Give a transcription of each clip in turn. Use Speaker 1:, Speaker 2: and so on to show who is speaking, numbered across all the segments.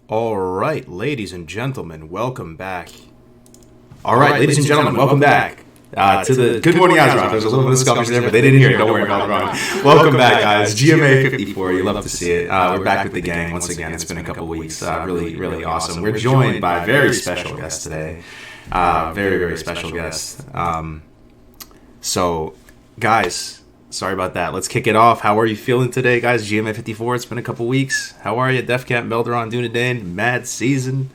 Speaker 1: All right, ladies and gentlemen, welcome back. All right, ladies and gentlemen, welcome back to the Good Morning Azeroth. There's a little bit of scuffle there, but they didn't hear it. Don't worry about it. Welcome back, guys. GMA 54. You love to see it. We're back with the gang once again. It's been a couple weeks. Really awesome. We're joined by a very special guest today. Very special guest. So, guys. Sorry about that. Let's kick it off. How are you feeling today, guys? GMA 54. It's been a couple weeks. How are you? Defcamp, Melderon and Dunedain, MadSeason.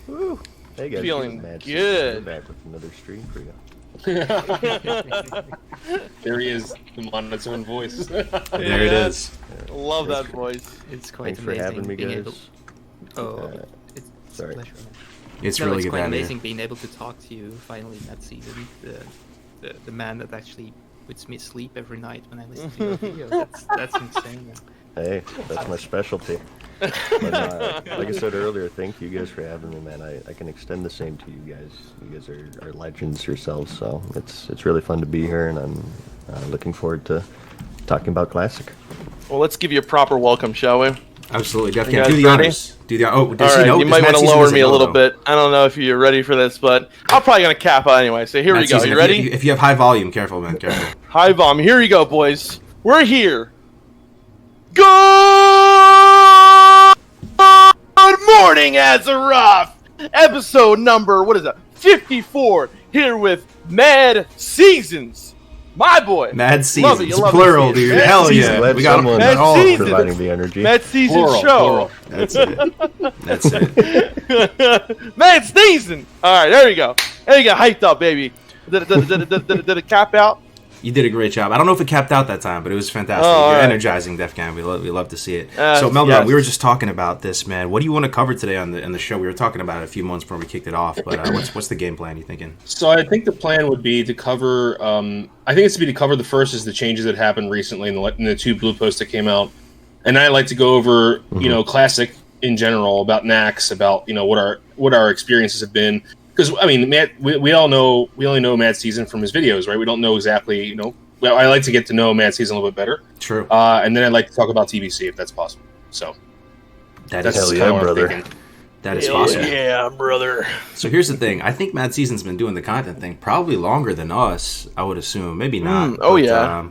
Speaker 2: Woo. Hey guys,
Speaker 3: feeling
Speaker 2: good. Back with another stream for you.
Speaker 3: There he is, the monotone voice.
Speaker 1: There it is.
Speaker 3: Love that voice.
Speaker 4: It's quite
Speaker 2: Thanks
Speaker 4: amazing
Speaker 2: for having me,
Speaker 4: being
Speaker 2: guys.
Speaker 4: It's
Speaker 2: sorry.
Speaker 4: a pleasure.
Speaker 1: It's
Speaker 4: No,
Speaker 1: really
Speaker 4: it's
Speaker 1: good
Speaker 4: quite
Speaker 1: to have you.
Speaker 4: amazing being able to talk to you finally in that season. The man that actually puts me to sleep every night when I listen to your video. That's insane.
Speaker 2: Hey, that's my specialty. But, like I said earlier, thank you guys for having me, man. I can extend the same to you guys. You guys are legends yourselves, so it's really fun to be here, and I'm looking forward to talking about Classic.
Speaker 3: Well, let's give you a proper welcome, shall we?
Speaker 1: Absolutely.
Speaker 3: You
Speaker 1: Defcamp,
Speaker 3: guys
Speaker 1: do the
Speaker 3: ready?
Speaker 1: honors. Do the
Speaker 3: All right, you might want to lower me a little bit. I don't know if you're ready for this, but I'm probably going to cap out anyway. So here we go. You ready?
Speaker 1: If you have high volume, careful, man. Careful.
Speaker 3: High volume. Here we go, boys. We're here. Good morning, Azeroth. Episode number, 54. Here with MadSeasons. My boy.
Speaker 1: MadSeasons.
Speaker 3: You love
Speaker 1: Plural,
Speaker 3: it.
Speaker 1: dude.
Speaker 3: Mad
Speaker 1: Hell
Speaker 3: Seasons.
Speaker 1: yeah.
Speaker 2: Glad
Speaker 1: We got
Speaker 2: someone
Speaker 1: them all.
Speaker 3: MadSeasons.
Speaker 2: providing the energy.
Speaker 3: MadSeason show.
Speaker 1: That's it. That's it.
Speaker 3: MadSeason. All right, there you go. There you go. Hyped up, baby. Did it cap out?
Speaker 1: You did a great job. I don't know if it capped out that time, but it was fantastic.
Speaker 3: Oh,
Speaker 1: You're
Speaker 3: right.
Speaker 1: energizing, Defcamp. We love to see it. So, Melderon,
Speaker 3: yes.
Speaker 1: we were just talking about this, man. What do you want to cover today on the show? We were talking about it a few months before we kicked it off, but what's the game plan you thinking?
Speaker 5: So I think the plan would be to cover. I think it's to cover the first is the changes that happened recently in the two blue posts that came out, and I like to go over Classic in general, about Naxx, about what our experiences have been. Because I mean, we all know we only know MadSeason from his videos, right? We don't know exactly Well, I like to get to know MadSeason a little bit better.
Speaker 1: True.
Speaker 5: And then I'd like to talk about TBC if that's possible. So
Speaker 1: That's
Speaker 2: Hell
Speaker 5: kinda
Speaker 2: yeah,
Speaker 5: what I'm
Speaker 2: brother.
Speaker 5: thinking.
Speaker 1: That is possible.
Speaker 3: Yeah, brother.
Speaker 1: So here's the thing. I think MadSeason's been doing the content thing probably longer than us, I would assume. Maybe not.
Speaker 3: Oh,
Speaker 1: but,
Speaker 3: yeah.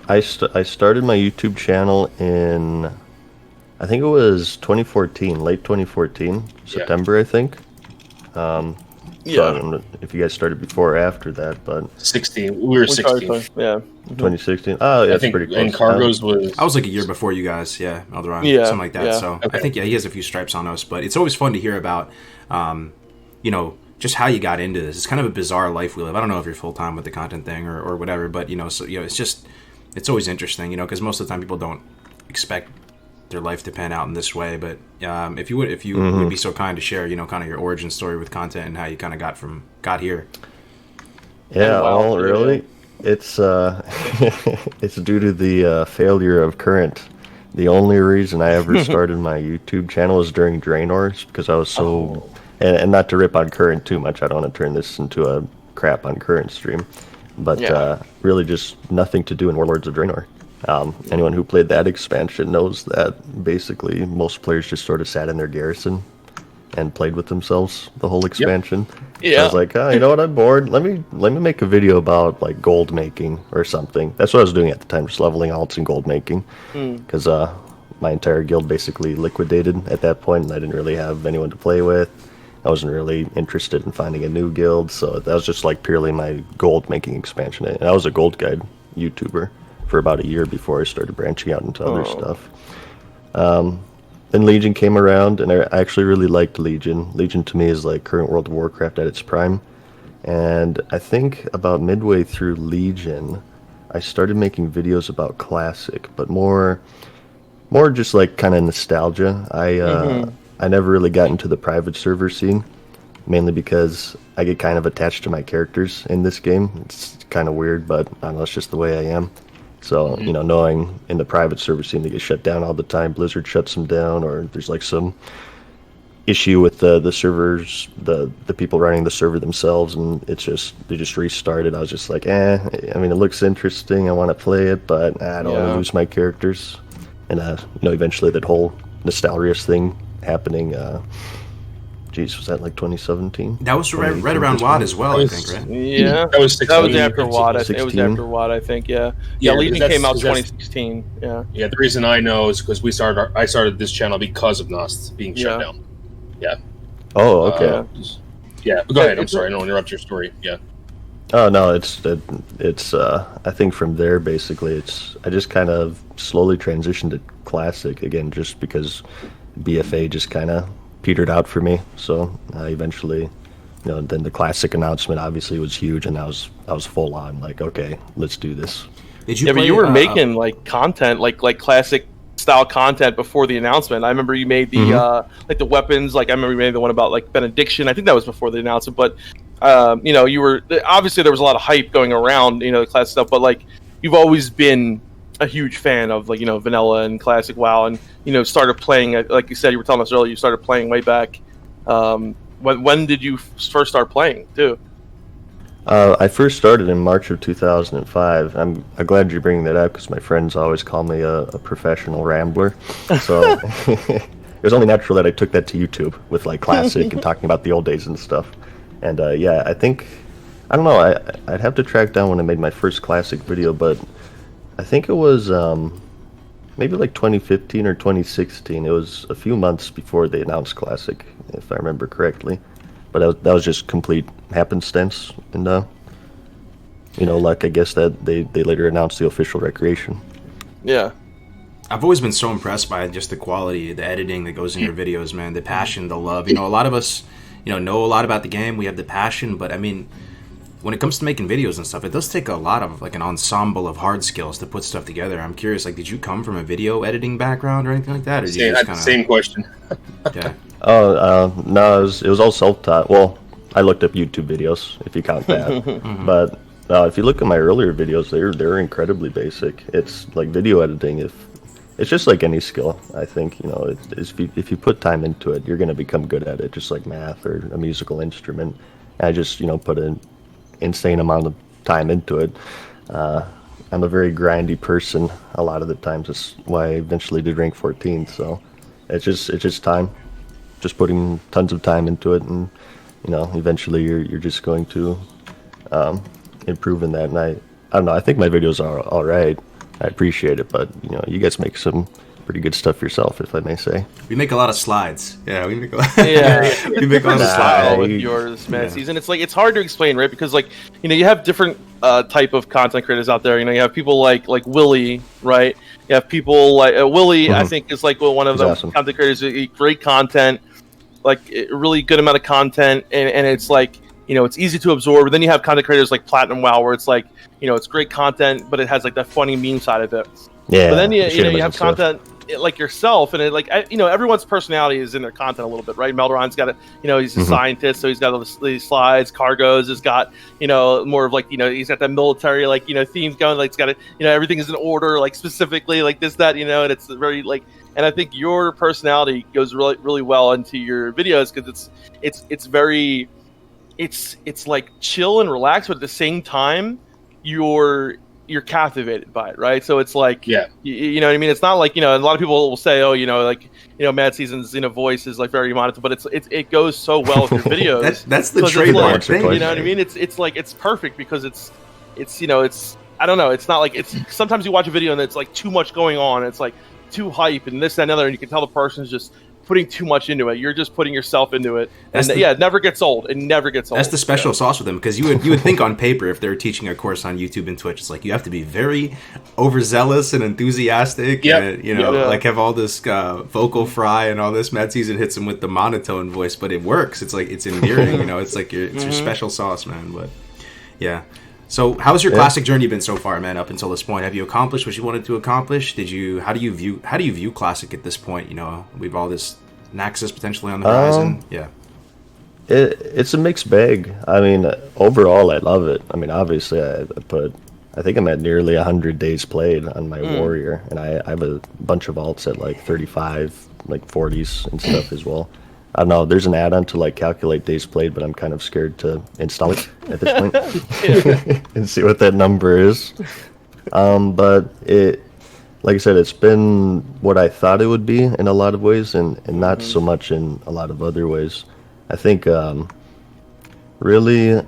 Speaker 2: I started my YouTube channel in, I think it was 2014, late 2014, September, I think. So I don't know if you guys started before or after that, but
Speaker 5: 16. We were 16.
Speaker 3: Yeah.
Speaker 2: 2016. Oh, yeah,
Speaker 5: I
Speaker 2: that's
Speaker 5: think,
Speaker 2: pretty close.
Speaker 5: and Kargoz was.
Speaker 1: I was like a year before you guys, yeah, Melderon,
Speaker 3: Yeah,
Speaker 1: something like that.
Speaker 3: yeah.
Speaker 1: So
Speaker 5: Okay.
Speaker 1: I think he has a few stripes on us, but it's always fun to hear about, just how you got into this. It's kind of a bizarre life we live. I don't know if you're full time with the content thing or whatever, but it's always interesting, because most of the time people don't expect their life to pan out in this way. But if you would be so kind to share, kind of your origin story with content and how you kind of got here.
Speaker 2: Yeah,
Speaker 3: Wow.
Speaker 2: well, really, it's it's due to the failure of Current. The only reason I ever started my YouTube channel was during Draenor's, because I was so, and not to rip on Current too much, I don't want to turn this into a crap on Current stream, but really just nothing to do in Warlords of Draenor. Anyone who played that expansion knows that basically most players just sort of sat in their garrison and played with themselves the whole expansion.
Speaker 3: Yeah.
Speaker 2: So I was like, you know what, I'm bored. Let me make a video about like gold making or something. That's what I was doing at the time, just leveling alts and gold making. Because my entire guild basically liquidated at that point, and I didn't really have anyone to play with. I wasn't really interested in finding a new guild, so that was just like purely my gold making expansion. And I was a gold guide YouTuber for about a year before I started branching out into other stuff. Then Legion came around, and I actually really liked Legion. Legion to me is like current World of Warcraft at its prime. And I think about midway through Legion, I started making videos about Classic, but more just like kind of nostalgia. I never really got into the private server scene, mainly because I get kind of attached to my characters in this game. It's kind of weird, but I don't know, it's just the way I am. So, knowing in the private server scene they get shut down all the time, Blizzard shuts them down, or there's like some issue with the servers, the people running the server themselves, and they just restarted. I was just like, I mean, it looks interesting, I want to play it, but I don't want to lose my characters. And eventually that whole Nostalrius thing happening. Geez, was that like 2017?
Speaker 1: That was right around WOD as well, I think, right?
Speaker 3: Yeah,
Speaker 5: that was 16,
Speaker 3: that was after WOD. It was
Speaker 2: 16.
Speaker 3: after WOD, I think. Yeah,
Speaker 5: Yeah,
Speaker 3: Legion
Speaker 5: that's-
Speaker 3: came out
Speaker 5: that's-
Speaker 3: 2016. Yeah.
Speaker 5: Yeah, the reason I know is because I started this channel because of Nost being shut down. Yeah.
Speaker 2: Oh, okay.
Speaker 5: Yeah, but go ahead. I'm sorry, I don't interrupt your story. Yeah.
Speaker 2: Oh no, it's I think from there basically I just kind of slowly transitioned to classic again, just because BFA just kind of petered out for me. So I eventually, then the classic announcement obviously was huge, and I was full on like, okay, let's do this.
Speaker 1: Did you?
Speaker 3: Yeah,
Speaker 1: play,
Speaker 3: but you were making like content, like classic style content before the announcement. I remember you made the like the weapons. Like I remember you made the one about like benediction. I think that was before the announcement. But you were obviously there was a lot of hype going around, the classic stuff. But like you've always been a huge fan of like vanilla and classic WoW, and started playing. Like you said, you were telling us earlier, you started playing way back. When did you first start playing too?
Speaker 2: I first started in March of 2005. I'm glad you're bringing that up because my friends always call me a professional rambler. So it was only natural that I took that to YouTube with like classic and talking about the old days and stuff. And yeah, I don't know. I'd have to track down when I made my first classic video, but I think it was maybe like 2015 or 2016. It was a few months before they announced classic, if I remember correctly. But that was just complete happenstance, and like I guess that they later announced the official recreation.
Speaker 3: Yeah.
Speaker 1: I've always been so impressed by just the quality, the editing that goes in your videos, man. The passion, the love. A lot of us, know a lot about the game. We have the passion, but I mean, when it comes to making videos and stuff, it does take a lot of like an ensemble of hard skills to put stuff together. I'm curious, like, did you come from a video editing background or anything like that, or did you just kind of...
Speaker 5: Same question.
Speaker 1: Yeah.
Speaker 2: Oh, no, it was all self-taught. Well, I looked up YouTube videos, if you count that. But if you look at my earlier videos, they're incredibly basic. It's like video editing. It's just like any skill, I think. If you put time into it, you're going to become good at it, just like math or a musical instrument. I just, put an insane amount of time into it. I'm a very grindy person a lot of the times. That's why I eventually did rank 14. So it's just time. Just putting tons of time into it, and eventually you're just going to improve in that. And I don't know, I think my videos are all right. I appreciate it, but you guys make some pretty good stuff yourself, if I may say.
Speaker 1: We make a lot of slides. Yeah, we make a lot.
Speaker 3: We
Speaker 1: make a lot of slides.
Speaker 3: With yours, MadSeason. It's hard to explain, right? Because you have different type of content creators out there. You have people like Willie, right? You have people like Willie. I think is like one of the
Speaker 2: awesome.
Speaker 3: Content creators. Great content, like a really good amount of content, and it's like it's easy to absorb. But then you have content creators like Platinum WoW, where it's like it's great content, but it has like that funny meme side of it.
Speaker 2: Yeah.
Speaker 3: But then you have content like yourself, and everyone's personality is in their content a little bit, right? Melderon's got he's a scientist, so he's got all these slides. Kargoz has got more of like he's got that military themes going, like it's got everything is in order, like specifically like this that and it's very like, and I think your personality goes really really well into your videos because it's very it's like chill and relaxed, but at the same time you're captivated by it, right? So it's like, you know what I mean? It's not like, a lot of people will say, oh, MadSeason's voice is like very monotone, but it goes so well with your videos.
Speaker 1: that's the trademark thing.
Speaker 3: You know what I mean? It's like, it's perfect because it's I don't know. It's not like sometimes you watch a video and it's like too much going on. It's like too hype and this, that, and other, and you can tell the person's just putting too much into it. You're just putting yourself into it, and it never gets old. It never gets old.
Speaker 1: That's the special sauce with them, because you would think on paper, if they're teaching a course on YouTube and Twitch, it's like you have to be very overzealous and enthusiastic, and like have all this vocal fry and all this. MadSeason hits him with the monotone voice, but it works. It's like it's endearing, it's like it's your special sauce, man. But yeah. So how's your classic journey been so far, man, up until this point? Have you accomplished what you wanted to accomplish? How do you view classic at this point? We've all this Naxxramas potentially on the horizon.
Speaker 2: It's a mixed bag. I mean, overall I love it. I mean, obviously I think I'm at nearly 100 days played on my warrior, and I have a bunch of alts at like 35, like 40s and stuff as well. I don't know, there's an add-on to like calculate days played, but I'm kind of scared to install it at this point and see what that number is. But like I said, it's been what I thought it would be in a lot of ways, and not so much in a lot of other ways. I think really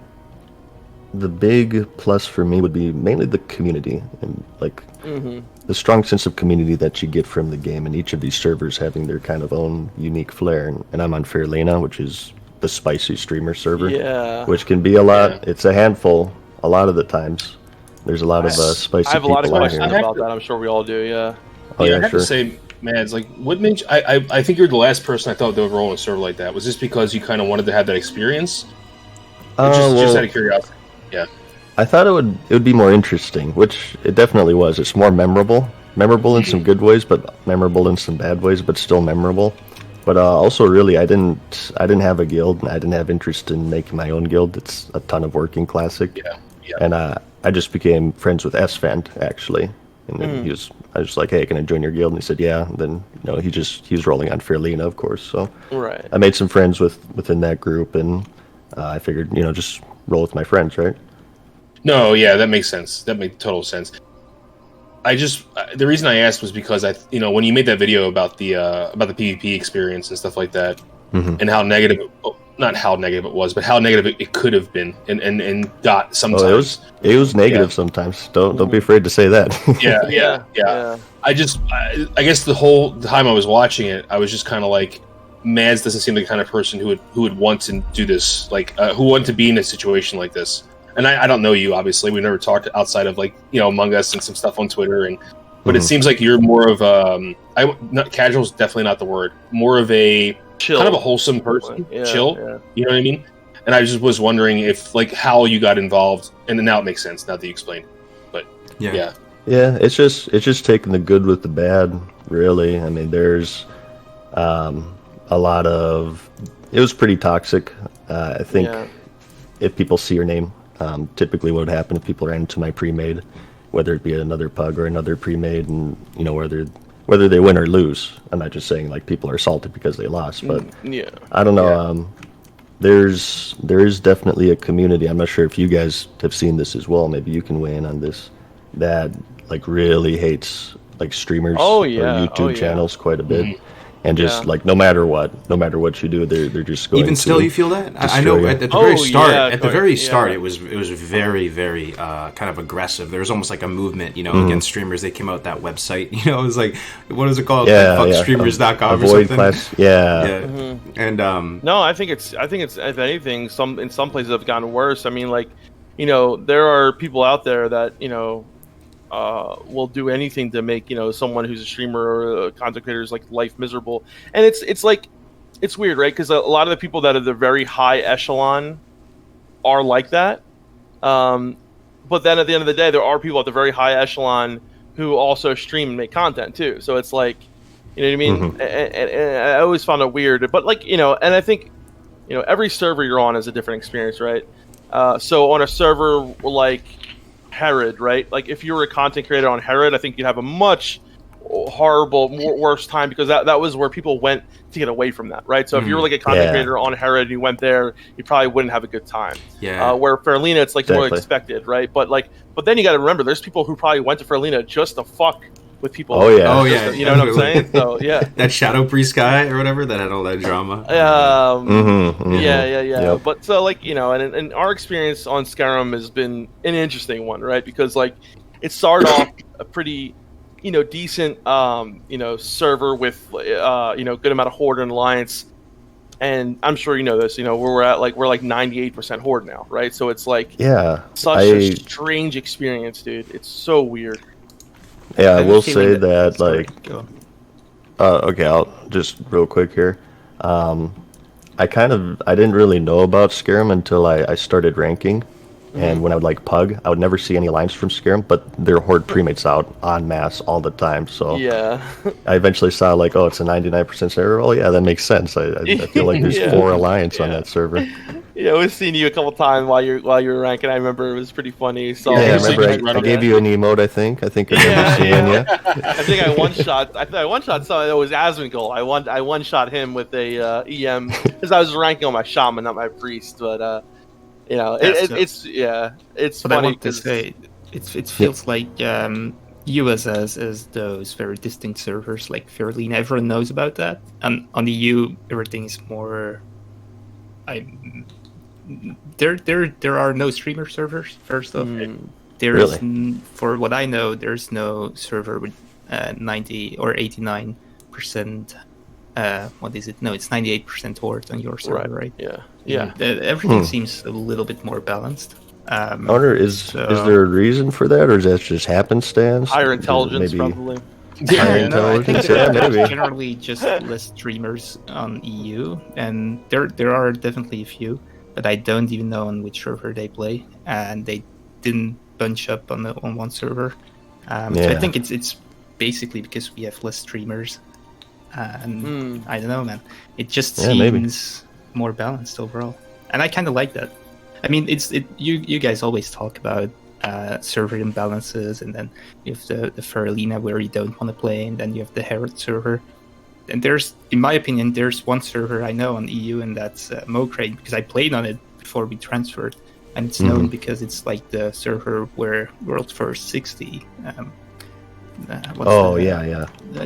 Speaker 2: the big plus for me would be mainly the community, and like the strong sense of community that you get from the game, and each of these servers having their kind of own unique flair. And I'm on Fairlena, which is the spicy streamer server, which can be a lot. It's a handful a lot of the times. There's a lot of spicy people.
Speaker 3: I have a lot of questions
Speaker 2: here.
Speaker 3: about that. I'm sure we all do. Yeah.
Speaker 5: Oh, yeah, I have to say, Mads, like, what made you, I think you're the last person I thought that would roll in a server like that. Was this because you kind of wanted to have that experience? Just out of curiosity. Yeah.
Speaker 2: I thought it would be more interesting, which it definitely was. It's more memorable in some good ways, but memorable in some bad ways, but still memorable. But also, really, I didn't have a guild, and I didn't have interest in making my own guild. It's a ton of work in Classic.
Speaker 5: Yeah.
Speaker 2: And I just became friends with Svent, actually. And then I was just like, hey, can I join your guild? And he said, yeah. And then, he's rolling on Fairlena, of course. So I made some friends within that group, and I figured, just roll with my friends, right?
Speaker 5: No, yeah, that makes sense. That makes total sense. The reason I asked was because when you made that video about the PvP experience and stuff like that, and how negative, not how negative it was, but how negative it could have been, and got sometimes.
Speaker 2: It was negative sometimes. Don't be afraid to say that.
Speaker 5: Yeah. I guess the whole time I was watching it, I was just kind of like, Mads doesn't seem the kind of person who would want to do this, like who wanted to be in a situation like this. And I don't know you, obviously. We never talked outside of Among Us and some stuff on Twitter, but it seems like you're more of casual is definitely not the word. More of a chill, kind of a wholesome person, chill. Yeah. You know what I mean? And I just was wondering if how you got involved, and then now it makes sense now that you explained. But yeah.
Speaker 2: It's just taking the good with the bad, really. I mean, there's a lot of. It was pretty toxic. I think if people see your name. Typically what would happen if people ran into my pre-made, whether it be another pug or another pre-made, and whether they win or lose. I'm not just saying people are salted because they lost, but I don't know. There is definitely a community. I'm not sure if you guys have seen this as well. Maybe you can weigh in on this. That really hates streamers or YouTube channels quite a bit. And just no matter what you do, they're just going.
Speaker 1: Even still, you feel that? I know at the very start. At the very start, it was very, very kind of aggressive. There was almost like a movement, against streamers. They came out with that website. It was like, what is it called? Fuckstreamers.com or something.
Speaker 2: Class. Yeah.
Speaker 1: And
Speaker 3: no, I think it's if anything, in some places have gotten worse. I mean, there are people out there that will do anything to make someone who's a streamer or a content creator's life miserable, and it's weird, right? Because a lot of the people that are the very high echelon are like that, but then at the end of the day, there are people at the very high echelon who also stream and make content too. So it's you know what I mean? And I always found it weird, but and I think every server you're on is a different experience, right? So on a server like Herod, right? If you were a content creator on Herod, I think you'd have a much worse time, because that was where people went to get away from that, right? So if you were a content creator on Herod and you went there, you probably wouldn't have a good time. Where Fairlena, it's more expected, right? But then you got to remember, there's people who probably went to Fairlena just to fuck with people.
Speaker 2: Oh yeah.
Speaker 3: You know what I'm saying? So yeah.
Speaker 1: That Shadow Priest guy or whatever that had all that drama.
Speaker 3: Yeah.
Speaker 2: Yep.
Speaker 3: But so and our experience on Skyrim has been an interesting one, right? Because it started off a pretty decent server with good amount of Horde and Alliance, and I'm sure you know this. Where we're at we're 98% Horde now, right? So it's such a strange experience, dude. It's so weird.
Speaker 2: Yeah, I will say that okay, I'll just real quick here. I didn't really know about Skyrim until I started ranking, and when I would pug, I would never see any lines from Skyrim, but their Horde premates out en masse all the time. So I eventually saw oh, it's a 99% server. Oh yeah, that makes sense. I feel like there's 4 alliance on that server.
Speaker 3: Yeah, we've seen you a couple times while you were ranking. I remember it was pretty funny. So
Speaker 2: I remember I gave you an emote. I think I remember seeing you.
Speaker 3: I think I one shot. Someone. It was Asmongold. I one shot him with a EM because I was ranking on my shaman, not my priest. But it's
Speaker 4: but
Speaker 3: funny.
Speaker 4: I want to say it feels like USS is those very distinct servers like Fairlene. Everyone knows about that. And on the EU, everything is more. There are no streamer servers. First off, there's for what I know, there's no server with 90 or 89%. What is it? No, it's 98% horde on your server, right?
Speaker 3: Yeah.
Speaker 4: Everything seems a little bit more balanced.
Speaker 2: I wonder, is there a reason for that, or is that just happenstance?
Speaker 3: Higher intelligence, probably.
Speaker 2: Higher intelligence,
Speaker 4: maybe. Generally, just less streamers on EU, and there are definitely a few, but I don't even know on which server they play, and they didn't bunch up on one server. So I think it's basically because we have less streamers, and I don't know, man. It just seems more balanced overall, and I kind of like that. I mean, you guys always talk about server imbalances, and then you have the Faralina where you don't want to play, and then you have the Herod server. And in my opinion, there's one server I know on EU, and that's Mokrane, because I played on it before we transferred, and it's known because it's like the server where World First 60.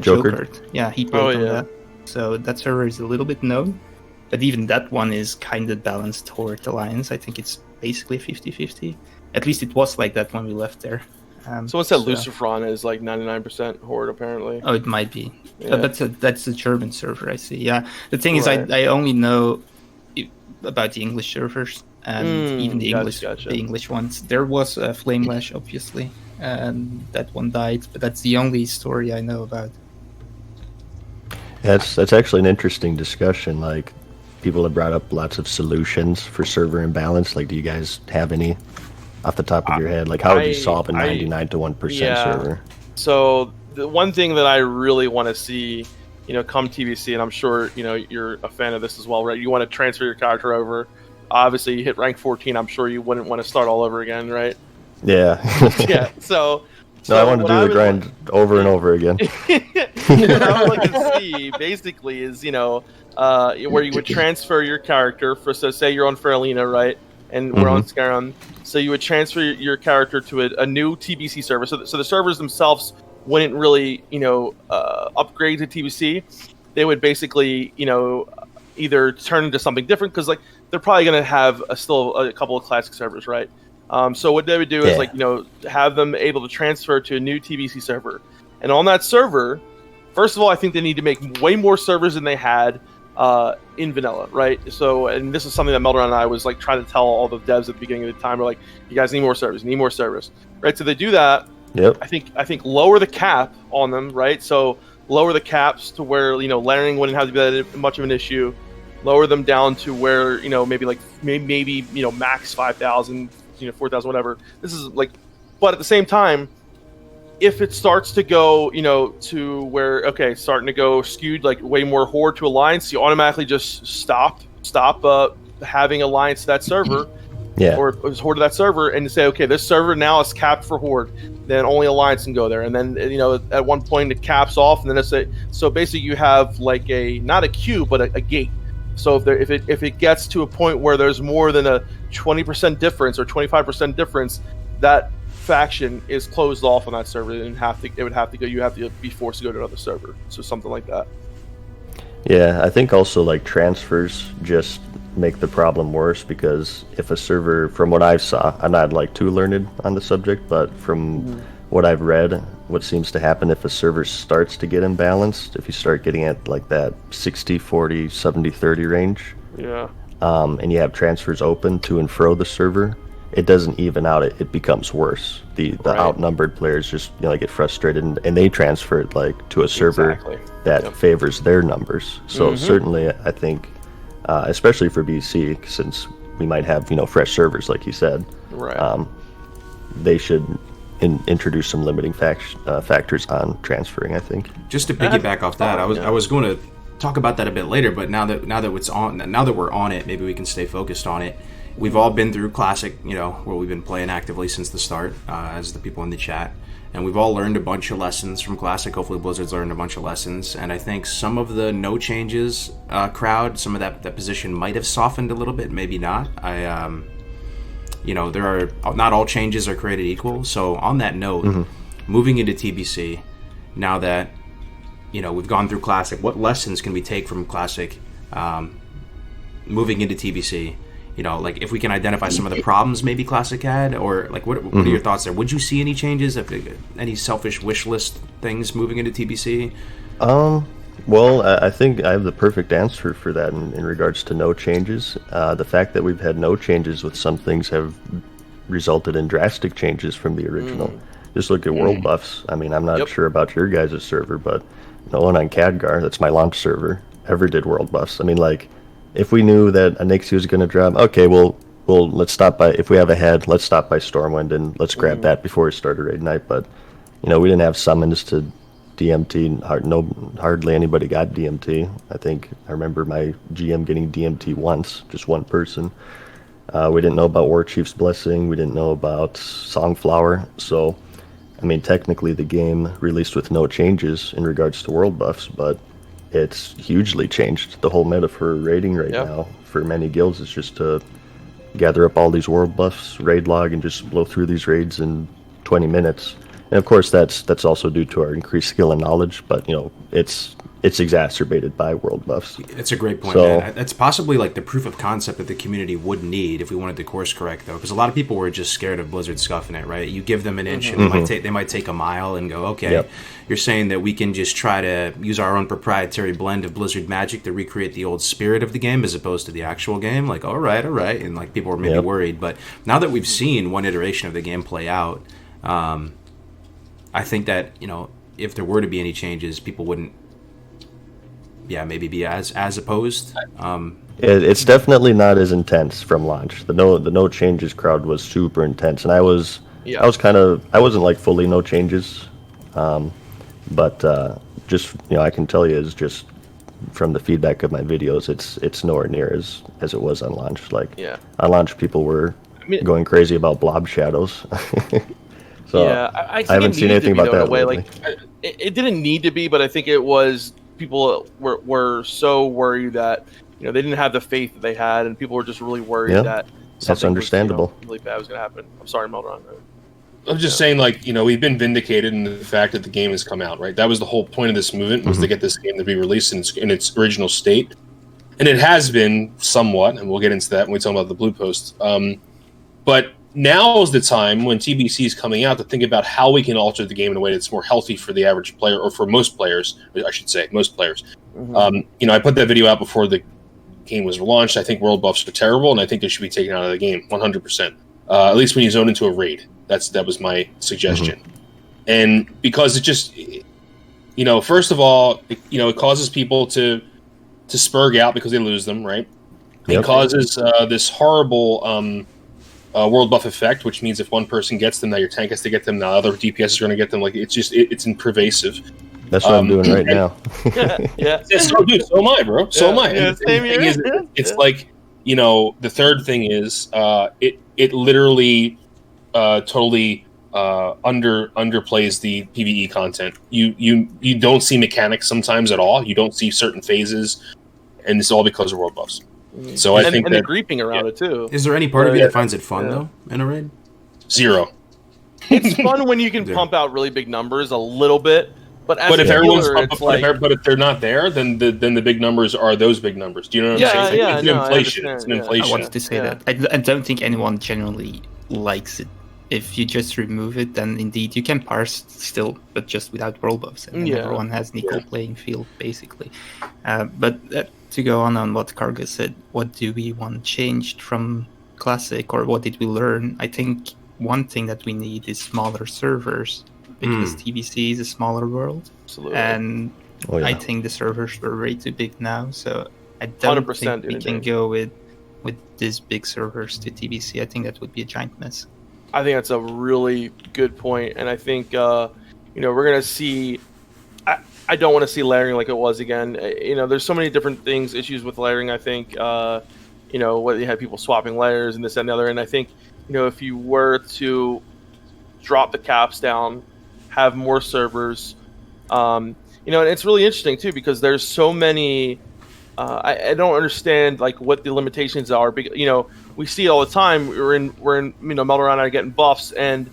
Speaker 2: Joker.
Speaker 4: Yeah, he played on that. So that server is a little bit known. But even that one is kind of balanced toward Alliance. I think it's basically 50-50. At least it was like that when we left there.
Speaker 3: So what's that? Lucifron is like 99% horde, apparently.
Speaker 4: Oh, it might be. Yeah. That's a German server, I see. Yeah. The thing is, I only know about the English servers, and even the English ones. There was a Flamelash, obviously, and that one died. But that's the only story I know about.
Speaker 2: That's actually an interesting discussion. Like, people have brought up lots of solutions for server imbalance. Like, do you guys have any off the top of your head? Like, how would you solve a 99 to 1% server?
Speaker 3: So the one thing that I really want to see, come TBC, and I'm sure, you're a fan of this as well, right? You want to transfer your character over. Obviously, you hit rank 14. I'm sure you wouldn't want to start all over again, right?
Speaker 2: Yeah.
Speaker 3: Yeah. So
Speaker 2: I want to do the grind over and over again.
Speaker 3: What I would like to see, basically, is, where you would transfer your character so say you're on Faralina, right? And we're on Skyrim. So you would transfer your character to a new TBC server. So the servers themselves wouldn't really, upgrade to TBC. They would basically, either turn into something different, because like they're probably going to have still a couple of classic servers, right? So what they would do is have them able to transfer to a new TBC server. And on that server, first of all, I think they need to make way more servers than they had in vanilla, right? So, and this is something that Melderon and I was like trying to tell all the devs at the beginning of the time. We're like, you guys need more servers, right? So they do that.
Speaker 2: Yep.
Speaker 3: I think lower the cap on them, right? So lower the caps to where layering wouldn't have to be that much of an issue. Lower them down to where maybe max 5,000, 4,000, whatever. This is like, but at the same time, if it starts to go, to where, starting to go skewed, like way more horde to alliance, you automatically just stop having alliance to that server, or horde to that server, and say, okay, this server now is capped for horde, then only alliance can go there, and then at one point it caps off, and then so basically you have like not a queue, but a gate. So if it gets to a point where there's more than a 20% difference or 25% difference, that faction is closed off on that server, and you have to be forced to go to another server. So something like that.
Speaker 2: Yeah, I think also like transfers just make the problem worse, because if a server, from what I saw, I'm not like too learned on the subject, but from what I've read, what seems to happen if a server starts to get imbalanced, if you start getting at like that 60-40, 70-30 range, and you have transfers open to and fro the server, it doesn't even out. It becomes worse. The outnumbered players just get frustrated, and they transfer it like to a server that favors their numbers. So certainly, I think, especially for BC, since we might have fresh servers, like you said, they should introduce some limiting factors on transferring, I think.
Speaker 1: Just to piggyback off that, I was going to talk about that a bit later, but now that we're on it, maybe we can stay focused on it. We've all been through Classic, where we've been playing actively since the start, as the people in the chat, and we've all learned a bunch of lessons from Classic. Hopefully Blizzard's learned a bunch of lessons, and I think some of the no changes crowd, some of that position might have softened a little bit, maybe not. There are not all changes are created equal. So on that note, moving into TBC, now that we've gone through Classic, what lessons can we take from Classic moving into TBC? Like if we can identify some of the problems maybe Classic had, or like what are your thoughts there? Would you see any changes, any selfish wish list things moving into TBC?
Speaker 2: Well, I think I have the perfect answer for that in regards to no changes. The fact that we've had no changes with some things have resulted in drastic changes from the original. Just look at world buffs. I mean, I'm not sure about your guys' server, but no one on Khadgar, that's my launch server, ever did world buffs. I mean, like, if we knew that a Nixie was going to drop, okay, well, let's stop by, if we have a head, let's stop by Stormwind and let's grab that before we start a raid night. But, we didn't have summons to DMT. Hardly anybody got DMT. I remember my GM getting DMT once, just one person. We didn't know about War Chief's Blessing. We didn't know about Songflower. So, I mean, technically the game released with no changes in regards to world buffs, but it's hugely changed. The whole meta for raiding now for many guilds is just to gather up all these world buffs, raid log, and just blow through these raids in 20 minutes. And of course, that's also due to our increased skill and knowledge, but it's exacerbated by world buffs.
Speaker 1: It's a great point, man. That's possibly like the proof of concept that the community would need if we wanted to course correct, though, because a lot of people were just scared of Blizzard scuffing it, right? You give them an inch, and they might take a mile and go, okay, you're saying that we can just try to use our own proprietary blend of Blizzard magic to recreate the old spirit of the game as opposed to the actual game? Like, all right, and like people were maybe worried, but now that we've seen one iteration of the game play out, I think that if there were to be any changes, people wouldn't maybe be as opposed.
Speaker 2: It's definitely not as intense from launch. The no changes crowd was super intense, and I wasn't like fully no changes, but just I can tell you is just from the feedback of my videos, it's nowhere near as it was on launch. Like on launch, people were going crazy about blob shadows. So
Speaker 3: I
Speaker 2: haven't seen anything about that lately.
Speaker 3: Like, it didn't need to be, but I think it was. People were so worried that they didn't have the faith that they had, and people were just really worried that
Speaker 2: that's understandable.
Speaker 3: Really bad was going to happen. I'm sorry, Melderon.
Speaker 5: I'm just saying, like, we've been vindicated in the fact that the game has come out, right? That was the whole point of this movement, was to get this game to be released in its original state, and it has been somewhat, and we'll get into that when we talk about the Blue Post. But now is the time when TBC is coming out to think about how we can alter the game in a way that's more healthy for the average player, or for most players, I should say, most players. I put that video out before the game was launched. I think world buffs are terrible, and I think they should be taken out of the game, 100%. At least when you zone into a raid. That was my suggestion. And because it just, first of all, it causes people to spurg out because they lose them, right? It causes this horrible world buff effect, which means if one person gets them, now your tank has to get them, now other DPS are going to get them. Like, it's pervasive.
Speaker 2: That's what I'm doing right now.
Speaker 5: So am I, bro. So am I. It's like, the third thing is, it literally totally underplays the PvE content. You don't see mechanics sometimes at all. You don't see certain phases, and it's all because of world buffs. So I think
Speaker 3: the creeping around it too.
Speaker 1: Is there any part of you that finds it fun though in a raid?
Speaker 5: Zero.
Speaker 3: It's fun when you can pump out really big numbers a little bit, but if
Speaker 5: everyone's but if they're not there, then the big numbers are those big numbers. Do you know what I'm saying? It's an inflation. It's an inflation.
Speaker 4: I wanted to say that. I don't think anyone generally likes it. If you just remove it, then indeed you can parse still, but just without world buffs, and everyone has an equal playing field basically. But to go on what Kargoz said, what do we want changed from Classic, or what did we learn? I think one thing that we need is smaller servers, because TBC is a smaller world.
Speaker 3: Absolutely.
Speaker 4: And I think the servers were way too big now, so I don't think we can go with these big servers to TBC. I think that would be a giant mess.
Speaker 3: I think that's a really good point, and I think we're going to see. I don't want to see layering like it was again. There's so many different issues with layering. I think what you had people swapping layers and this and the other, and I think if you were to drop the caps down, have more servers, and it's really interesting too, because there's so many. I don't understand like what the limitations are. We see it all the time. We're in Melderon and I getting buffs, and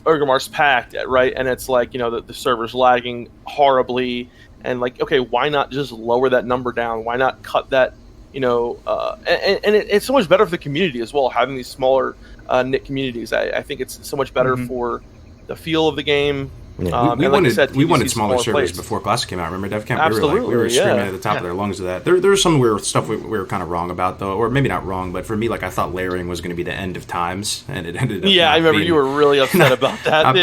Speaker 3: Orgrimmar's pact, right? And it's like, the server's lagging horribly, and like, okay, why not just lower that number down? Why not cut that? It's so much better for the community as well, having these smaller knit communities. I think it's so much better for the feel of the game.
Speaker 1: Yeah. We wanted smaller servers before Classic came out. Remember Defcamp?
Speaker 3: Absolutely,
Speaker 1: we were screaming at the top of their lungs of that. There's some weird stuff we were kind of wrong about, though, or maybe not wrong, but for me, like, I thought layering was going to be the end of times, and it ended up.
Speaker 3: Yeah, I remember you were really upset about that.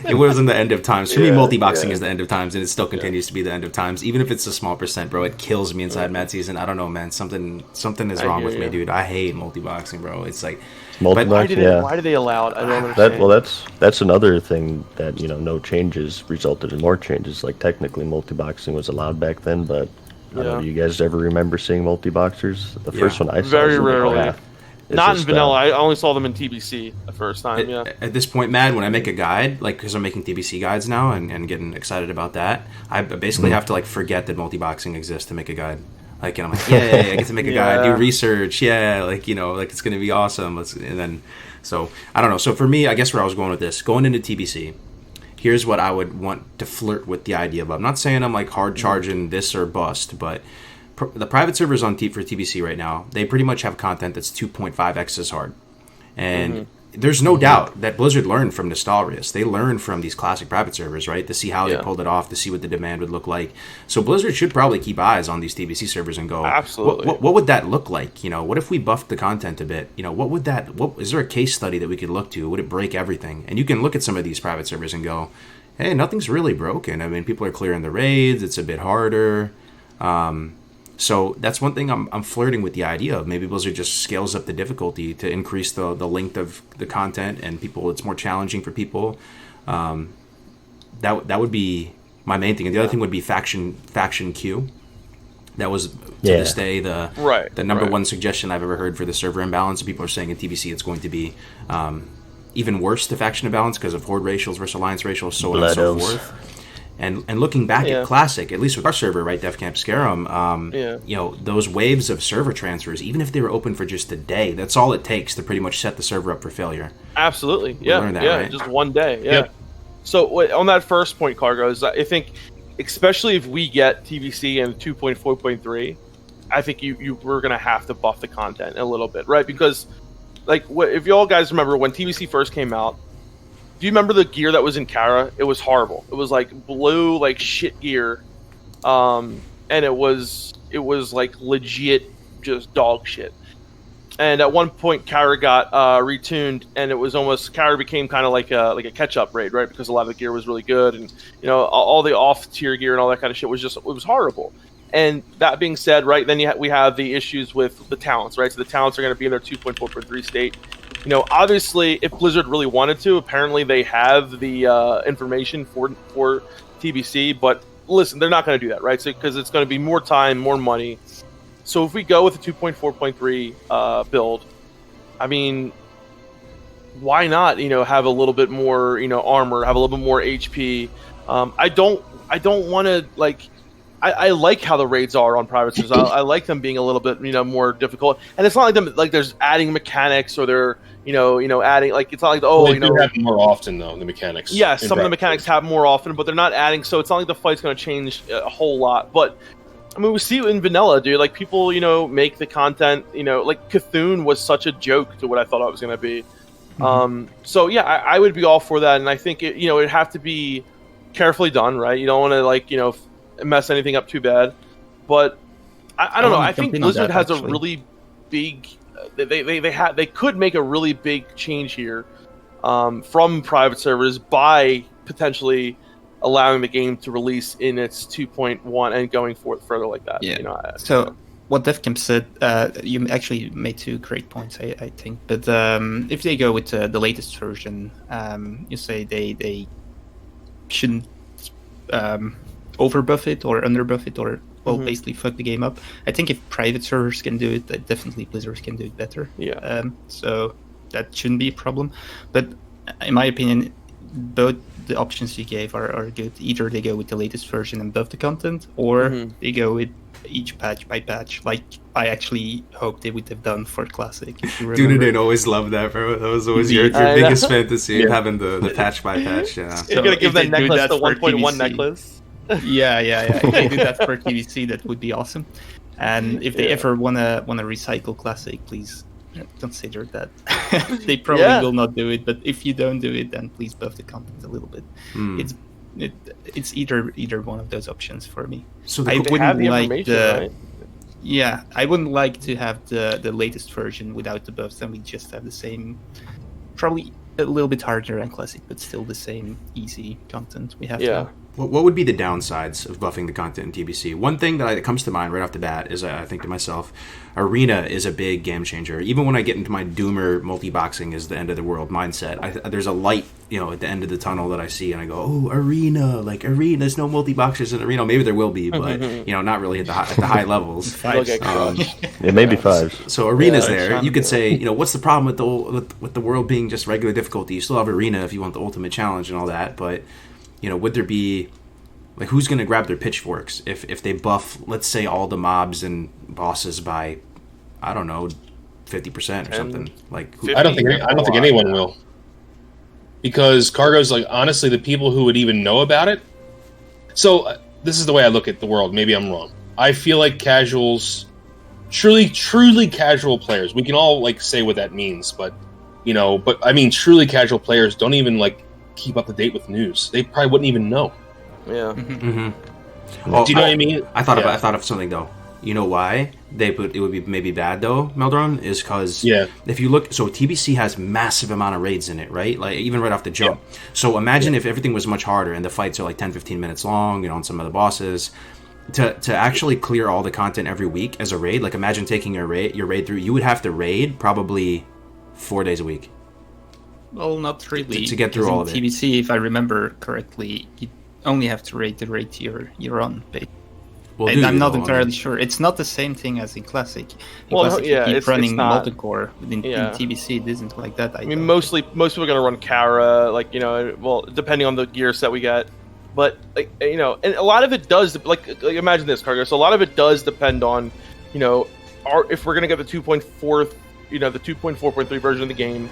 Speaker 1: It wasn't the end of times. For me, multi-boxing is the end of times, and it still continues to be the end of times, even if it's a small percent, bro. It kills me inside MadSeason. I don't know, man. Something is wrong with me, dude. I hate multi-boxing, bro. It's like.
Speaker 2: But
Speaker 3: why did they allow it? I don't understand.
Speaker 2: That's another thing that no changes resulted in more changes. Like technically, multi-boxing was allowed back then, but I don't know. Do you guys ever remember seeing multi-boxers? The first one I saw
Speaker 3: very rarely. Not in vanilla. I only saw them in TBC the first time.
Speaker 1: At this point, Mad, when I make a guide, like because I'm making TBC guides now and getting excited about that, I basically have to like forget that multi-boxing exists to make a guide. Like, and I'm like, yay, I get to make a guide, do research, like, like it's going to be awesome. And then, so, I don't know. So for me, I guess where I was going with this, going into TBC, here's what I would want to flirt with the idea of. I'm not saying I'm like hard charging this or bust, but the private servers on for TBC right now, they pretty much have content that's 2.5x as hard. And there's no doubt that Blizzard learned from Nostalrius. They learned from these classic private servers, right? To see how they pulled it off, to see what the demand would look like. So Blizzard should probably keep eyes on these TBC servers and go,
Speaker 3: absolutely.
Speaker 1: What would that look like? What if we buffed the content a bit? Is there a case study that we could look to? Would it break everything? And you can look at some of these private servers and go, hey, nothing's really broken. I mean, people are clearing the raids. It's a bit harder. So that's one thing I'm flirting with the idea of. Maybe Blizzard just scales up the difficulty to increase the length of the content, and it's more challenging for people. That would be my main thing. And the other thing would be faction queue. That was to this day the number one suggestion I've ever heard for the server imbalance. People are saying in TBC it's going to be even worse, the faction imbalance, because of horde ratios versus alliance ratios, so on and so forth. And looking back at Classic, at least with our server, right, Defcamp Scarum, those waves of server transfers, even if they were open for just a day, that's all it takes to pretty much set the server up for failure.
Speaker 3: Absolutely,
Speaker 1: right?
Speaker 3: Just one day, So on that first point, Kargoz, I think, especially if we get TBC and 2.4.3, I think we're going to have to buff the content a little bit, right? Because, like, if you all guys remember when TBC first came out, do you remember the gear that was in Kara? It was horrible. It was like blue, like shit gear, and it was like legit just dog shit. And at one point, Kara got retuned, and it was almost Kara became kind of like a catch-up raid, right? Because a lot of the gear was really good, and all the off-tier gear and all that kind of shit was horrible. And that being said, right, then we have the issues with the talents, right? So the talents are going to be in their 2.4.3 state. Obviously, if Blizzard really wanted to, apparently they have the information for TBC. But listen, they're not going to do that, right? So because it's going to be more time, more money. So if we go with the 2.4.3 build, I mean, why not? Have a little bit more, armor, have a little bit more HP. I don't want to like. I like how the raids are on private servers. I like them being a little bit, more difficult. And it's not like there's adding mechanics or they're, adding it's not like
Speaker 5: they do happen more often though, the mechanics.
Speaker 3: Yeah, some of the mechanics happen more often, but they're not adding. So it's not like the fight's going to change a whole lot. But I mean, we see it in vanilla, dude. Like people, make the content. Like Cthulhu was such a joke to what I thought it was going to be. So yeah, I would be all for that, and I think it'd have to be carefully done, right? You don't want to mess anything up too bad, but I don't know. I think Blizzard has a really big. They could make a really big change here from private servers by potentially allowing the game to release in its 2.1 and going further like that.
Speaker 4: Yeah. So what Defcamp said, you actually made two great points, I think. But if they go with the latest version, you say they shouldn't overbuff it or underbuff it or basically fuck the game up. I think if private servers can do it, definitely Blizzard can do it better.
Speaker 3: Yeah.
Speaker 4: So that shouldn't be a problem. But in my opinion, both the options you gave are good. Either they go with the latest version and buff the content, or they go with each patch by patch, like I actually hope they would have done for Classic. If you remember.
Speaker 1: Dunedain always loved that, bro. That was always your biggest fantasy, having the patch by patch. Yeah.
Speaker 3: So you're gonna give that necklace the 1.1 necklace.
Speaker 4: Yeah. If they do that for TBC, that would be awesome. And if they ever wanna recycle Classic, please consider that. They probably will not do it, but if you don't do it, then please buff the content a little bit. It's either one of those options for me.
Speaker 3: So I wouldn't like right?
Speaker 4: Yeah, I wouldn't like to have the latest version without the buffs, and we just have the same, probably a little bit harder than Classic, but still the same easy content we have now.
Speaker 1: What would be the downsides of buffing the content in TBC? One thing that comes to mind right off the bat is I think to myself, Arena is a big game changer. Even when I get into my Doomer multi-boxing is the end of the world mindset, there's a light, at the end of the tunnel that I see, and I go, oh, Arena, there's no multi-boxers in Arena. Maybe there will be, but, not really at the high levels.
Speaker 2: It may be 5.
Speaker 1: So Arena's there. You could say, what's the problem with the world being just regular difficulty? You still have Arena if you want the ultimate challenge and all that, but... would there be, who's going to grab their pitchforks if they buff, let's say, all the mobs and bosses by, I don't know, 50% or something?
Speaker 5: I don't think anyone will, because Kargoz, honestly, the people who would even know about it. So this is the way I look at the world. Maybe I'm wrong. I feel like casuals, truly casual players. We can all say what that means, but I mean, truly casual players don't even keep up to date with news. They probably wouldn't even know.
Speaker 3: Yeah.
Speaker 1: Oh,
Speaker 5: do you know what I mean?
Speaker 1: I thought of something though. You know why it would be maybe bad though, Melderon, is because if you look, so TBC has massive amount of raids in it, right? Even right off the jump. Yeah. So imagine if everything was much harder and the fights are 10-15 minutes long, on some of the bosses. To actually clear all the content every week as a raid, imagine taking your raid through, you would have to raid probably 4 days a week.
Speaker 4: Well, not really.
Speaker 1: To get through all of it.
Speaker 4: TBC, if I remember correctly, you only have to rate the raid you're on. Well, I'm not entirely sure. It's not the same thing as in Classic. In Classic, you keep running multi-core. In TBC, it isn't like that.
Speaker 3: I mean, most people are going to run Kara, depending on the gear set we get. But, and a lot of it does, imagine this, Kargoz. So a lot of it does depend on, if we're going to get the 2.4, the 2.4.3 version of the game,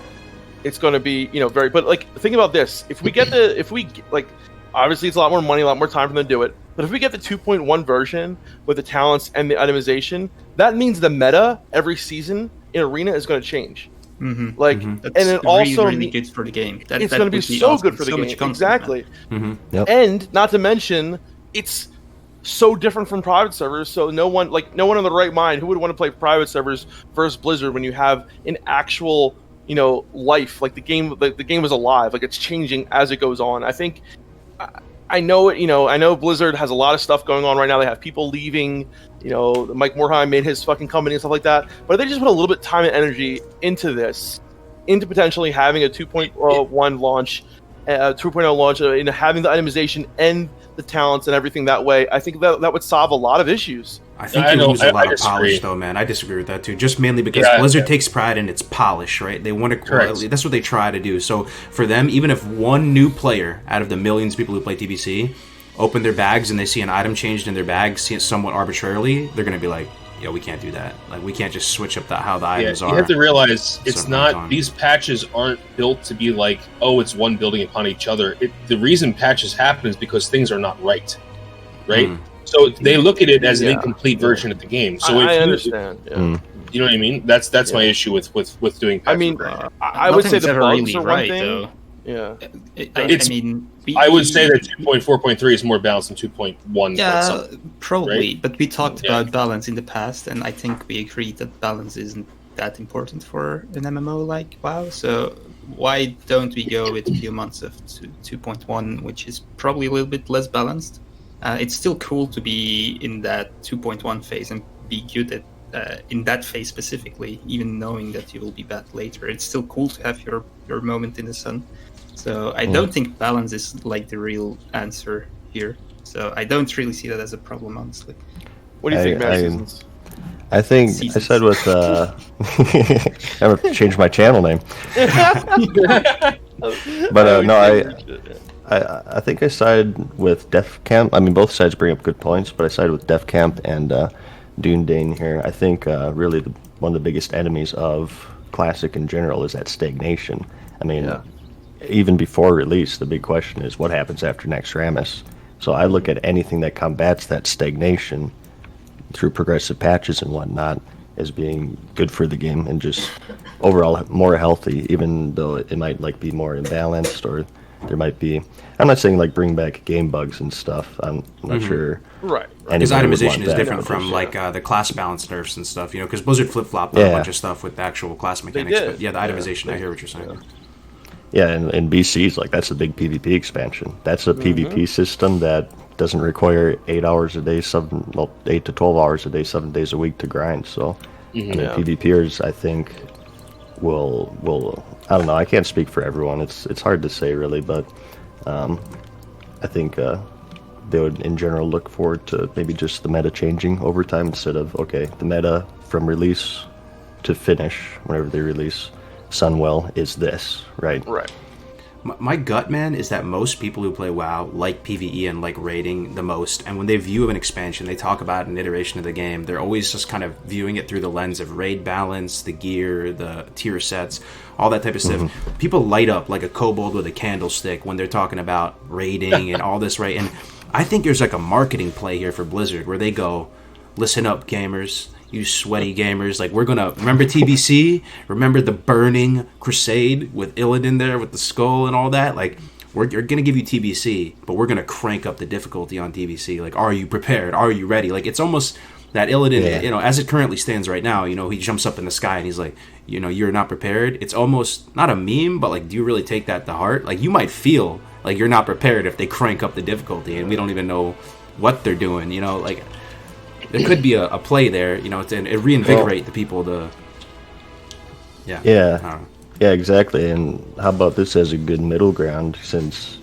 Speaker 3: it's going to be, very, but think about this. If we obviously it's a lot more money, a lot more time for them to do it. But if we get the 2.1 version with the talents and the itemization, that means the meta every season in Arena is going to change.
Speaker 4: Mm-hmm.
Speaker 3: And it also
Speaker 4: really good for the game.
Speaker 3: It's going to be so awesome. Good for the game. Content, exactly.
Speaker 2: Yep.
Speaker 3: And not to mention, it's so different from private servers. So no one in the right mind who would want to play private servers versus Blizzard when you have an actual life, the game is alive, it's changing as it goes on. I think I know it. I know Blizzard has a lot of stuff going on right now. They have people leaving. Mike Morhaime made his fucking company and stuff like that. But they just put a little bit of time and energy into this, into potentially having a 2.1 launch, 2.0 launch, having the itemization and the talents and everything that way. I think that would solve a lot of issues.
Speaker 1: I think you lose a lot of polish, though, man. I disagree with that too. Just mainly because Blizzard takes pride in its polish, right? They want to. That's what they try to do. So for them, even if one new player out of the millions of people who play TBC open their bags and they see an item changed in their bag, see it somewhat arbitrarily, they're going to be like, "Yo, we can't do that. We can't just switch up how the items are."
Speaker 5: You have to realize it's not. These patches aren't built to be it's one building upon each other. The reason patches happen is because things are not right. So they look at it as an incomplete version of the game. So
Speaker 3: I understand.
Speaker 5: You know what I mean? That's my issue with doing patches.
Speaker 3: I mean, I would say the bugs are one thing.
Speaker 4: Though.
Speaker 3: Yeah.
Speaker 5: I would say that 2.4.3 is more balanced than 2.1.
Speaker 4: Yeah, probably. Right? But we talked about balance in the past, and I think we agreed that balance isn't that important for an MMO like WoW. So why don't we go with a few months of 2.1, which is probably a little bit less balanced? It's still cool to be in that 2.1 phase and be good at in that phase specifically, even knowing that you will be bad later. It's still cool to have your moment in the sun. So I don't think balance is the real answer here. So I don't really see that as a problem, honestly.
Speaker 3: What do you think, MadSeasons?
Speaker 2: I think Seasons. I said with I'm gonna change my channel name. But no, I think I sided with Defcamp. I mean, both sides bring up good points, but I sided with Defcamp and Dunedain here. I think really one of the biggest enemies of Classic in general is that stagnation. I mean, even before release, the big question is what happens after Naxxramas. So I look at anything that combats that stagnation through progressive patches and whatnot as being good for the game and just overall more healthy, even though it might like be more imbalanced or there might be. I'm not saying like bring back game bugs and stuff. I'm not sure.
Speaker 3: Right.
Speaker 1: Because itemization is different from like the class balance nerfs and stuff. You know, because Blizzard flip flopped a bunch of stuff with the actual class mechanics. But yeah, the itemization. I hear what you're saying.
Speaker 2: Yeah, and BC's like that's a big PvP expansion. That's a PvP system that doesn't require 8 hours a day, 8 to 12 hours a day, 7 days a week to grind. So I mean, PvPers, I think, will I don't know. I can't speak for everyone. It's hard to say really, but I think they would in general look forward to maybe just the meta changing over time instead of the meta from release to finish whenever they release Sunwell is this, right?
Speaker 3: Right.
Speaker 1: My gut, man, is that most people who play WoW like PvE and like raiding the most, and when they view an expansion, they talk about an iteration of the game, they're always just kind of viewing it through the lens of raid balance, the gear, the tier sets, all that type of stuff. People light up like a kobold with a candlestick when they're talking about raiding and all this, right? And I think there's like a marketing play here for Blizzard where they go, listen up, gamers, you sweaty gamers, like we're gonna remember TBC, remember the burning crusade with Illidan there with the skull and all that, like we're gonna give you TBC, but we're gonna crank up the difficulty on TBC. Like, are you prepared? Are you ready? Like, it's almost that Illidan, you know, as it currently stands right now, you know, he jumps up in the sky and he's like, you know, you're not prepared. It's almost not a meme, but like, do you really take that to heart? Like, you might feel like you're not prepared if they crank up the difficulty and we don't even know what they're doing, you know, like there could be a play there, you know, to reinvigorate the people to
Speaker 2: yeah, exactly. And how about this as a good middle ground, since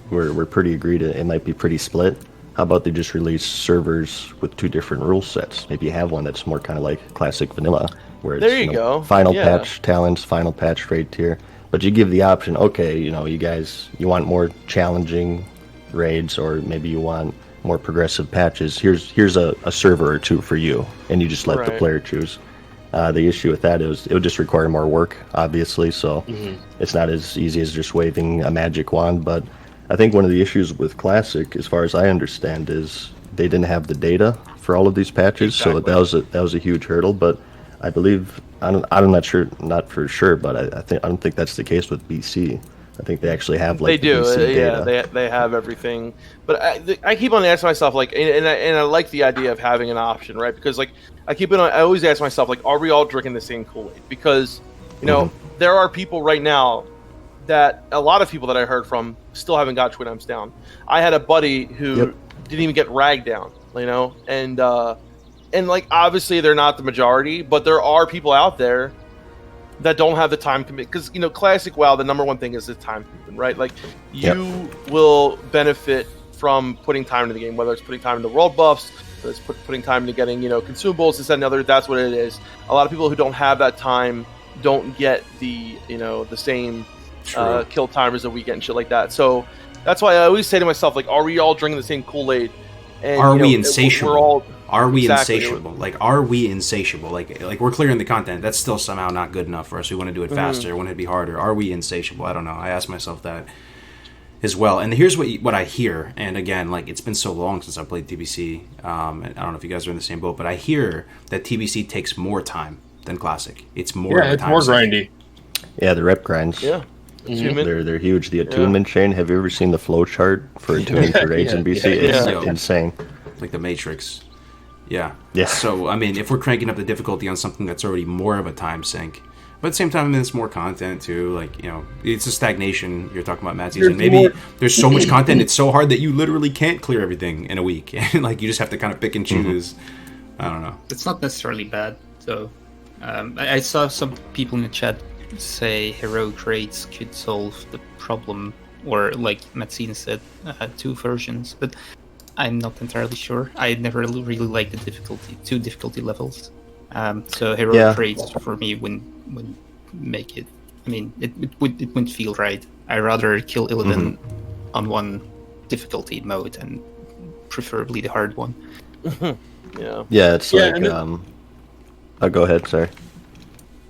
Speaker 2: we're pretty agreed it might be pretty split. How about they just release servers with 2 different rule sets? Maybe you have one that's more kind of like classic vanilla, where it's
Speaker 3: there you go.
Speaker 2: Final patch talents, final patch raid tier. But you give the option, okay, you know, you guys, you want more challenging raids, or maybe you want more progressive patches. Here's a server or 2 for you, and you just let the player choose. The issue with that is it would just require more work, obviously, so it's not as easy as just waving a magic wand. But I think one of the issues with Classic, as far as I understand, is they didn't have the data for all of these patches, so that was a huge hurdle. But I believe I'm not for sure, but I don't think that's the case with BC. I think they actually have like
Speaker 3: they do,
Speaker 2: BC data.
Speaker 3: Yeah, they have everything. But I keep on asking myself, like, and I like the idea of having an option, right? Because like I always ask myself, like, are we all drinking the same Kool-Aid? Because you know there are people right now that a lot of people that I heard from still haven't got Twin M's down. I had a buddy who didn't even get Rag down, you know, and like obviously they're not the majority, but there are people out there that don't have the time commit, because you know, classic WoW, the number one thing is the time commitment, right? Like you will benefit from putting time into the game, whether it's putting time into world buffs, whether it's putting time into getting, you know, consumables, this, that, and the other. That's what it is. A lot of people who don't have that time don't get the, you know, the same kill timers a weekend and shit like that. So that's why I always say to myself, like, are we all drinking the same Kool-Aid? And,
Speaker 1: are we insatiable? Are we
Speaker 3: Exactly.
Speaker 1: insatiable? Like, are we insatiable? Like we're clearing the content. That's still somehow not good enough for us. We want to do it faster. We want it to be harder. Are we insatiable? I don't know. I ask myself that as well. And here's what I hear. And again, like, it's been so long since I played TBC. And I don't know if you guys are in the same boat, but I hear that TBC takes more time than Classic. It's more.
Speaker 5: Yeah, it's more grindy.
Speaker 2: Yeah, the rep grinds.
Speaker 3: Yeah.
Speaker 2: They're huge. The attunement chain. Have you ever seen the flow chart for attuning for raids in BC? It's insane.
Speaker 1: Like the Matrix. Yeah.
Speaker 2: Yeah.
Speaker 1: So, I mean, if we're cranking up the difficulty on something that's already more of a time sink, but at the same time, I mean, it's more content too. Like, you know, it's a stagnation. You're talking about MadSeason. Maybe there's so much content, it's so hard that you literally can't clear everything in a week. And like, you just have to kind of pick and choose. I don't know.
Speaker 4: It's not necessarily bad. So, I saw some people in the chat say heroic raids could solve the problem, or like MadSeason said, 2 versions, but I'm not entirely sure. I never really liked the difficulty levels. So heroic raids for me wouldn't make it. I mean, it wouldn't feel right. I'd rather kill Illidan on one difficulty mode, and preferably the hard one.
Speaker 2: Yeah, it's like go ahead, sorry.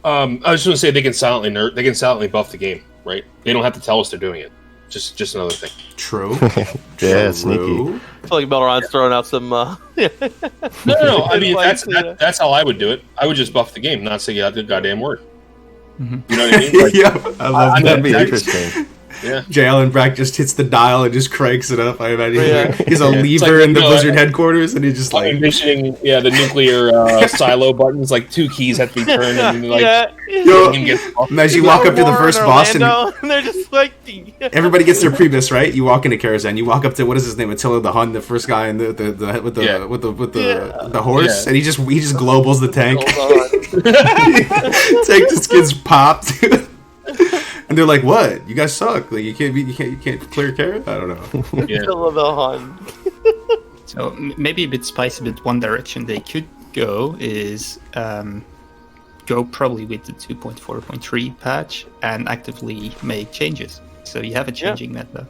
Speaker 5: I was just going to say they can silently buff the game, right? They don't have to tell us they're doing it. Just another thing.
Speaker 1: True.
Speaker 2: Yeah, sneaky.
Speaker 3: I feel like Melderon's throwing out some.
Speaker 5: No. I mean, that's how I would do it. I would just buff the game, not say the goddamn word.
Speaker 4: Mm-hmm.
Speaker 5: You know what I mean? Like,
Speaker 1: Yeah, I love
Speaker 2: That'd be
Speaker 1: that.
Speaker 2: interesting.
Speaker 5: Yeah.
Speaker 1: Jalen Brack just hits the dial and just cranks it up. I imagine
Speaker 3: Yeah.
Speaker 1: he's a
Speaker 5: Yeah. It's
Speaker 1: lever
Speaker 5: like,
Speaker 1: in the
Speaker 5: you know,
Speaker 1: Blizzard headquarters, and he just
Speaker 5: Like
Speaker 1: like
Speaker 5: envisioning, the nuclear silo buttons, like 2 keys have to be turned, and like
Speaker 1: Yo,
Speaker 5: the game gets buffed.
Speaker 1: as you walk up to the first boss, and
Speaker 3: and they're just like,
Speaker 1: everybody gets their Priebus, right? You walk into Karazhan, you walk up to what is his name, Attila the Hun, the first guy in with the horse,
Speaker 5: Yeah.
Speaker 1: and he just globals the tank.
Speaker 3: Hold on.
Speaker 1: Tank just gets popped. And they're like, "What? You guys suck! Like you can't clear Kara? I don't know."
Speaker 5: Yeah.
Speaker 3: Attila the Hun.
Speaker 4: So maybe a bit spicy, but one direction they could go is go probably with the 2.4.3 patch and actively make changes. So you have a changing meta.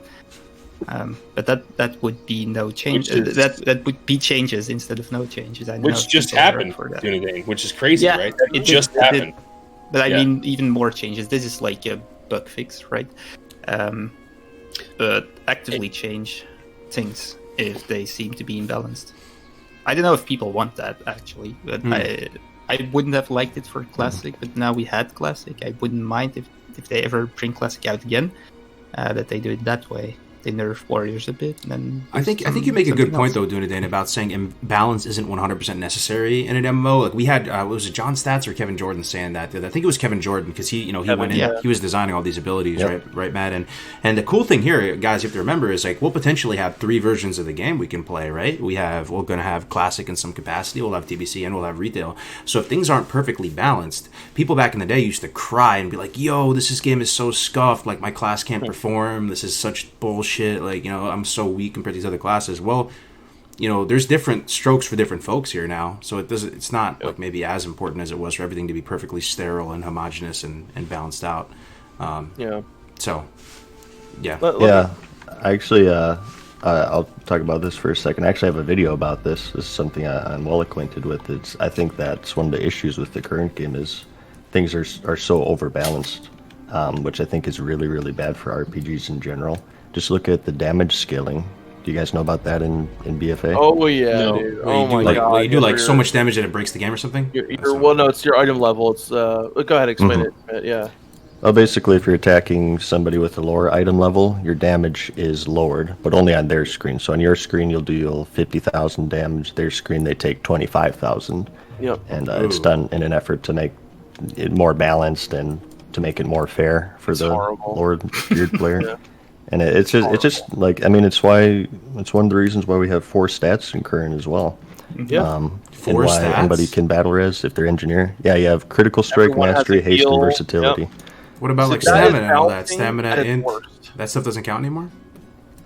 Speaker 4: But that would be no change. That would be changes instead of no changes. I know
Speaker 5: Which just
Speaker 4: people are
Speaker 5: happened
Speaker 4: for that.
Speaker 5: Dunedain, which is crazy,
Speaker 4: Yeah,
Speaker 5: right? That
Speaker 4: it
Speaker 5: just
Speaker 4: did.
Speaker 5: happened.
Speaker 4: But I
Speaker 5: Yeah.
Speaker 4: mean, even more changes. This is like a bug fix, right? But actively change things if they seem to be imbalanced. I don't know if people want that, actually. But I wouldn't have liked it for Classic, but now we had Classic. I wouldn't mind if they ever bring Classic out again, that they do it that way. They nerf warriors a bit, and then
Speaker 1: I think you make a good point though, Dunedain, about saying imbalance isn't 100% necessary in an MMO. Like we had, was it John Stats or Kevin Jordan saying that? I think it was Kevin Jordan because he went in, he was designing all these abilities, right, Matt? And the cool thing here, guys, you have to remember is like we'll potentially have 3 versions of the game we can play, right? We're going to have Classic in some capacity, we'll have TBC, and we'll have Retail. So if things aren't perfectly balanced, people back in the day used to cry and be like, "Yo, this game is so scuffed. Like my class can't perform. This is such bullshit. Like, I'm so weak compared to these other classes." Well, there's different strokes for different folks here now, so it's not like maybe as important as it was for everything to be perfectly sterile and homogenous and balanced out. So
Speaker 2: Yeah, actually, I'll talk about this for a second. I actually have a video about this. This is something I'm well acquainted with. I think that's one of the issues with the current game is things are so overbalanced, which I think is really, really bad for RPGs in general. Just look at the damage scaling. Do you guys know about that in BFA?
Speaker 3: Oh yeah,
Speaker 5: No.
Speaker 3: dude. Oh my god.
Speaker 1: Where you do like so much damage that it breaks the game or something?
Speaker 3: It's your item level. It's go ahead, explain it. Yeah.
Speaker 2: Well, basically, if you're attacking somebody with a lower item level, your damage is lowered, but only on their screen. So on your screen, you'll deal 50,000 damage. Their screen, they take 25,000.
Speaker 3: Yep.
Speaker 2: And it's done in an effort to make it more balanced and to make it more fair for the lower tiered player.
Speaker 3: Yeah.
Speaker 2: And it's just like, I mean, it's one of the reasons why we have 4 stats in current as well.
Speaker 3: Yeah.
Speaker 1: 4
Speaker 2: and why
Speaker 1: stats?
Speaker 2: anybody can battle res if they're engineer. Yeah, you have critical strike,
Speaker 3: Everyone has
Speaker 2: mastery,
Speaker 3: a
Speaker 2: haste, and
Speaker 3: heal.
Speaker 2: versatility.
Speaker 3: Yep.
Speaker 1: What about like
Speaker 3: So that is
Speaker 1: stamina and all that?
Speaker 3: balancing
Speaker 1: Stamina
Speaker 3: at its
Speaker 1: int?
Speaker 3: worst.
Speaker 1: That stuff doesn't count anymore?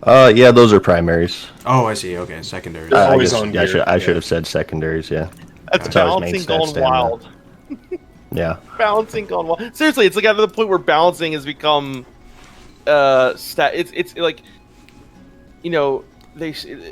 Speaker 2: Yeah, those are primaries.
Speaker 1: Oh, I see. Okay, secondary.
Speaker 2: I
Speaker 5: always
Speaker 2: guess,
Speaker 5: on
Speaker 2: yeah,
Speaker 5: gear.
Speaker 2: I should have said secondaries. Yeah.
Speaker 3: That's
Speaker 2: how his main
Speaker 3: balancing
Speaker 2: stats
Speaker 3: gone
Speaker 2: stamina.
Speaker 3: wild.
Speaker 2: Yeah.
Speaker 3: Balancing gone wild. Seriously, it's like at the point where balancing has become it's like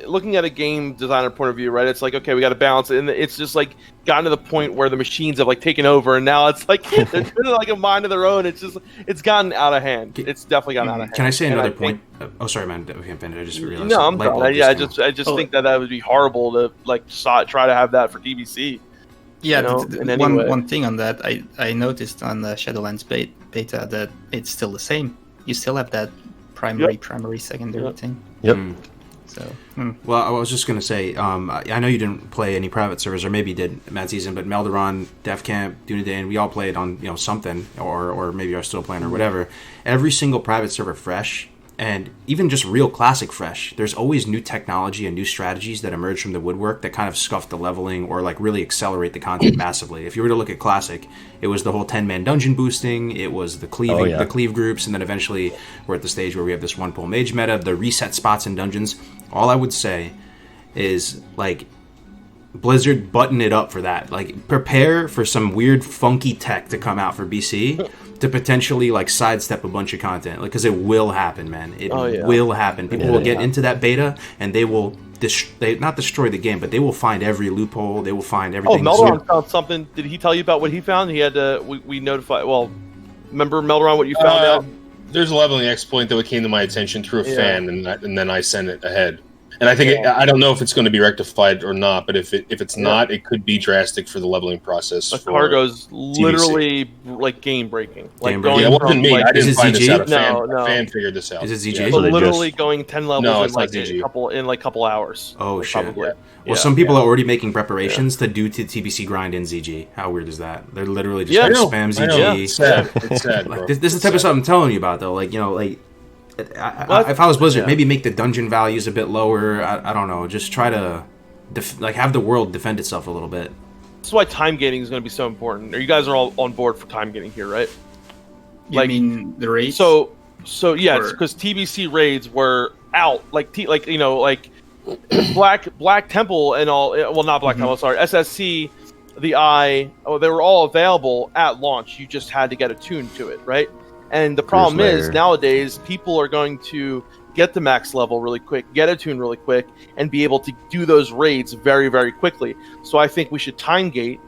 Speaker 3: looking at a game designer point of view, right? It's like, okay, we got to balance it, and it's just like gotten to the point where the machines have like taken over, and now it's like they're kind of like a mind of their own. It's gotten out of hand. It's definitely gotten out of hand.
Speaker 1: Can I say
Speaker 3: And
Speaker 1: another
Speaker 3: think-
Speaker 1: point? Oh, sorry, man. Okay, I just realized.
Speaker 3: No, I'm
Speaker 1: Light bulb
Speaker 3: done.
Speaker 1: just
Speaker 3: Yeah,
Speaker 1: came on.
Speaker 3: I just think that would be horrible to like try to have that for DBC.
Speaker 4: Yeah,
Speaker 3: in any way.
Speaker 4: one thing on that, I noticed on the Shadowlands beta that it's still the same. You still have that primary, secondary thing.
Speaker 2: Yep.
Speaker 4: So,
Speaker 1: Well, I was just going to say, I know you didn't play any private servers, or maybe you did MadSeason, but Melderon, Defcamp, Dunedain, we all played on something, or maybe are still playing or whatever. Every single private server fresh, and even just real classic fresh, there's always new technology and new strategies that emerge from the woodwork that kind of scuff the leveling or like really accelerate the content massively. If you were to look at classic, it was the whole 10-man dungeon boosting, it was the cleaving, the cleave groups, and then eventually we're at the stage where we have this one pull mage meta, the reset spots in dungeons. All I would say is, like, Blizzard button it up for that. Like, prepare for some weird, funky tech to come out for BC to potentially like sidestep a bunch of content. Like, because it will happen, man. It will happen. People will get into that beta, and they will not destroy the game, but they will find every loophole. They will find everything.
Speaker 3: Oh, Melderon found something. Did he tell you about what he found? He had to. We notified. Well, remember Melderon, what you found out?
Speaker 5: There's a leveling exploit that came to my attention through a fan, and then I sent it ahead. And I think I don't know if it's going to be rectified or not, but if it's not, it could be drastic for the leveling process.
Speaker 3: Kargoz literally like game breaking. Like
Speaker 1: game
Speaker 3: going
Speaker 5: it wasn't me. I didn't find this out. A fan figured this out.
Speaker 1: Is it ZG?
Speaker 3: Yeah. So literally going 10 levels in like couple hours.
Speaker 1: Oh shit!
Speaker 3: Probably.
Speaker 1: Yeah. Well, some people are already making preparations to do TBC grind in ZG. How weird is that? They're literally just spam ZG.
Speaker 5: It's sad. It's sad, bro.
Speaker 1: Like, this is the type of stuff I'm telling you about, though. Like, you know, like. If I was Blizzard, maybe make the dungeon values a bit lower. I don't know. Just try to have the world defend itself a little bit.
Speaker 3: That's why time gating is going to be so important. You guys are all on board for time gating here, right?
Speaker 4: You mean the raids?
Speaker 3: So yes, because TBC raids were out. Like Black Temple and all. Well, not Black Temple. Sorry, SSC, the Eye. They were all available at launch. You just had to get attuned to it, right? And the problem is, nowadays, people are going to get the max level really quick, get attuned really quick, and be able to do those raids very, very quickly. So I think we should time gate,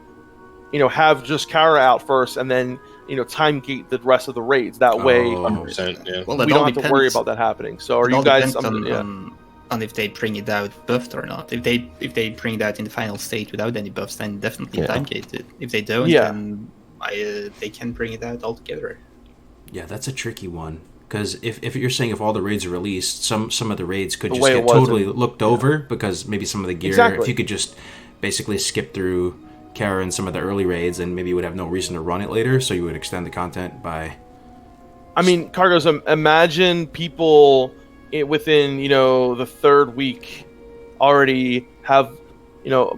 Speaker 3: have just Kara out first, and then, time gate the rest of the raids. That way,
Speaker 5: 100%, yeah.
Speaker 4: Well,
Speaker 3: we don't have to worry about that happening. So are you guys...
Speaker 4: on if they bring it out buffed or not. If they bring it out in the final state without any buffs, then definitely time gate it. If they don't, then they can bring it out altogether.
Speaker 1: Yeah, that's a tricky one. Because if you're saying if all the raids are released, some of the raids could just get totally looked over because maybe some of the gear, if you could just basically skip through Kara and some of the early raids, and maybe you would have no reason to run it later, so you would extend the content by...
Speaker 3: I mean, Kargoz, imagine people within, the third week already have,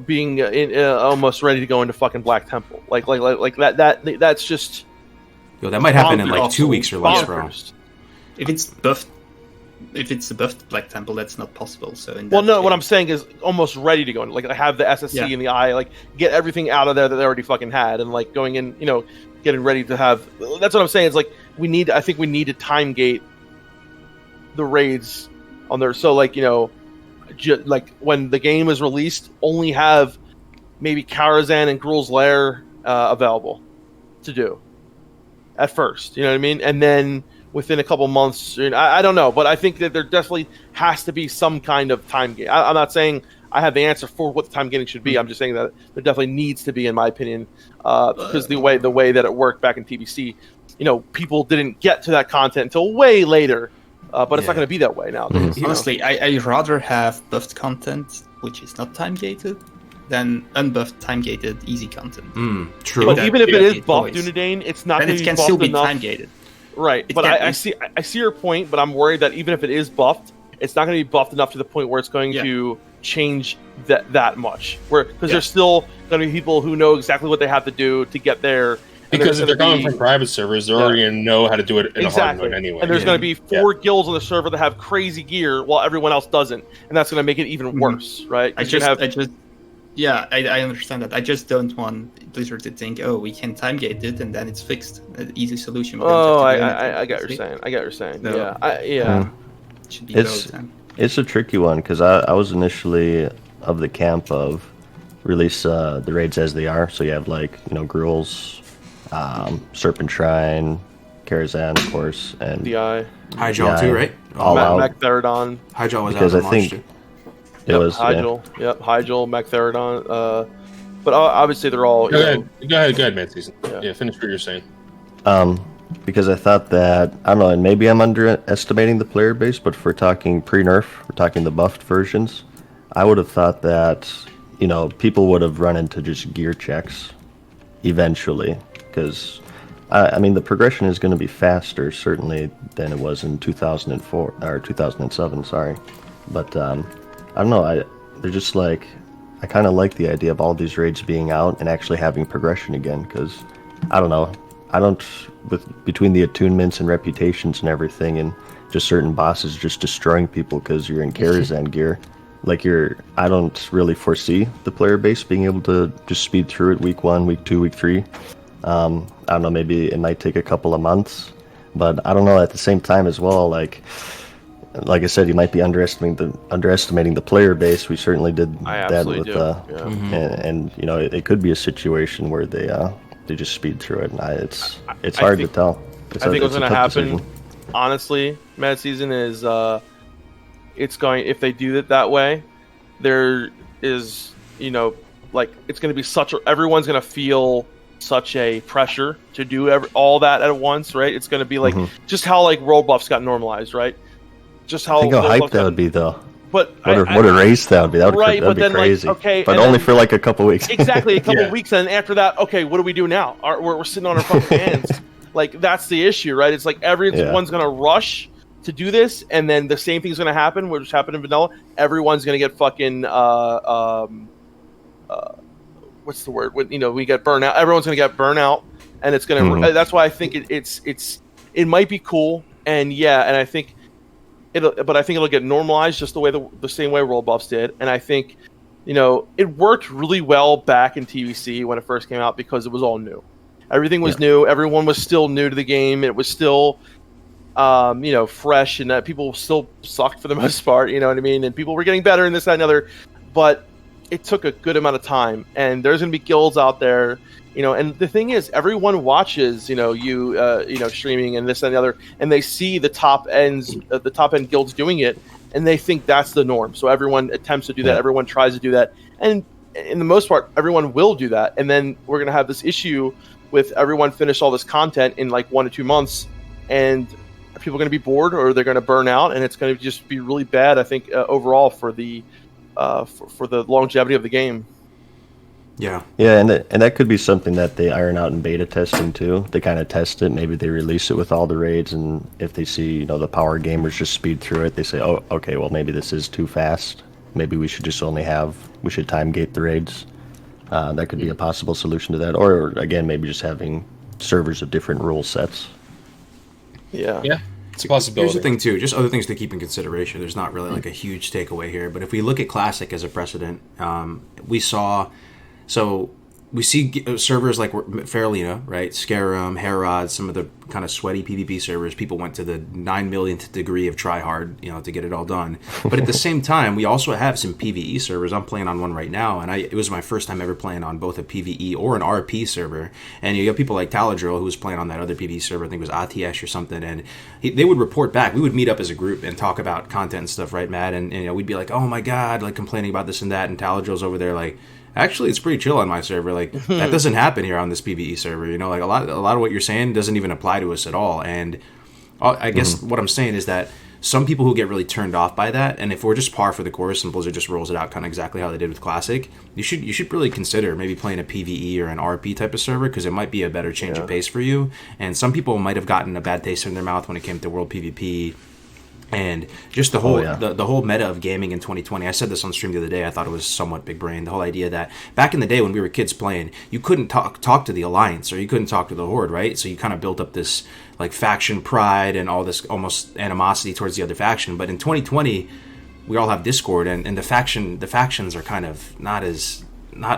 Speaker 3: being almost ready to go into fucking Black Temple. Like that's just...
Speaker 1: Yo, that might happen in like 2 weeks or less, bro.
Speaker 4: If it's a buffed Black Temple, that's not possible. So
Speaker 3: what I'm saying is almost ready to go in. Like, I have the SSC in the Eye, like get everything out of there that they already fucking had, and like going in, getting ready to have. That's what I'm saying. It's like I think we need to time gate the raids on there. So like like when the game is released, only have maybe Karazhan and Gruul's Lair available to do. At first, you know what I mean? And then within a couple months, I don't know, but I think that there definitely has to be some kind of time gate. I'm not saying I have the answer for what the time gating should be. I'm just saying that there definitely needs to be, in my opinion, because the way that it worked back in TBC, people didn't get to that content until way later, but it's not going to be that way now.
Speaker 4: Honestly, I'd rather have buffed content, which is not time gated, than unbuffed, time-gated, easy content.
Speaker 1: True.
Speaker 3: But even if it is buffed Dunedain, it's not going to be buffed enough. Then it can still be time-gated. Right. But I see your point, but I'm worried that even if it is buffed, it's not going to be buffed enough to the point where it's going to change that much. Because there's still going to be people who know exactly what they have to do to get there.
Speaker 5: Because if they're coming from private servers, they're already going to know how to do it in a hard mode anyway.
Speaker 3: And there's going to be 4 guilds on the server that have crazy gear while everyone else doesn't. And that's going to make it even worse, right?
Speaker 4: Yeah, I understand that. I just don't want Blizzard to think, we can time gate it and then it's fixed. An easy solution.
Speaker 3: I get what you're saying. I get what you're saying. So,
Speaker 4: It should be
Speaker 2: it's a tricky one because I was initially of the camp of release the raids as they are. So you have Gruul's, Serpent Shrine, Karazhan, of course, and
Speaker 3: the Eye.
Speaker 1: Hyjal too, right?
Speaker 2: All out.
Speaker 3: Mac-Theridon.
Speaker 1: Hyjal was
Speaker 2: because
Speaker 1: out
Speaker 2: I think. It was
Speaker 3: Hyjal. Yep, Hyjal, Mac-Theridon. But obviously they're all.
Speaker 5: Go ahead, MadSeason. Yeah, finish what you're saying.
Speaker 2: Because I thought that I don't know, and maybe I'm underestimating the player base, but if we're talking pre-nerf, we're talking the buffed versions, I would have thought that people would have run into just gear checks eventually, because I mean the progression is going to be faster certainly than it was in 2004 or 2007. Sorry, but. I don't know, they're just like, I kind of like the idea of all these raids being out and actually having progression again, because, I don't know, between the attunements and reputations and everything, and just certain bosses just destroying people because you're in Karazhan gear, I don't really foresee the player base being able to just speed through it week 1, week 2, week 3. I don't know, maybe it might take a couple of months, but I don't know, at the same time as well, like I said, you might be underestimating the player base. We certainly did that with and you know, it could be a situation where they just speed through it, and it's hard to tell.
Speaker 3: I think what's going to happen, honestly, MadSeason is if they do it that way, there is, you know, like, it's going to be everyone's going to feel such a pressure to do all that at once, right? It's going to be like just how like world buffs got normalized, right? Just how.
Speaker 2: Think how hype that would be, though.
Speaker 3: But
Speaker 2: what a race that would be. That would be crazy.
Speaker 3: Like, okay,
Speaker 2: but only for like a couple weeks.
Speaker 3: Exactly, a couple weeks, and after that, okay, what do we do now? We're sitting on our fucking hands. Like, that's the issue, right? It's like everyone's gonna rush to do this, and then the same thing's gonna happen, which happened in vanilla. Everyone's gonna get fucking what's the word? When, you know, we get burnout. Everyone's gonna get burnout, and it's gonna. That's why I think it might be cool, and I think. But I think it'll get normalized just the same way world buffs did, and I think, you know, it worked really well back in TVC when it first came out because it was all new. Everything was new. Everyone was still new to the game. It was still, you know, fresh, and people still sucked for the most part. You know what I mean? And people were getting better and this, that, and the other. But it took a good amount of time, and there's going to be guilds out there. You know, and the thing is, everyone watches, you know, streaming and this and the other, and they see the top end guilds doing it, and they think that's the norm. So everyone attempts to do that. Everyone tries to do that, and in the most part, everyone will do that. And then we're gonna have this issue with everyone finish all this content in like 1 to 2 months, and people are gonna be bored or they're gonna burn out, and it's gonna just be really bad. I think overall for the longevity of the game.
Speaker 2: Yeah, and that could be something that they iron out in beta testing too. They kind of test it, maybe they release it with all the raids, and if they see, you know, the power gamers just speed through it, they say, oh, okay, well, maybe this is too fast. Maybe we should just we should time gate the raids. That could be a possible solution to that. Or, again, maybe just having servers of different rule sets.
Speaker 5: Yeah, it's a possibility.
Speaker 1: Here's the thing, too, just other things to keep in consideration. There's not really like a huge takeaway here, but if we look at Classic as a precedent, we see servers like Faralina, right? Scarum, Herod, some of the kind of sweaty PvP servers. People went to the 9 millionth degree of try hard, you know, to get it all done. But at the same time, we also have some PvE servers. I'm playing on one right now, and it was my first time ever playing on both a PvE or an RP server. And you got people like Taladrill, who was playing on that other PvE server, I think it was Atiesh or something, and they would report back. We would meet up as a group and talk about content and stuff, right, Matt? And you know, we'd be like, oh my god, like complaining about this and that, and Taladrill's over there like, actually, it's pretty chill on my server. Like, that doesn't happen here on this PvE server. You know, like a lot of what you're saying doesn't even apply to us at all. And I guess what I'm saying is that some people who get really turned off by that, and if we're just par for the course and Blizzard just rolls it out kind of exactly how they did with Classic, you should really consider maybe playing a PvE or an RP type of server, because it might be a better change of pace for you. And some people might have gotten a bad taste in their mouth when it came to World PvP. And just the whole the whole meta of gaming in 2020. I said this on stream the other day. I thought it was somewhat big brain. The whole idea that back in the day when we were kids playing, you couldn't talk to the Alliance or you couldn't talk to the Horde, right? So you kind of built up this like faction pride and all this almost animosity towards the other faction. But in 2020, we all have Discord, and the factions are kind of not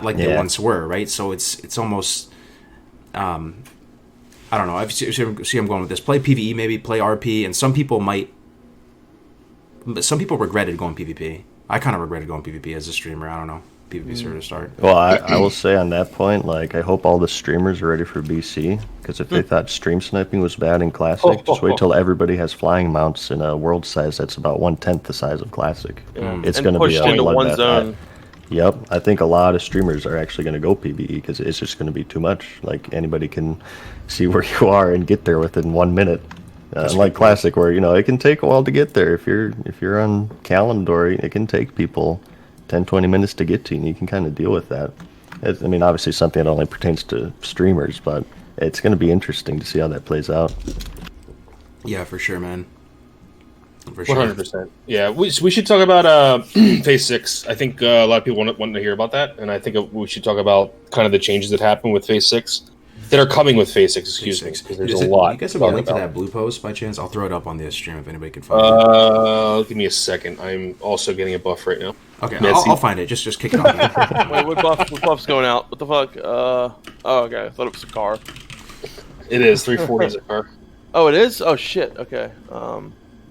Speaker 1: like they once were, right? So it's almost I don't know. I see I'm going with this. Play PvE, maybe play RP, and some people regretted going PvP. I kind of regretted going PvP as a streamer. I don't know. PvP server to start.
Speaker 2: Well, I will say on that point, like, I hope all the streamers are ready for BC, because if they thought stream sniping was bad in Classic, just wait till everybody has flying mounts in a world size that's about 1/10 the size of Classic. It's going to be a bloodbath. Yep, I think a lot of streamers are actually going to go PvE because it's just going to be too much. Like, anybody can see where you are and get there within 1 minute. Unlike Classic, where, you know, it can take a while to get there. If you're on Kalimdor, it can take people 10-20 minutes to get to you, and you can kind of deal with that. I mean, obviously something that only pertains to streamers, but it's going to be interesting to see how that plays out.
Speaker 1: Yeah, for sure, man. For sure.
Speaker 5: 100%. Yeah, we should talk about Phase 6. I think a lot of people want to hear about that, and I think we should talk about kind of the changes that happen with Phase 6. That are coming with Phase 6, excuse me, because there's a lot.
Speaker 1: You guys have a link to that blue post by chance? I'll throw it up on the stream if anybody can find it.
Speaker 5: Give me a second. I'm also getting a buff right now.
Speaker 1: Okay, I'll find it. Just kick it off.
Speaker 3: Wait, what buff's going out? What the fuck? Oh, okay. I thought it was a car.
Speaker 5: It is 340 is a car.
Speaker 3: Oh, it is. Oh shit. Okay.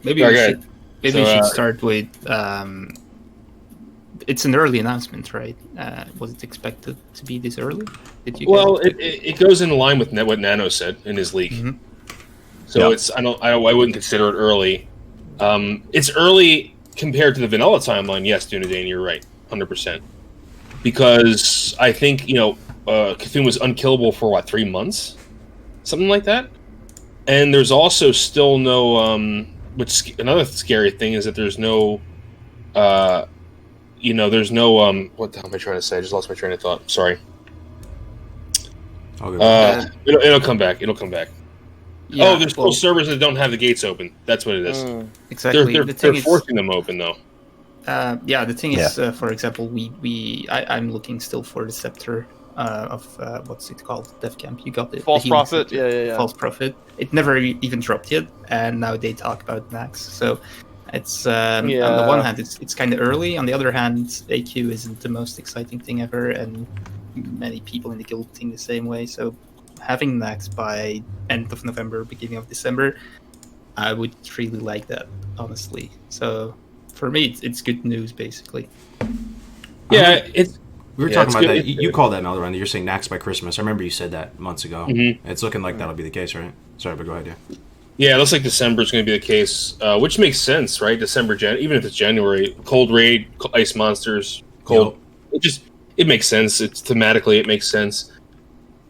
Speaker 4: Maybe we should start with. It's an early announcement, right? Was it expected to be this early? Did you?
Speaker 5: Well, it goes in line with what Nano said in his leak.
Speaker 4: Mm-hmm.
Speaker 5: So I wouldn't consider it early. It's early compared to the vanilla timeline. Yes, Dunedain, you're right, 100%. Because I think Cthulhu was unkillable for what, 3 months, something like that. And there's also still no. Which another scary thing is that there's no. There's no. What the hell am I trying to say? I just lost my train of thought. Sorry. It'll come back. It'll come back. Yeah, there's still servers that don't have the gates open. That's what it is.
Speaker 4: Exactly.
Speaker 5: They're forcing them open, though.
Speaker 4: The thing is, for example, I'm looking still for the scepter of what's it called? Defcamp. You got it.
Speaker 3: False Prophet. Yeah.
Speaker 4: False Prophet. It never even dropped yet, and now they talk about Naxx. So it's on the one hand, it's kind of early. On the other hand, AQ isn't the most exciting thing ever, and many people in the guild think the same way. So having Naxx by end of November, beginning of December, I would really like that, honestly. So for me, it's good news, basically.
Speaker 5: Yeah,
Speaker 1: we were talking about that. You called that Melderon. You're saying Naxx by Christmas. I remember you said that months ago. Mm-hmm. It's looking like that'll be the case, right? Sorry, but go ahead, yeah.
Speaker 5: Yeah, it looks like December is going to be the case, which makes sense, right? Even if it's January, cold raid, ice monsters, cold. Yep. It makes sense. It's thematically, it makes sense.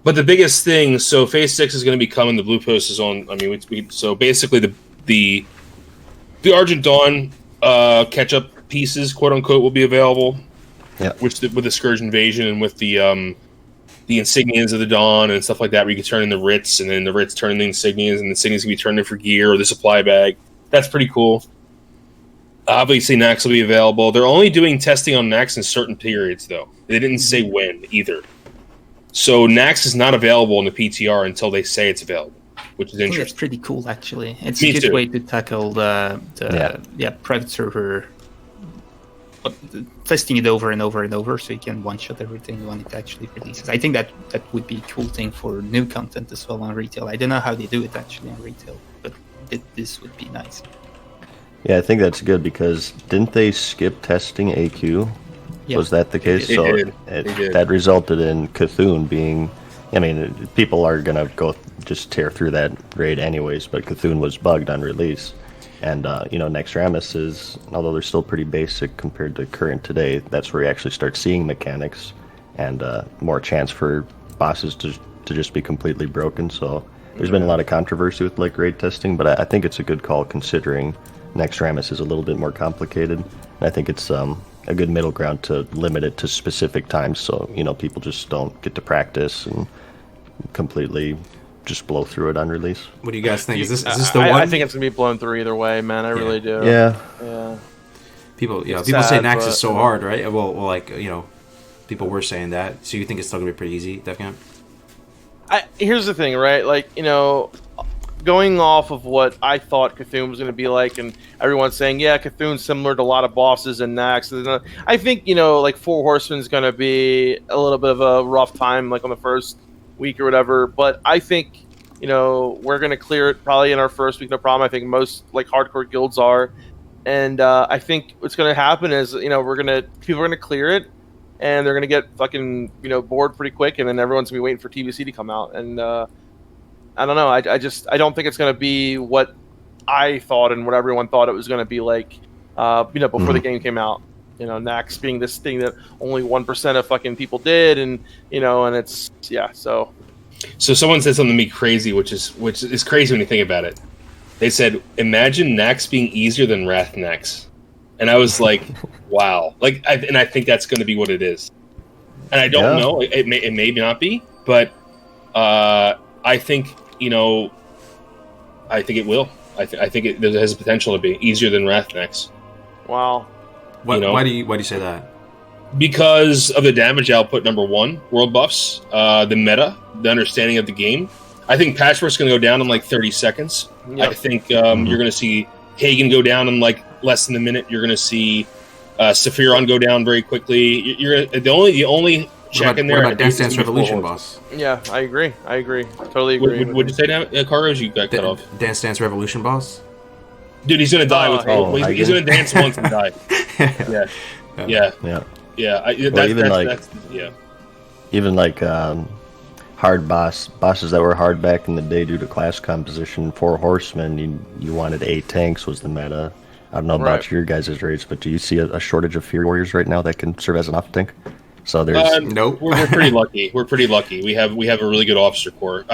Speaker 5: But the biggest thing, so Phase 6 is going to be coming. The Blue Post is on. I mean, so basically the Argent Dawn catch-up pieces, quote unquote, will be available.
Speaker 2: Yeah.
Speaker 5: With the Scourge Invasion and with the insignias of the Dawn and stuff like that, where you can turn in the writs, and then the writs turn in the insignias, and the insignias can be turned in for gear or the supply bag. That's pretty cool. Obviously, Naxx will be available. They're only doing testing on Naxx in certain periods, though. They didn't say when either. So Naxx is not available in the PTR until they say it's available, which is interesting.
Speaker 4: That's pretty cool, actually. It's a good way to tackle the private server, testing it over and over and over, so you can one-shot everything when it actually releases. I think that would be a cool thing for new content as well on retail. I don't know how they do it actually on retail, but this would be nice.
Speaker 2: Yeah, I think that's good because didn't they skip testing AQ? Yep. Was that the case?
Speaker 5: They did.
Speaker 2: That resulted in Cthulhu being... I mean, people are going to go just tear through that raid anyways, but Cthulhu was bugged on release. And, Naxxramas is, although they're still pretty basic compared to current today, that's where you actually start seeing mechanics and more chance for bosses to just be completely broken. So there's been a lot of controversy with raid testing, but I think it's a good call considering Naxxramas is a little bit more complicated. And I think it's a good middle ground to limit it to specific times so, people just don't get to practice and completely just blow through it on release.
Speaker 1: What do you guys think? Is this the one?
Speaker 3: I think it's gonna be blown through either way, man. I really do.
Speaker 2: Yeah.
Speaker 1: People say Naxx is so hard, right? Well, people were saying that. So you think it's still gonna be pretty easy, Defcamp?
Speaker 3: Here's the thing, right? Going off of what I thought Cthulhu was gonna be like, and everyone's saying, yeah, Cthulhu's similar to a lot of bosses in Naxx. I think Four Horsemen's gonna be a little bit of a rough time, on the first week or whatever, but I think we're gonna clear it probably in our first week, no problem. I think most hardcore guilds are, and I think what's gonna happen is people are gonna clear it, and they're gonna get fucking bored pretty quick, and then everyone's gonna be waiting for TBC to come out, and I don't know. I don't think it's gonna be what I thought and what everyone thought it was gonna be before the game came out. Naxx being this thing that only 1% of fucking people did, and and it's So
Speaker 5: someone said something to me crazy, which is crazy when you think about it. They said, "Imagine Naxx being easier than Wrath Naxx," and I was like, "Wow!" I think that's going to be what it is. And I don't know. It may not be, but I think I think it will. I think it has the potential to be easier than Wrath Naxx.
Speaker 3: Wow.
Speaker 1: Why do you say that?
Speaker 5: Because of the damage output, number one, world buffs, the meta, the understanding of the game. I think Patchwork's going to go down in 30 seconds. Yep. I think you're going to see Hagen go down in less than a minute. You're going to see Sephiron go down very quickly. You're the only check in there.
Speaker 1: What about Dance Dance Revolution, boss?
Speaker 3: Yeah, I agree. Totally agree.
Speaker 5: Would you say that, Kargoz? You got cut off.
Speaker 1: Dance Dance Revolution, boss?
Speaker 5: Dude, he's gonna die he's gonna dance once and die. Yeah.
Speaker 2: Even like hard bosses that were hard back in the day due to class composition. 4 horsemen, you wanted 8 tanks was the meta. I don't know about your guys' raids, but do you see a shortage of Fury Warriors right now that can serve as an off tank? So there's
Speaker 1: nope.
Speaker 5: We're pretty lucky. We're pretty lucky. We have a really good officer corps.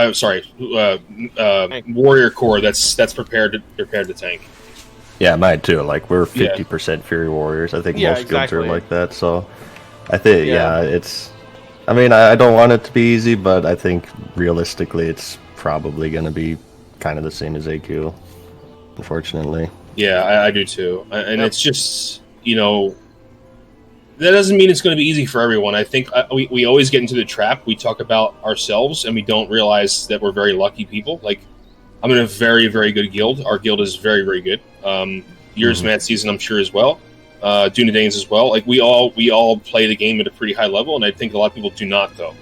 Speaker 5: Warrior corps that's prepared to tank.
Speaker 2: Yeah, mine too. Like we're 50% Fury Warriors. I think most guilds are like that. So I think it's. I mean, I don't want it to be easy, but I think realistically, it's probably going to be kind of the same as AQ. Unfortunately.
Speaker 5: Yeah, I do too. And it's just, that doesn't mean it's going to be easy for everyone. I think we always get into the trap. We talk about ourselves and we don't realize that we're very lucky people. Like, I'm in a very, very good guild. Our guild is very, very good. Yours, MadSeason, I'm sure as well. Dunedain's as well. Like, we all play the game at a pretty high level, and I think a lot of people do not, though.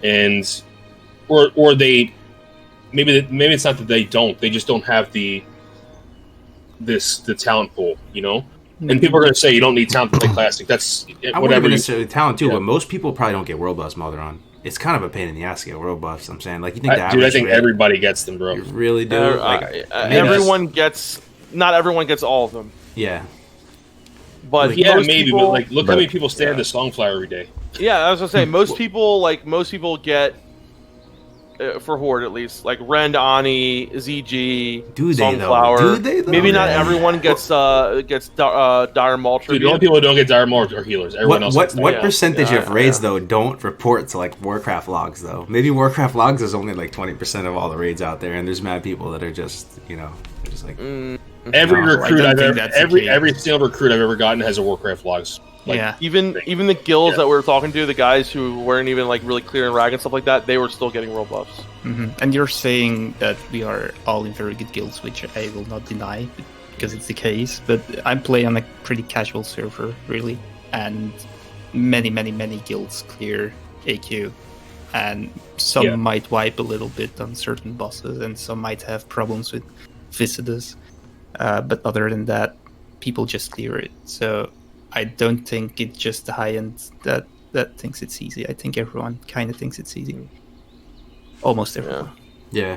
Speaker 5: And, or they, maybe it's not that they don't. They just don't have the talent pool, And people are going to say you don't need talent to play Classic. That's
Speaker 1: I wouldn't necessarily talent too, but most people probably don't get world buffs, Melderon. It's kind of a pain in the ass to get world buffs. I'm saying, like, you think
Speaker 5: I think everybody gets them, bro.
Speaker 1: You really do.
Speaker 3: Everyone gets. Not everyone gets all of them.
Speaker 1: Yeah.
Speaker 3: But
Speaker 5: maybe. But like, look how many people stay at the Songflower every day.
Speaker 3: Yeah, I was gonna say most people get. For Horde, at least, like Rend, Ani, ZG, Songflower. Maybe not everyone gets Dire Maul tribute.
Speaker 5: Dude, the only people who don't get Dire Maul are healers. Everyone else.
Speaker 1: What percentage of raids though don't report to like Warcraft logs though? Maybe Warcraft logs is only like 20% of all the raids out there, and there's mad people that are just they're just like
Speaker 5: every recruit every single recruit I've ever gotten has a Warcraft logs. Like,
Speaker 3: even the guilds that we were talking to, the guys who weren't even like really clear in rag and stuff like that, they were still getting world buffs.
Speaker 4: Mm-hmm. And you're saying that we are all in very good guilds, which I will not deny because it's the case. But I play on a pretty casual server, really, and many guilds clear AQ, and some might wipe a little bit on certain bosses, and some might have problems with Visitors. But other than that, people just clear it. So I don't think it's just the high end that thinks it's easy. I think everyone kind of thinks it's easy. Almost everyone.
Speaker 5: Yeah.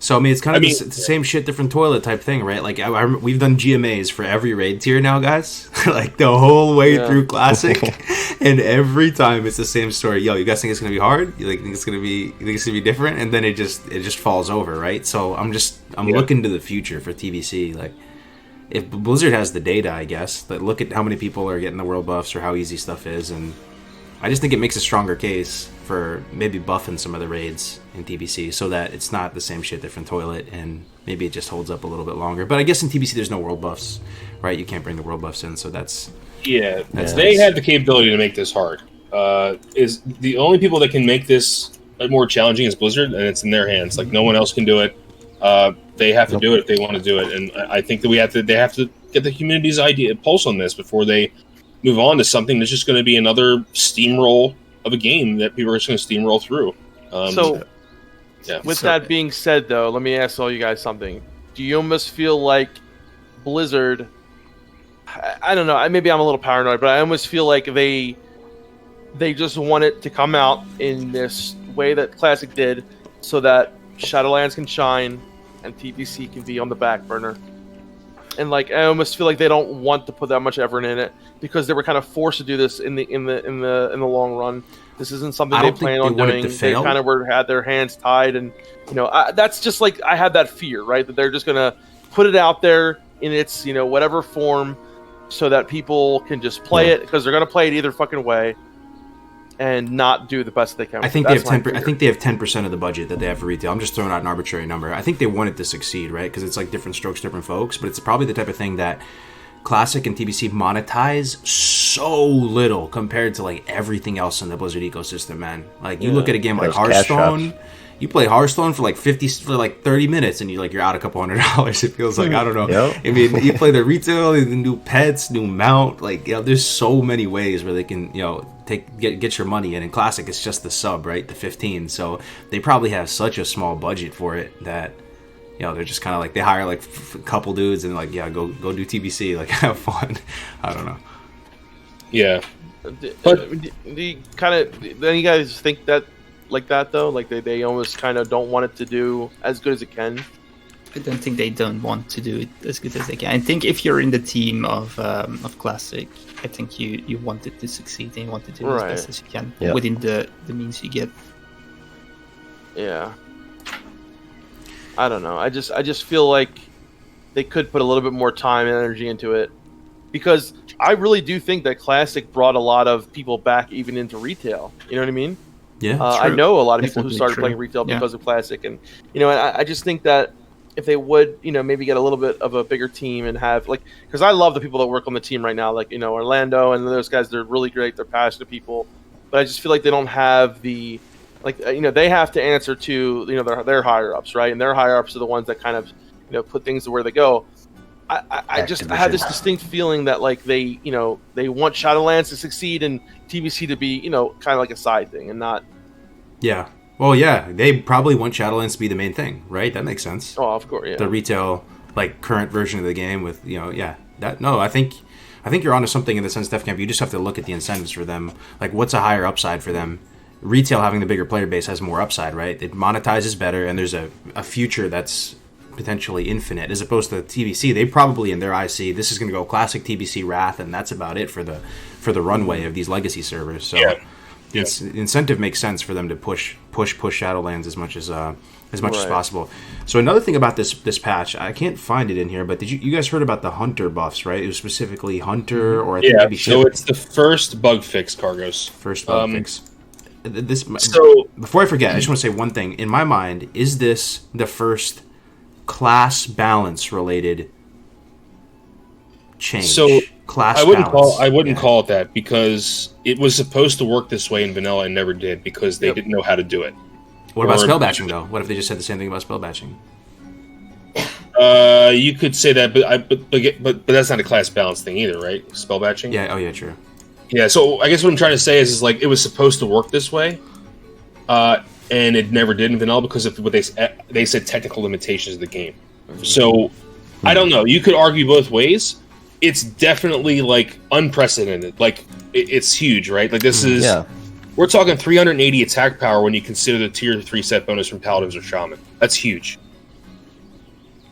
Speaker 1: So I mean, it's kind of the same shit, different toilet type thing, right? Like we've done GMAs for every raid tier now, guys. Like the whole way through Classic, and every time it's the same story. Yo, you guys think it's gonna be hard? You think it's gonna be different? And then it just falls over, right? So I'm looking to the future for TBC, like. If Blizzard has the data, I guess, but look at how many people are getting the world buffs or how easy stuff is, and I just think it makes a stronger case for maybe buffing some of the raids in TBC so that it's not the same shit, different toilet, and maybe it just holds up a little bit longer. But I guess in TBC there's no world buffs, right? You can't bring the world buffs in, so that's
Speaker 5: they have the capability to make this hard. Is the only people that can make this more challenging is Blizzard, and it's in their hands. Like no one else can do it. They have to do it if they want to do it, and I think that they have to get the community's pulse on this before they move on to something that's just going to be another steamroll of a game that people are just going to steamroll through.
Speaker 3: That being said, though, let me ask all you guys something. Do you almost feel like Blizzard? I don't know. Maybe I'm a little paranoid, but I almost feel like they just want it to come out in this way that Classic did, so that Shadowlands can shine and TBC can be on the back burner. And like I almost feel like they don't want to put that much effort in it because they were kind of forced to do this in the long run. This isn't something they plan on doing. They kind of had their hands tied, and that's just like I had that fear, right? That they're just gonna put it out there in its whatever form, so that people can just play it because they're gonna play it either fucking way. And not do the best they can.
Speaker 1: I think they have 10%. I think they have 10% of the budget that they have for retail. I'm just throwing out an arbitrary number. I think they want it to succeed, right? Because it's like different strokes, different folks. But it's probably the type of thing that Classic and TBC monetize so little compared to like everything else in the Blizzard ecosystem, man. Like you look at a game like Hearthstone, you play Hearthstone for like 30 minutes and you're out a couple $100. It feels like, I don't know.
Speaker 2: Yep.
Speaker 1: I mean, you play the retail, the new pets, new mount, like, you know, there's so many ways where they can, you know, get your money in Classic it's just the sub, right? The 15. So they probably have such a small budget for it that, you know, they're just kind of like, they hire like a couple dudes and like, yeah, go do TBC, like have fun. I don't know.
Speaker 5: Yeah.
Speaker 3: But do you kind of, then you guys think that like that though? Like they almost kind of don't want it to do as good as it can?
Speaker 4: I don't think they don't want to do it as good as they can. I think if you're in the team of Classic, I think you want it to succeed and you want to do it as best as you can within the means you get.
Speaker 3: Yeah. I don't know. I just feel like they could put a little bit more time and energy into it, because I really do think that Classic brought a lot of people back even into retail. You know what I mean?
Speaker 1: Yeah.
Speaker 3: I know a lot of people who started playing retail because of Classic, and you know, I just think that if they would, you know, maybe get a little bit of a bigger team and have like, because I love the people that work on the team right now, like, you know, Orlando and those guys, they're really great, they're passionate people, but I just feel like they don't have the, like, you know, they have to answer to, you know, their higher ups, right? And their higher ups are the ones that kind of, you know, put things to where they go. I have this distinct feeling that like they, you know, they want Shadowlands to succeed and TBC to be, you know, kind of like a side thing and not.
Speaker 1: Yeah. Well, yeah, they probably want Shadowlands to be the main thing, right? That makes sense.
Speaker 3: Oh, of course, yeah.
Speaker 1: The retail, like, current version of the game with, you know, yeah. I think you're onto something in the sense, Defcamp. You just have to look at the incentives for them. Like, what's a higher upside for them? Retail, having the bigger player base, has more upside, right? It monetizes better, and there's a future that's potentially infinite, as opposed to TBC. They probably, in their eyes, see this is going to go Classic, TBC, Wrath, and that's about it for the runway of these legacy servers. So. Yeah. Incentive makes sense for them to push Shadowlands as much as possible. So another thing about this patch, I can't find it in here, but you guys heard about the Hunter buffs, right? It was specifically Hunter, or I think maybe
Speaker 5: so it's the first bug fix, Kargoz.
Speaker 1: First bug fix. Before I forget, I just want to say one thing. In my mind, is this the first class balance related change?
Speaker 5: So
Speaker 1: class
Speaker 5: I wouldn't call it that, because it was supposed to work this way in vanilla and never did, because they didn't know how to do it.
Speaker 1: What about spell batching though? What if they just said the same thing about spell batching?
Speaker 5: You could say that, but that's not a class balance thing either, right? Spell batching.
Speaker 1: Yeah. Oh yeah, true.
Speaker 5: Yeah. So I guess what I'm trying to say is like it was supposed to work this way, and it never did in vanilla because of what they said technical limitations of the game. So I don't know. You could argue both ways. It's definitely like unprecedented. Like it's huge, right? Like this is we're talking 380 attack power when you consider the tier 3 set bonus from Paladins or Shaman. That's huge,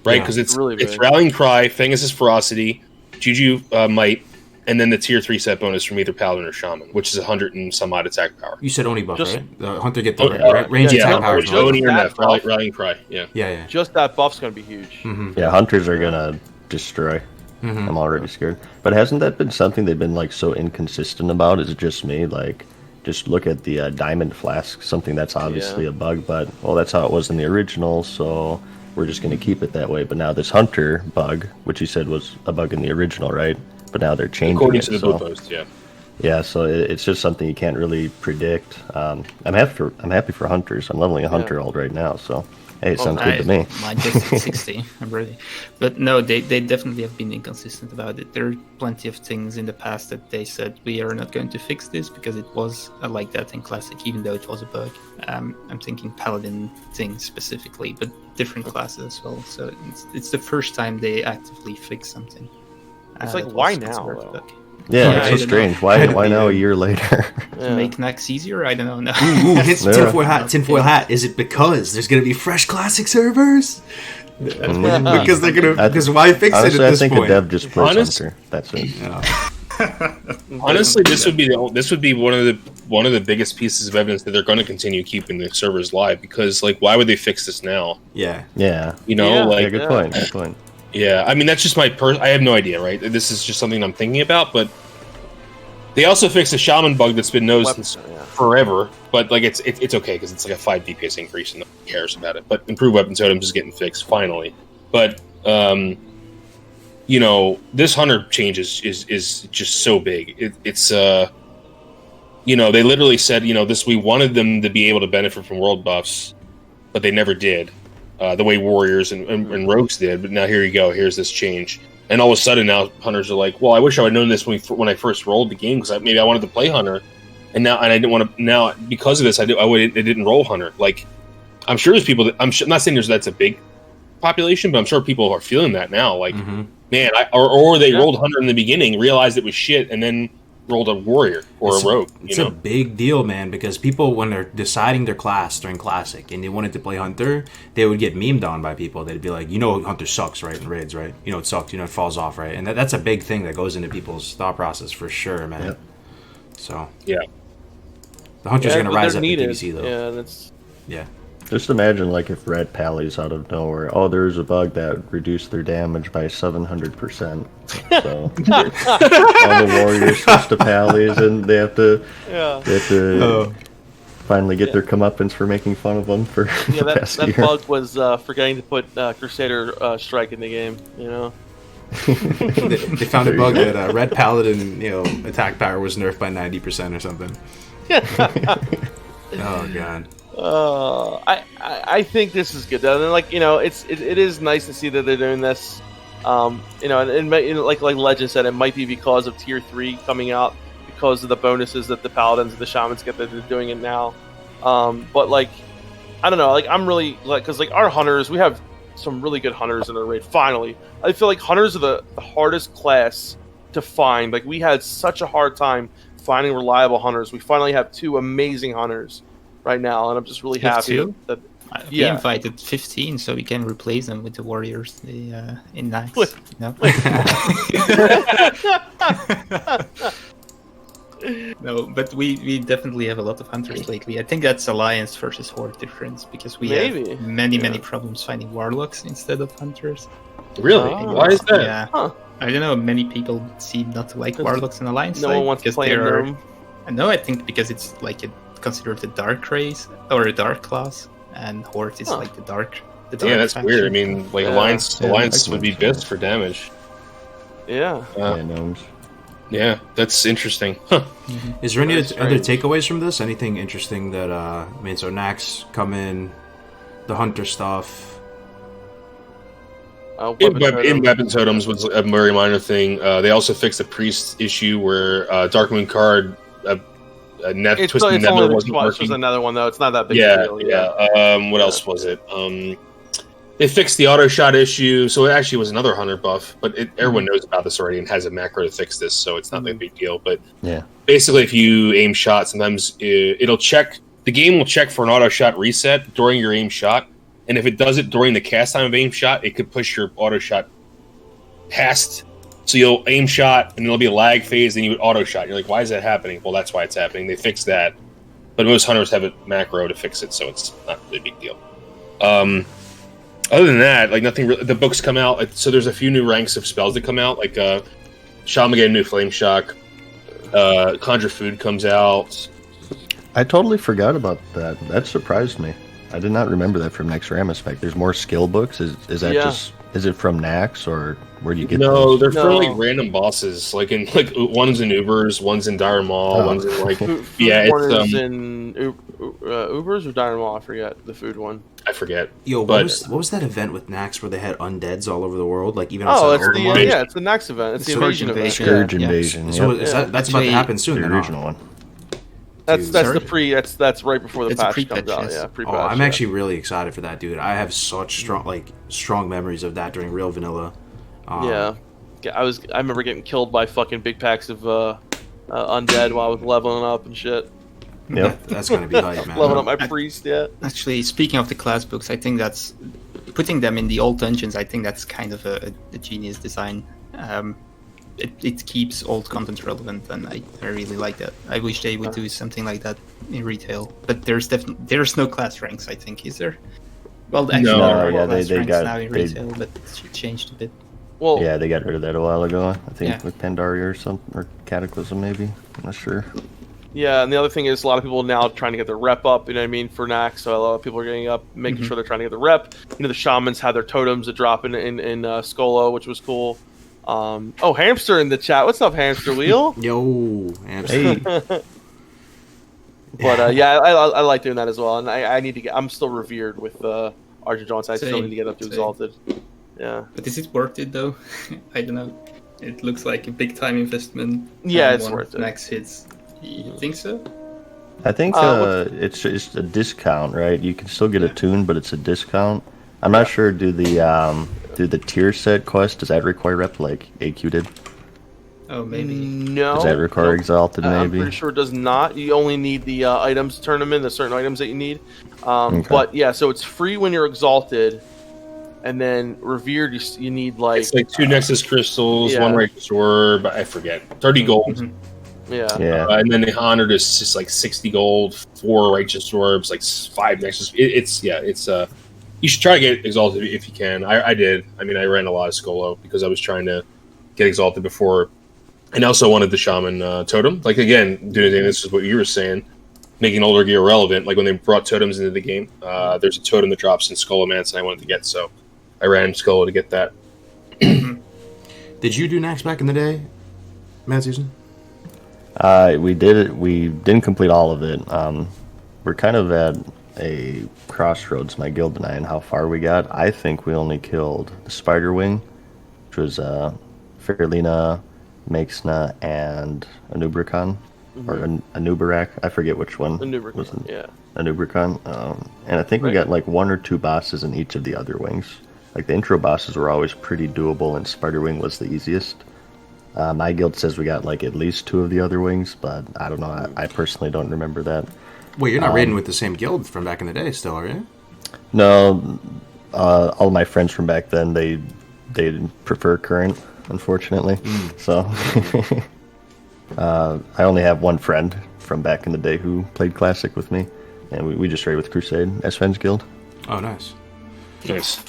Speaker 5: right? Because it's Rallying Cry, Fangus's Ferocity, Juju Might, and then the tier 3 set bonus from either Paladin or Shaman, which is 100 and some odd attack power.
Speaker 1: You said Oni buff, right? The Hunter get the range attack power.
Speaker 5: Oni or Neff, Rallying Cry.
Speaker 1: Yeah.
Speaker 3: Just that buff's going to be huge.
Speaker 1: Mm-hmm.
Speaker 2: Yeah, Hunters are going to destroy. Mm-hmm. I'm already scared. But hasn't that been something they've been like so inconsistent about? Is it just me? Like, just look at the Diamond Flask, something that's obviously a bug, but, well, that's how it was in the original, so we're just going to keep it that way. But now this Hunter bug, which you said was a bug in the original, right? But now they're changing
Speaker 5: according
Speaker 2: it.
Speaker 5: To the blue post, yeah.
Speaker 2: Yeah, so it's just something you can't really predict. I'm happy for Hunters. I'm leveling a Hunter old right now, so hey, it sounds good to me.
Speaker 4: Mine just at 60. I'm ready. But no, they definitely have been inconsistent about it. There are plenty of things in the past that they said we are not going to fix this because it was like that in Classic, even though it was a bug. I'm thinking Paladin things specifically, but different classes as well. So it's the first time they actively fix something.
Speaker 3: It's like, why now? Though?
Speaker 2: Yeah, it's so strange. Why now a year later?
Speaker 4: To make Nax easier? I don't know. No.
Speaker 1: Tinfoil hat. Is it because there's going to be fresh Classic servers? Because they're going to. Because why fix it at this point?
Speaker 2: I think a dev just plays Hunter. That's it.
Speaker 5: Honestly, this would be one of the biggest pieces of evidence that they're going to continue keeping the servers live, because like why would they fix this now?
Speaker 1: Yeah.
Speaker 5: You know,
Speaker 2: good point. Good point.
Speaker 5: Yeah, I mean that's just my I have no idea, right? This is just something I'm thinking about, but they also fixed a Shaman bug that's been known since forever. But like it's okay because it's like a 5 DPS increase and no one cares about it. But improved weapon totems is getting fixed finally. But you know, this hunter change is just so big. It's you know, they literally said, you know, we wanted them to be able to benefit from world buffs, but they never did, the way warriors and rogues did. But now here you go. Here's this change, and all of a sudden now hunters are like, well, I wish I would have known this when I first rolled the game, because maybe I wanted to play hunter, and I didn't want to. Now because of this, I didn't roll hunter. Like, I'm sure there's people that I'm not saying that's a big population, but I'm sure people are feeling that now. Like, man, or they rolled hunter in the beginning, realized it was shit, and then rolled a warrior or a rogue.
Speaker 1: It's a big deal, man, because people, when they're deciding their class during Classic and they wanted to play Hunter, they would get memed on by people. They'd be like, you know, Hunter sucks, right? In raids, right? You know, it sucks. You know, it falls off, right? And that's a big thing that goes into people's thought process for sure, man. Yep. So,
Speaker 5: yeah.
Speaker 1: The Hunter's going to rise up in PvC, though.
Speaker 3: Yeah, that's...
Speaker 1: Yeah.
Speaker 2: Just imagine, like, if red pallies out of nowhere. Oh, there's a bug that reduced their damage by 700%. So all the warriors switch to pallies, and they have to finally get their comeuppance for making fun of them for the past year.
Speaker 3: That bug was forgetting to put Crusader Strike in the game. You know.
Speaker 1: They found a bug that red paladin, you know, attack power was nerfed by 90% or something. Oh god.
Speaker 3: I think this is good. And like, you know, it is nice to see that they're doing this. You know, and like Legend said, it might be because of Tier 3 coming out, because of the bonuses that the paladins and the shamans get that they're doing it now. But like, I don't know, like I'm really like, because like our hunters, we have some really good hunters in our raid. Finally, I feel like hunters are the hardest class to find. Like we had such a hard time finding reliable hunters. We finally have 2 amazing hunters right now, and I'm just really happy that
Speaker 4: we invited 15, so we can replace them with the warriors in Nax. No, but we definitely have a lot of hunters lately. I think that's Alliance versus Horde difference, because we have many problems finding warlocks instead of hunters.
Speaker 5: Really? Why is that?
Speaker 4: Yeah. Huh. I don't know. Many people seem not to like warlocks in Alliance.
Speaker 3: No one wants to play them.
Speaker 4: No, I think because it's like considered a dark race or a dark class, and Horde is like the dark.
Speaker 5: Yeah, that's faction. Weird. I mean, like Alliance would be best for damage.
Speaker 3: Yeah.
Speaker 2: Gnomes.
Speaker 5: Yeah, that's interesting. Huh.
Speaker 1: Is there any other takeaways from this? Anything interesting that I mean, so Nax come in, the hunter stuff.
Speaker 5: Weapon totems was a very minor thing. They also fixed the priest issue where Darkmoon card Twisted Nether wasn't working.
Speaker 3: It's another one though. It's not that big.
Speaker 5: What else was it? They fixed the auto shot issue, so it actually was another hunter buff. But everyone knows about this already and has a macro to fix this, so it's not a big deal. But basically, if you aim shot, sometimes it'll check. The game will check for an auto shot reset during your aim shot, and if it does it during the cast time of aim shot, it could push your auto shot past. So you'll aim shot, and there'll be a lag phase, and you would auto shot. You're like, why is that happening? Well, that's why it's happening. They fixed that, but most hunters have a macro to fix it, so it's not really a big deal. Other than that, like nothing. The books come out, so there's a few new ranks of spells that come out. Like Shaman get a new Flame Shock. Conjure Food comes out.
Speaker 2: I totally forgot about that. That surprised me. I did not remember that from Naxxramas spec. There's more skill books. Is that just? Is it from Nax, or where do you get those?
Speaker 5: No, they're fairly random bosses. Like one's in Ubers, one's in Dire Maul, one's in like
Speaker 3: one is in Ubers or Dire Maul. I forget the food one.
Speaker 5: I forget.
Speaker 1: Yo, what was that event with Nax where they had undeads all over the world, like even outside
Speaker 3: it's the Nax event. It's the invasion event.
Speaker 2: Scourge invasion.
Speaker 1: So that's about to happen soon.
Speaker 2: The original one.
Speaker 3: That's the pre. That's right before the patch comes out. Yeah, pre-patch.
Speaker 1: I'm actually really excited for that, dude. I have such strong memories of that during real vanilla.
Speaker 3: I remember getting killed by fucking big packs of undead while I was leveling up and shit.
Speaker 2: Yeah,
Speaker 1: that's gonna be hype, man.
Speaker 3: Leveling up my priest,
Speaker 4: Actually, speaking of the class books, I think that's putting them in the old dungeons. I think that's kind of a genius design. It keeps old content relevant, and I really like that. I wish they would do something like that in retail. But there's no class ranks, I think, is there? Well, actually, there are class ranks now in retail, but it changed a bit.
Speaker 2: Well, yeah, they got rid of that a while ago. I think with Pandaria or something, or Cataclysm maybe. I'm not sure.
Speaker 3: Yeah, and the other thing is a lot of people now trying to get their rep up, you know what I mean, for Nax, so a lot of people are getting up, making sure they're trying to get the rep. You know, the shamans had their totems that drop in Skolo, which was cool. Hamster in the chat. What's up, Hamster Wheel?
Speaker 1: Yo,
Speaker 2: Hey.
Speaker 3: But yeah, I like doing that as well, and I need to get. I'm still revered with Archer Johnson. I still need to get up to Exalted. Yeah.
Speaker 4: But is it worth it though? I don't know. It looks like a big time investment.
Speaker 3: Yeah, it's worth it.
Speaker 4: Max hits. You think so?
Speaker 2: I think it's a discount, right? You can still get a tune, but it's a discount. I'm not sure. Do the tier set quest, does that require rep like AQ did?
Speaker 4: Oh, maybe.
Speaker 3: No.
Speaker 2: Does that require Exalted? Maybe.
Speaker 3: I'm pretty sure it does not. You only need the items tournament, the certain items that you need. But yeah, so it's free when you're Exalted, and then Revered you need like
Speaker 5: It's like 2 Nexus crystals, 1 Righteous Orb. I forget, 30 gold.
Speaker 3: Yeah.
Speaker 5: And then the Honored is just like 60 gold, 4 Righteous Orbs, like 5 Nexus. It's you should try to get Exalted if you can. I did. I mean, I ran a lot of Skolo because I was trying to get Exalted before. And I also wanted the Shaman Totem. Like, again, Dunedain, this is what you were saying, making older gear relevant. Like, when they brought totems into the game, there's a totem that drops in Skolomance, and I wanted to get, so I ran Skolo to get that.
Speaker 1: Did you do Nax back in the day, MadSeason?
Speaker 2: We did it. We didn't complete all of it. We're kind of at a crossroads, my guild and I, and how far we got. I think we only killed the Spider Wing, which was Fairlina, Makesna, and Anubricon, or Anubarak. I forget which one.
Speaker 3: Anubricon, yeah.
Speaker 2: Anubricon. And I think we got like 1 or 2 bosses in each of the other wings. Like the intro bosses were always pretty doable, and Spider Wing was the easiest. My guild says we got like at least 2 of the other wings, but I don't know. I personally don't remember that.
Speaker 1: Wait, you're not raiding with the same guild from back in the day still, are you?
Speaker 2: No, all my friends from back then, they prefer current, unfortunately. So I only have one friend from back in the day who played Classic with me, and we just raid with Crusade, S-Fens Guild.
Speaker 1: Oh, nice.
Speaker 5: Nice.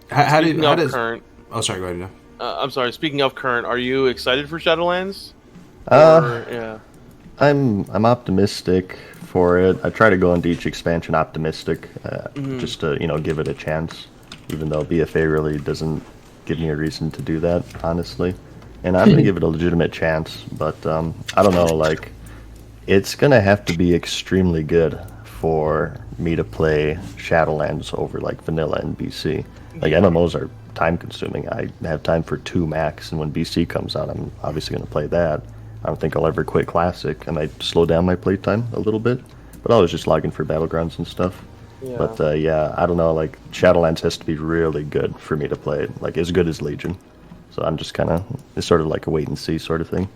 Speaker 1: How does
Speaker 3: current?
Speaker 1: Oh, sorry, go ahead.
Speaker 3: I'm sorry. Speaking of current, are you excited for Shadowlands?
Speaker 2: Yeah. I'm optimistic for it. I try to go into each expansion optimistic, just to give it a chance. Even though BFA really doesn't give me a reason to do that, honestly. And I'm gonna give it a legitimate chance, but I don't know. Like, it's gonna have to be extremely good for me to play Shadowlands over like vanilla and BC. Like MMOs are time consuming. I have time for 2 max, and when BC comes out, I'm obviously going to play that. I don't think I'll ever quit Classic. I might slow down my playtime a little bit, but I was just logging for Battlegrounds and stuff. Yeah. But yeah, I don't know, like Shadowlands has to be really good for me to play it, like as good as Legion. So I'm just it's sort of like a wait and see sort of thing.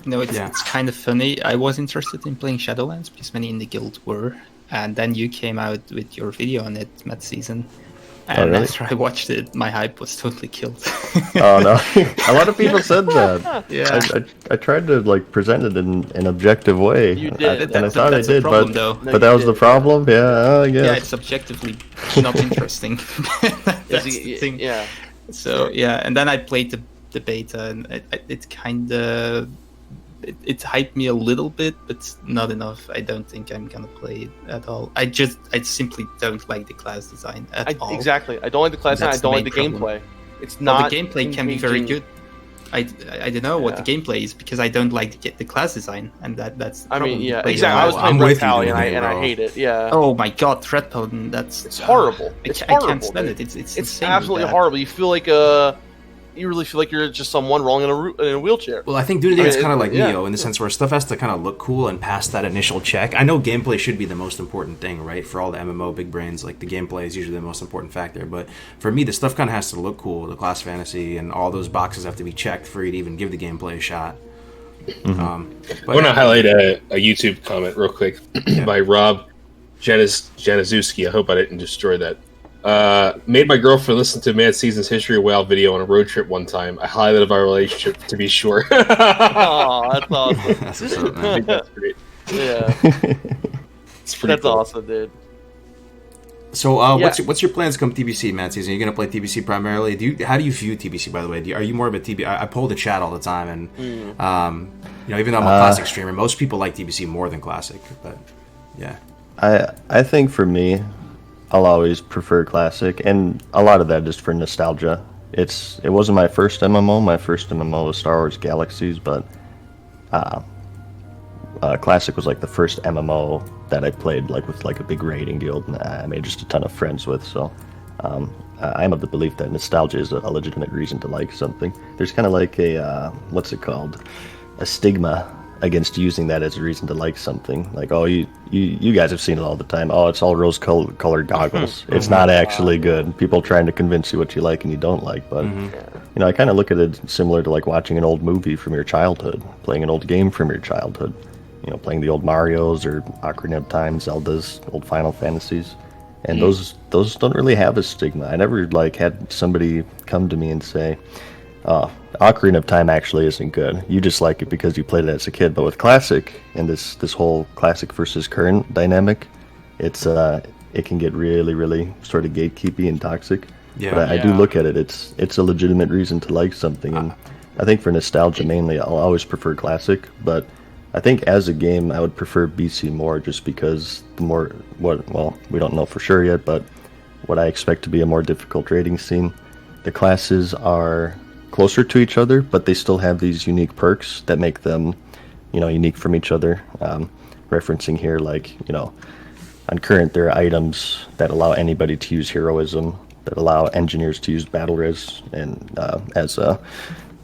Speaker 4: No, it's kind of funny. I was interested in playing Shadowlands because many in the guild were, and then you came out with your video on it, MadSeason. And
Speaker 2: really?
Speaker 4: After I watched it, my hype was totally killed.
Speaker 2: Oh no! A lot of people said that.
Speaker 4: Yeah.
Speaker 2: I tried to like present it in an objective way.
Speaker 3: You did,
Speaker 2: and I thought I did,
Speaker 4: problem,
Speaker 2: but that was the problem. Yeah, I guess.
Speaker 4: Yeah, it's objectively not interesting. That's the thing.
Speaker 3: Yeah.
Speaker 4: So yeah, and then I played the beta, and it kind of it hyped me a little bit, but not enough. I don't think I'm gonna play it at all. I simply don't like the class design at all.
Speaker 3: Exactly. I don't like the class design. I don't like the gameplay. It's not.
Speaker 4: The gameplay can be very good. I don't know what the gameplay is because I don't like the class design, and that's. The problem.
Speaker 3: Exactly. I was playing Red Pally and I hate it. Yeah.
Speaker 4: Oh my god, Threat Potent. It's
Speaker 3: horrible.
Speaker 4: I can't stand it. It's
Speaker 3: absolutely
Speaker 4: bad.
Speaker 3: horrible. You feel like you really feel like you're just someone rolling in a wheelchair.
Speaker 1: Well, I think Dunedain is kind of like Neo in the sense where stuff has to kind of look cool and pass that initial check. I know gameplay should be the most important thing, right? For all the MMO big brains, like the gameplay is usually the most important factor. But for me, the stuff kind of has to look cool. The class fantasy and all those boxes have to be checked for you to even give the gameplay a shot.
Speaker 5: I want to highlight a YouTube comment real quick by Rob Januszewski. I hope I didn't destroy that. Made my girlfriend listen to MadSeason's History of WoW video on a road trip one time. I highlighted our relationship to be sure.
Speaker 3: Oh, that's awesome.
Speaker 1: That's what's up, man.
Speaker 5: I think that's great.
Speaker 3: Yeah.
Speaker 5: It's pretty
Speaker 3: That's
Speaker 5: cool.
Speaker 3: awesome, dude.
Speaker 1: So, what's your plans come TBC, MadSeason? Are you going to play TBC primarily? How do you view TBC, by the way? Are you more of a TBC? I poll the chat all the time, and even though I'm a Classic streamer, most people like TBC more than Classic. But yeah,
Speaker 2: I think for me, I'll always prefer Classic, and a lot of that just for nostalgia. it wasn't my first MMO. My first MMO was Star Wars Galaxies, but Classic was like the first MMO that I played like with like a big rating deal, and I made just a ton of friends with. So I'm of the belief that nostalgia is a legitimate reason to like something. There's kind of like a what's it called, a stigma against using that as a reason to like something. Like, oh, you guys have seen it all the time. Oh, it's all rose-colored goggles. It's not actually good. People trying to convince you what you like and you don't like. But you know, I kind of look at it similar to like watching an old movie from your childhood, playing an old game from your childhood. You know, playing the old Marios or Ocarina of Time, Zeldas, old Final Fantasies. And those don't really have a stigma. I never like had somebody come to me and say, Ocarina of Time actually isn't good. You just like it because you played it as a kid. But with Classic and this whole Classic versus current dynamic, it can get really, really sort of gatekeepy and toxic. Yeah, but I do look at it. It's a legitimate reason to like something. And I think for nostalgia mainly, I'll always prefer Classic. But I think as a game, I would prefer BC more, just because we don't know for sure yet, but what I expect to be a more difficult raiding scene. The classes are closer to each other, but they still have these unique perks that make them, you know, unique from each other. Referencing here, like, you know, on current, there are items that allow anybody to use heroism, that allow engineers to use battle res, and as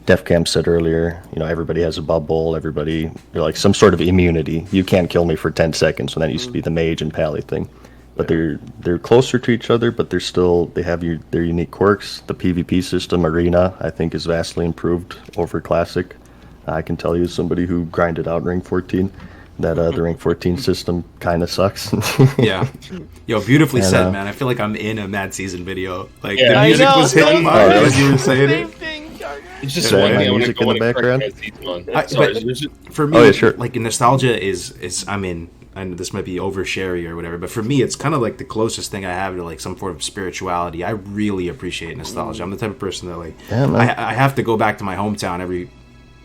Speaker 2: Defcamp said earlier, you know, everybody has a bubble, everybody, like some sort of immunity. You can't kill me for 10 seconds, and that used to be the mage and pally thing. But they're closer to each other, but they have their unique quirks. The PvP system, Arena, I think is vastly improved over Classic. I can tell you, as somebody who grinded out Rank 14, that the Rank 14 system kind of sucks.
Speaker 1: Yeah. Yo, beautifully said, man. I feel like I'm in a MadSeason video. Like, the music was hitting my as you were saying it.
Speaker 5: It's just one thing I want to go in the background.
Speaker 1: For me, like, nostalgia is I mean, and this might be oversharey or whatever, but for me, it's kind of like the closest thing I have to like some form of spirituality. I really appreciate nostalgia. I'm the type of person that like I have to go back to my hometown every,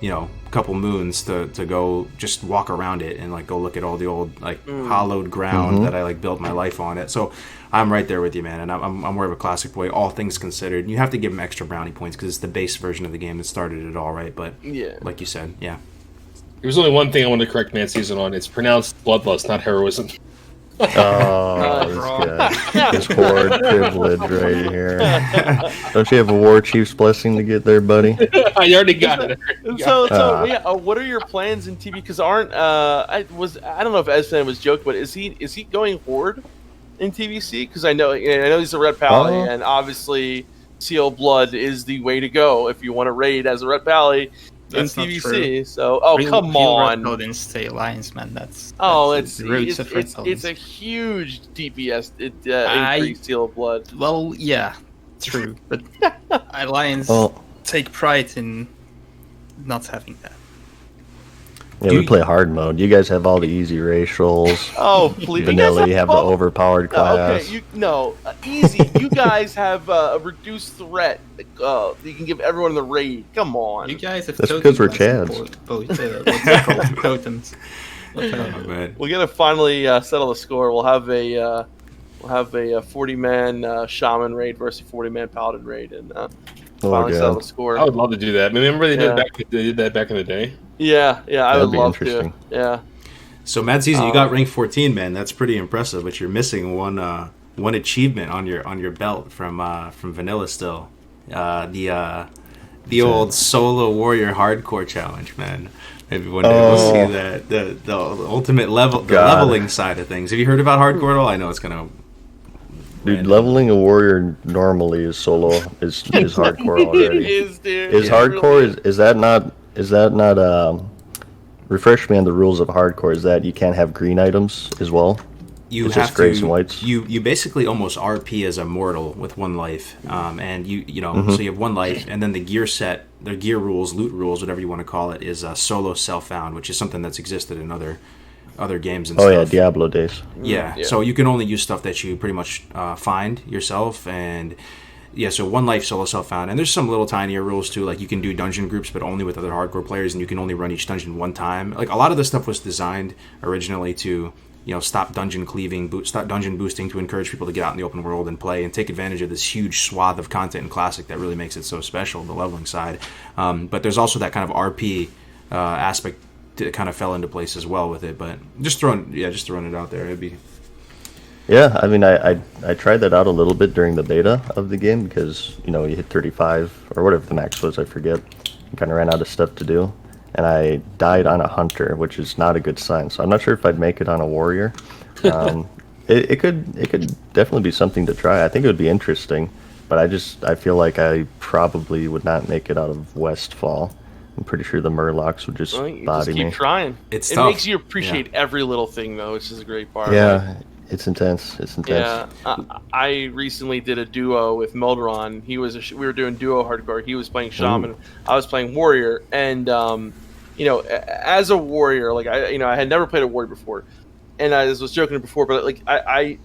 Speaker 1: you know, couple moons to go just walk around it and like go look at all the old like hollowed ground that I like built my life on it. So I'm right there with you, man, and I'm more of a Classic boy, all things considered. And you have to give him extra brownie points because it's the base version of the game that started it all, right? But like you said,
Speaker 5: There's only one thing I wanted to correct MadSeason on. It's pronounced bloodlust, not heroism.
Speaker 2: Oh, this guy. This horde privilege right here. Don't you have a war chief's blessing to get there, buddy?
Speaker 5: I already got it.
Speaker 3: What are your plans in TV? Because I don't know if Esfand was joking, but is he going horde in TVC? Because I know he's a red pally, and obviously Seal Blood is the way to go if you want to raid as a red pally.
Speaker 4: That's
Speaker 3: in TVC, so come
Speaker 4: on. Didn't stay Alliance, man. It's a huge DPS increase Seal of Blood. Well, yeah, true, but Alliance take pride in not having that.
Speaker 2: Yeah, we play hard mode. You guys have all the easy racials.
Speaker 3: Oh, please.
Speaker 2: Vanilla, you have the overpowered class.
Speaker 3: Okay, easy. You guys have a reduced threat. You can give everyone the raid. Come on.
Speaker 4: You guys have
Speaker 2: That's because we're Chads.
Speaker 4: Totems.
Speaker 3: We're gonna finally settle the score. We'll have a 40-man shaman raid versus a 40-man paladin raid, and finally settle the score.
Speaker 5: I would love to do that. Remember they did that back in the day.
Speaker 3: Yeah, I would love to. Yeah.
Speaker 1: So MadSeason, you got rank 14, man. That's pretty impressive, but you're missing one achievement on your belt from Vanilla still. The old solo warrior hardcore challenge, man. Maybe one day we'll see that the ultimate leveling side of things. Have you heard about hardcore at all? I know it's gonna.
Speaker 2: Dude, leveling a warrior normally is hardcore already.
Speaker 3: It is, dude.
Speaker 2: Is hardcore really is that not refresh me on the rules of hardcore? Is that you can't have green items as well?
Speaker 1: It's just grays and whites. You basically almost RP as a mortal with one life, and so you have one life, and then the gear set, the gear rules, loot rules, whatever you want to call it, is solo self-found, which is something that's existed in other games and stuff.
Speaker 2: Oh yeah, Diablo days.
Speaker 1: Yeah, so you can only use stuff that you pretty much find yourself, and so one life solo self-found, and there's some little tinier rules too, like you can do dungeon groups but only with other hardcore players, and you can only run each dungeon one time. Like a lot of this stuff was designed originally to stop dungeon cleaving, stop dungeon boosting to encourage people to get out in the open world and play and take advantage of this huge swath of content in Classic that really makes it so special, the leveling side. But there's also that kind of RP aspect that kind of fell into place as well with it. But just throwing it out there, it'd be.
Speaker 2: Yeah, I mean, I tried that out a little bit during the beta of the game because, you hit 35 or whatever the max was, I forget. Kind of ran out of stuff to do. And I died on a hunter, which is not a good sign. So I'm not sure if I'd make it on a warrior. It could definitely be something to try. I think it would be interesting. But I feel like I probably would not make it out of Westfall. I'm pretty sure the Murlocs would just body
Speaker 3: just keep
Speaker 2: me.
Speaker 3: Trying.
Speaker 1: It
Speaker 3: makes you appreciate every little thing, though, which is a great part.
Speaker 2: Yeah. It's intense.
Speaker 3: Yeah, I recently did a duo with Melderon. We were doing duo hardcore. He was playing shaman. I was playing warrior. And as a warrior, like I had never played a warrior before, and I was joking before, but like I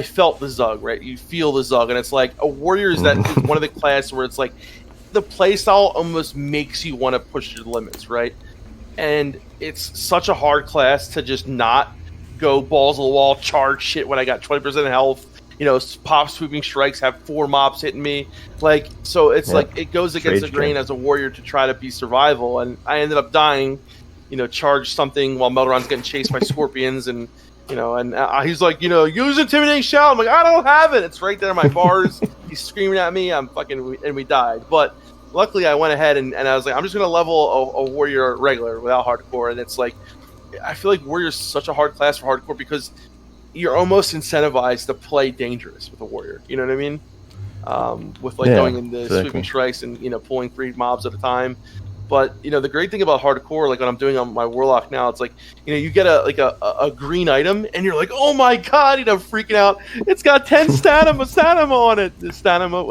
Speaker 3: felt the Zug, right? You feel the Zug, and it's like a warrior is that is one of the classes where it's like the playstyle almost makes you want to push your limits, right? And it's such a hard class to just not go balls of the wall, charge shit when I got 20% health, pop sweeping strikes, have 4 mobs hitting me. Like, so it's like it goes against the grain as a warrior to try to be survival. And I ended up dying, charge something while Melderon's getting chased by scorpions. And, he's like, use intimidating shout. I'm like, I don't have it. It's right there in my bars. He's screaming at me. And we died. But luckily I went ahead and I was like, I'm just going to level a warrior regular without hardcore. And it's like, I feel like warrior is such a hard class for hardcore because you're almost incentivized to play dangerous with a warrior. You know what I mean? With going into sweeping strikes and pulling 3 mobs at a time. But the great thing about hardcore, like when I'm doing on my warlock now, it's like you get a green item and you're like, oh my god, freaking out. It's got 10 stamina on it. Stamina.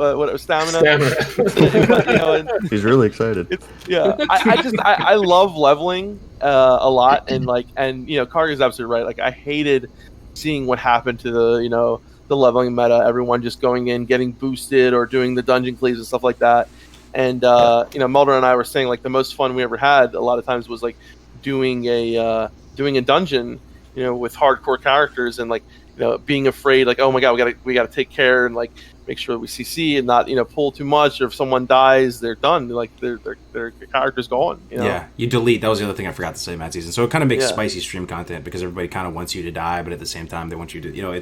Speaker 2: He's really excited.
Speaker 3: I love leveling a lot, and Kargoz is absolutely right. Like I hated seeing what happened to the leveling meta. Everyone just going in, getting boosted, or doing the dungeon cleaves and stuff like that. And Melderon and I were saying like the most fun we ever had a lot of times was like doing a dungeon, with hardcore characters and being afraid like, oh my god, we gotta take care and like make sure that we CC and not pull too much, or if someone dies they're done, like their character's gone.
Speaker 1: Yeah, you delete. That was the other thing I forgot to say, MadSeason. So it kind of makes spicy stream content because everybody kind of wants you to die, but at the same time they want you to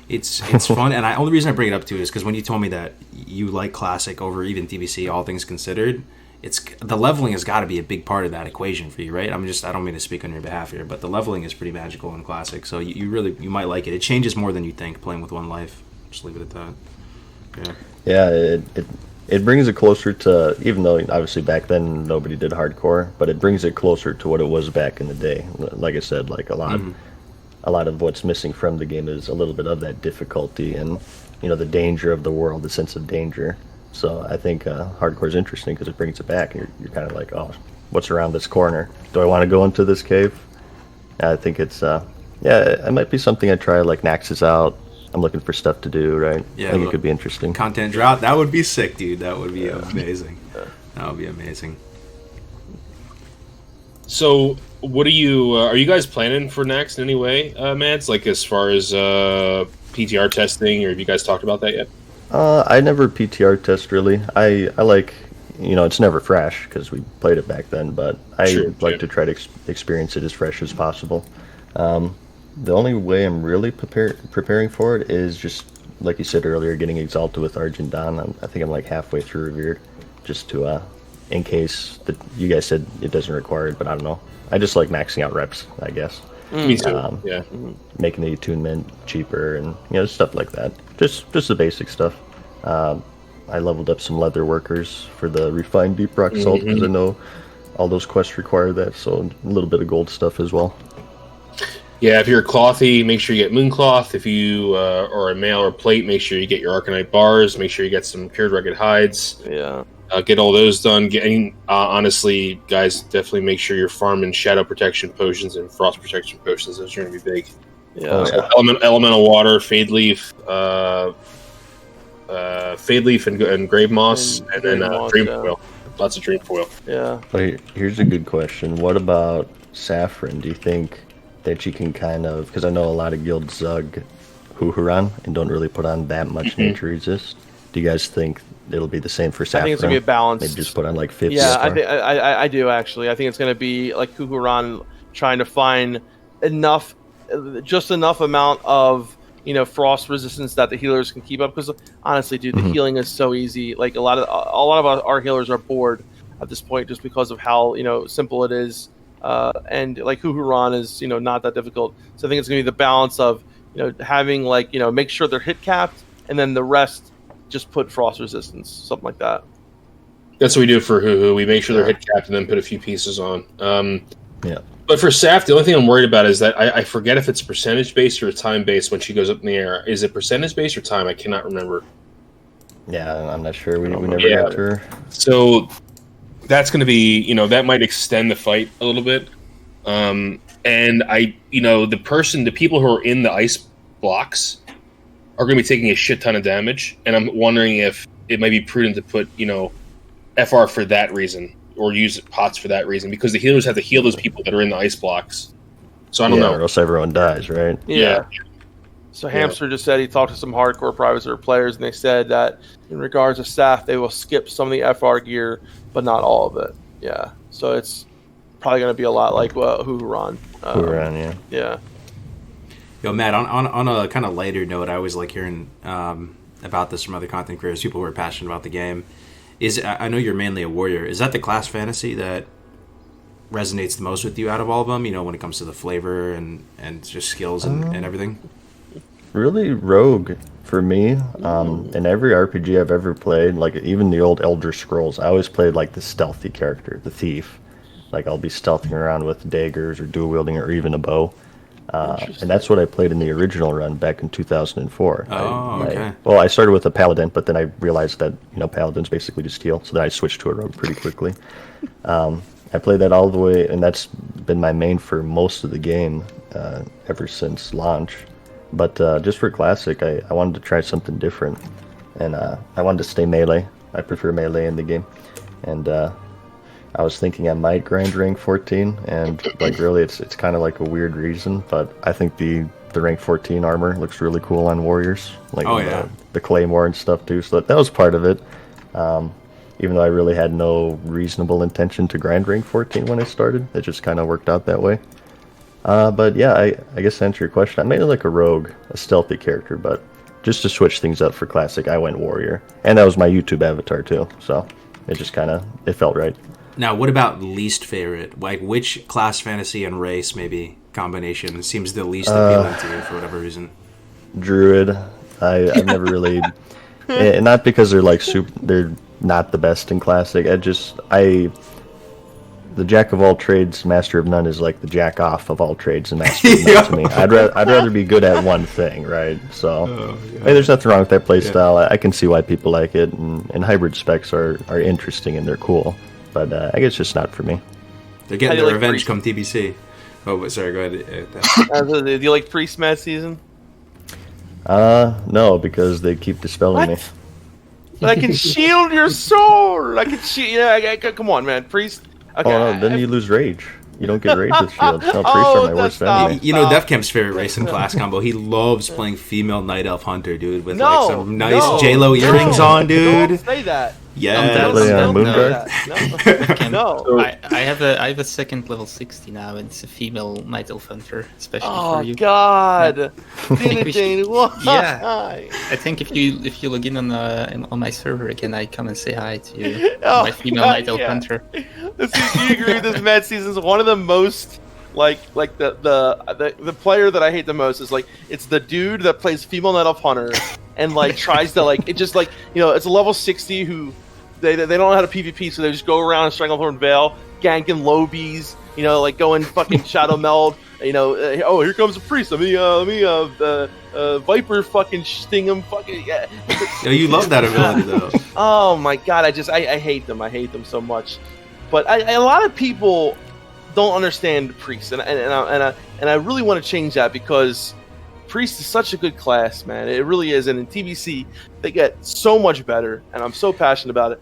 Speaker 1: it's fun. And the only reason I bring it up too is because when you told me that you like Classic over even DBC, all things considered, it's the leveling has got to be a big part of that equation for you, right? I don't mean to speak on your behalf here, but the leveling is pretty magical in Classic, so you might like it. It changes more than you think playing with one life. Just leave it at that.
Speaker 2: Yeah, it brings it closer to, even though obviously back then nobody did hardcore, but it brings it closer to what it was back in the day. Like I said, like a lot of what's missing from the game is a little bit of that difficulty and the danger of the world, the sense of danger. So I think hardcore is interesting because it brings it back. You're kind of like, oh, what's around this corner? Do I want to go into this cave? I think it's it might be something I try. Like Nax is out. I'm looking for stuff to do, right?
Speaker 1: Yeah,
Speaker 2: I think it could be interesting.
Speaker 1: Content drought, that would be sick, dude. That would be amazing. That would be amazing.
Speaker 5: So, what are you guys planning for next in any way, Mads? Like as far as PTR testing, or have you guys talked about that yet?
Speaker 2: I never PTR test really. I like, it's never fresh because we played it back then, but I like to try to experience it as fresh as possible. The only way I'm really preparing for it is just, like you said earlier, getting Exalted with Argent Dawn. I think I'm like halfway through Revered, just to, in case that you guys said it doesn't require it, but I don't know. I just like maxing out reps, I guess.
Speaker 5: Me too.
Speaker 2: Making the attunement cheaper and stuff like that. Just the basic stuff. I leveled up some leather workers for the refined deep rock salt because I know all those quests require that. So a little bit of gold stuff as well.
Speaker 5: Yeah, if you're clothy, make sure you get Mooncloth. If you are a mail or plate, make sure you get your Arcanite bars. Make sure you get some cured rugged hides.
Speaker 3: Yeah.
Speaker 5: Get all those done. Honestly, guys, definitely make sure you're farming shadow protection potions and frost protection potions. Those are going to be big.
Speaker 3: Yeah.
Speaker 5: Elemental water, fade leaf, and grave moss, and then dream foil. Lots of dream foil.
Speaker 3: Yeah.
Speaker 2: But here's a good question. What about saffron? Do you think that you can kind of, because I know a lot of guilds zug Huhuran and don't really put on that much nature resist. Do you guys think it'll be the same for Saffron?
Speaker 3: I think it's gonna be a balance.
Speaker 2: Maybe just put on like 50.
Speaker 3: Yeah, I do actually. I think it's gonna be like Huhuran trying to find just enough amount of frost resistance that the healers can keep up. Because honestly, dude, the healing is so easy. Like a lot of our healers are bored at this point just because of how simple it is. And like Huhuran is not that difficult. So I think it's gonna be the balance of having make sure they're hit capped, and then the rest just put frost resistance, something like that.
Speaker 5: That's what we do for Huhu. We make sure they're hit capped and then put a few pieces on.
Speaker 2: Yeah.
Speaker 5: But for Saf, the only thing I'm worried about is that I forget if it's percentage based or time based when she goes up in the air. Is it percentage based or time? I cannot remember.
Speaker 2: Yeah, I'm not sure. We never got to her.
Speaker 5: So that's going to be, that might extend the fight a little bit. And the people who are in the ice blocks are going to be taking a shit ton of damage. And I'm wondering if it might be prudent to put, FR for that reason, or use pots for that reason, because the healers have to heal those people that are in the ice blocks. So I don't know.
Speaker 2: Or else everyone dies, right?
Speaker 3: Yeah. So Hamster just said he talked to some hardcore private players, and they said that in regards to staff, they will skip some of the FR gear, but not all of it. Yeah. So it's probably going to be a lot like Huhuran.
Speaker 2: Huhuran,
Speaker 3: yeah.
Speaker 1: Yo, Matt, on a kind of lighter note, I always like hearing about this from other content creators, people who are passionate about the game. I know you're mainly a warrior. Is that the class fantasy that resonates the most with you out of all of them, when it comes to the flavor and just skills and everything?
Speaker 2: Really rogue for me. In every RPG I've ever played, like even the old Elder Scrolls, I always played like the stealthy character, the thief. Like I'll be stealthing around with daggers or dual wielding or even a bow. And that's what I played in the original run back in 2004.
Speaker 1: Okay.
Speaker 2: I started with a paladin, but then I realized that paladins basically just heal, so then I switched to a rogue pretty quickly. I played that all the way, and that's been my main for most of the game ever since launch. But just for Classic, I wanted to try something different, and I wanted to stay melee. I prefer melee in the game, and I was thinking I might grind rank 14, and really it's kind of like a weird reason, but I think the rank 14 armor looks really cool on warriors, the claymore and stuff too. So that was part of it. Even though I really had no reasonable intention to grind rank 14 when I started, it just kind of worked out that way. But yeah, I guess to answer your question, I made it like a rogue, a stealthy character, but just to switch things up for Classic, I went warrior, and that was my YouTube avatar too. So it just it felt right.
Speaker 1: Now, what about least favorite? Like, which class, fantasy, and race maybe combination seems the least appealing to you for whatever reason?
Speaker 2: Druid. I've never really, not because they're not the best in Classic. The jack of all trades, master of none is like the jack off of all trades and master of none to me. I'd rather be good at one thing, right? So, there's nothing wrong with that playstyle. I can see why people like it, and hybrid specs are interesting and they're cool. But I guess it's just not for me.
Speaker 1: They're getting their revenge come TBC. Oh, sorry, go ahead.
Speaker 3: Do you like Priest MadSeason?
Speaker 2: No, because they keep dispelling me.
Speaker 3: But I can shield your soul. I can shield. Yeah, come on, man. Priest. Okay.
Speaker 2: Oh, no, then you lose rage. You don't get rage with shields. No, priests are my worst enemy.
Speaker 1: Defcamp's favorite race and class combo. He loves playing female night elf hunter, dude, with some nice J-Lo earrings on, dude.
Speaker 3: Don't say that.
Speaker 1: Yeah,
Speaker 3: no.
Speaker 4: I have a second level 60 now, and it's a female night elf hunter, especially for you.
Speaker 3: Oh God! Dunedain, why?
Speaker 4: Yeah, I think if you log in on my server again, I come and say hi to you, my female night elf hunter.
Speaker 3: Do you agree with this? MadSeason is one of the most the player that I hate the most is it's the dude that plays female night elf hunter and tries to it's a level 60 who they don't know how to PvP, so they just go around and Stranglethorn Vale, ganking lobies, going fucking Shadow Meld, oh, here comes a priest, let me Viper fucking sting him, fucking yeah.
Speaker 1: You love that ability though.
Speaker 3: Oh my God, I hate them. I hate them so much. But a lot of people don't understand Priest, and I really want to change that, because Priest is such a good class, man. It really is, and in TBC they get so much better, and I'm so passionate about it.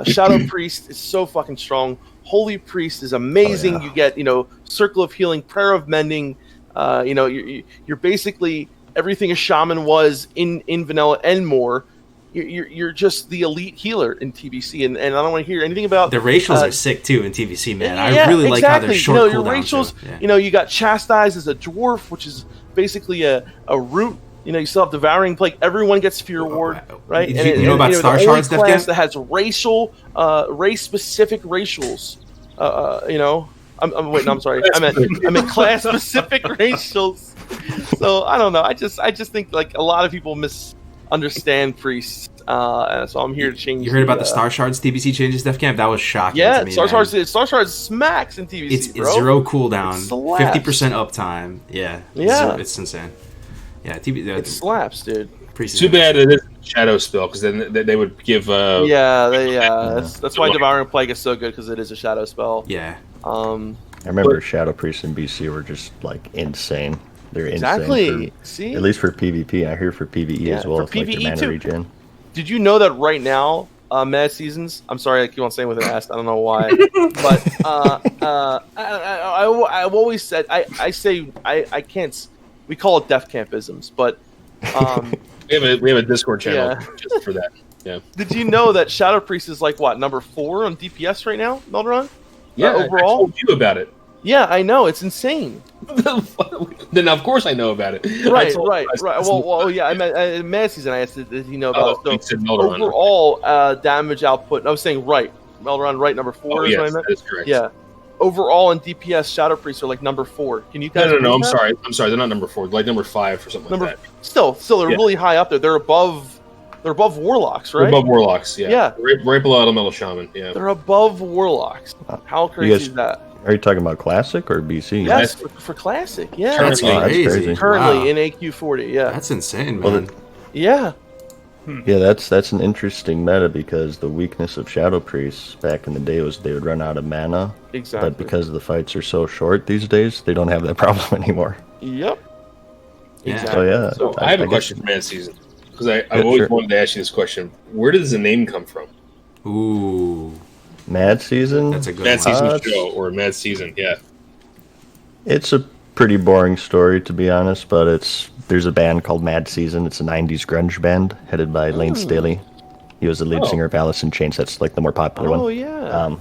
Speaker 3: Shadow Priest is so fucking strong. Holy Priest is amazing.
Speaker 2: Oh, yeah.
Speaker 3: You get, Circle of Healing, Prayer of Mending. You're basically everything a shaman was in vanilla and more. You're just the elite healer in TBC, and I don't want to hear anything about
Speaker 1: the racials are sick too in TBC, man.
Speaker 3: Yeah,
Speaker 1: I really like how they're
Speaker 3: exactly.
Speaker 1: short
Speaker 3: Your
Speaker 1: cooldown.
Speaker 3: racials,
Speaker 1: Yeah.
Speaker 3: you got Chastise as a dwarf, which is basically a root. You still have Devouring Plague. Everyone gets Fear Ward, right?
Speaker 1: You know about Star Shards,
Speaker 3: the only class
Speaker 1: Defcamp?
Speaker 3: that has race-specific racials. I'm sorry. I meant class-specific racials. So I don't know. I just think like a lot of people misunderstand priests. So I'm here to change.
Speaker 1: You heard about the Star Shards TBC changes, Defcamp? That was shocking.
Speaker 3: Yeah,
Speaker 1: to me,
Speaker 3: Star
Speaker 1: man.
Speaker 3: Shards smacks in TBC.
Speaker 1: It's
Speaker 3: bro.
Speaker 1: 0 cooldown,
Speaker 3: It slaps.
Speaker 1: 50% uptime. Yeah. It's insane. Yeah,
Speaker 3: It slaps, dude.
Speaker 5: Too bad it is a shadow spell, because then they would give.
Speaker 3: That's why Devouring Plague is so good, because it is a shadow spell.
Speaker 1: Yeah.
Speaker 2: I remember Shadow Priests in BC were just like insane. They're insane.
Speaker 3: See,
Speaker 2: at least for PvP. I hear for PvE as well.
Speaker 3: For
Speaker 2: It's like
Speaker 3: PvE
Speaker 2: your mana
Speaker 3: too.
Speaker 2: regen.
Speaker 3: Did you know that right now, MadSeasons? I'm sorry, I keep on saying with an S. I don't know why, but I've always said I say I can't. We call it Defcampisms, but
Speaker 5: we have a Discord channel just for that. Yeah.
Speaker 3: Did you know that Shadow Priest is like number 4 on DPS right now, Melderon?
Speaker 5: Yeah,
Speaker 3: overall.
Speaker 5: I told you about it.
Speaker 3: Yeah, I know, it's insane.
Speaker 5: Then of course I know about it.
Speaker 3: Right. Well, yeah. I meant in MadSeason. I asked, did he know about it? So
Speaker 5: Melderon.
Speaker 3: overall damage output. I was saying Melderon, right, number 4 is what I meant.
Speaker 5: That is correct.
Speaker 3: Yeah. Overall in DPS, Shadow Priests are like number 4. Can you guys?
Speaker 5: No. I'm
Speaker 3: that?
Speaker 5: sorry. They're not number 4. They're like number 5 or something like that.
Speaker 3: Still, they're really high up there. They're above Warlocks, right?
Speaker 5: They're above Warlocks. Yeah.
Speaker 3: Yeah.
Speaker 5: Right below Elemental Shaman. Yeah.
Speaker 3: They're above Warlocks. How crazy is that?
Speaker 2: Are you talking about Classic or BC?
Speaker 3: Yes, for Classic. Yeah.
Speaker 1: That's
Speaker 5: Currently.
Speaker 1: crazy.
Speaker 3: Currently
Speaker 1: Wow.
Speaker 3: in AQ40. Yeah.
Speaker 1: That's insane,
Speaker 2: Well,
Speaker 1: man.
Speaker 3: Yeah.
Speaker 2: Yeah, that's an interesting meta, because the weakness of Shadow Priests back in the day was they would run out of mana.
Speaker 3: Exactly.
Speaker 2: But because the fights are so short these days, they don't have that problem anymore.
Speaker 3: Yep.
Speaker 1: Yeah.
Speaker 3: Exactly.
Speaker 2: So yeah,
Speaker 5: So I have a
Speaker 2: guess-
Speaker 5: question for MadSeason, because I've always
Speaker 2: sure.
Speaker 5: wanted to ask you this question. Where does the name come from?
Speaker 1: Ooh,
Speaker 2: MadSeason.
Speaker 1: that's a good
Speaker 5: MadSeason
Speaker 1: one.
Speaker 5: show or MadSeason? Yeah.
Speaker 2: It's a pretty boring story, to be honest, but there's a band called MadSeason. It's a 90s grunge band headed by Lane Staley. He was the lead singer of Alice in Chains. That's like the more popular one.
Speaker 3: Oh yeah.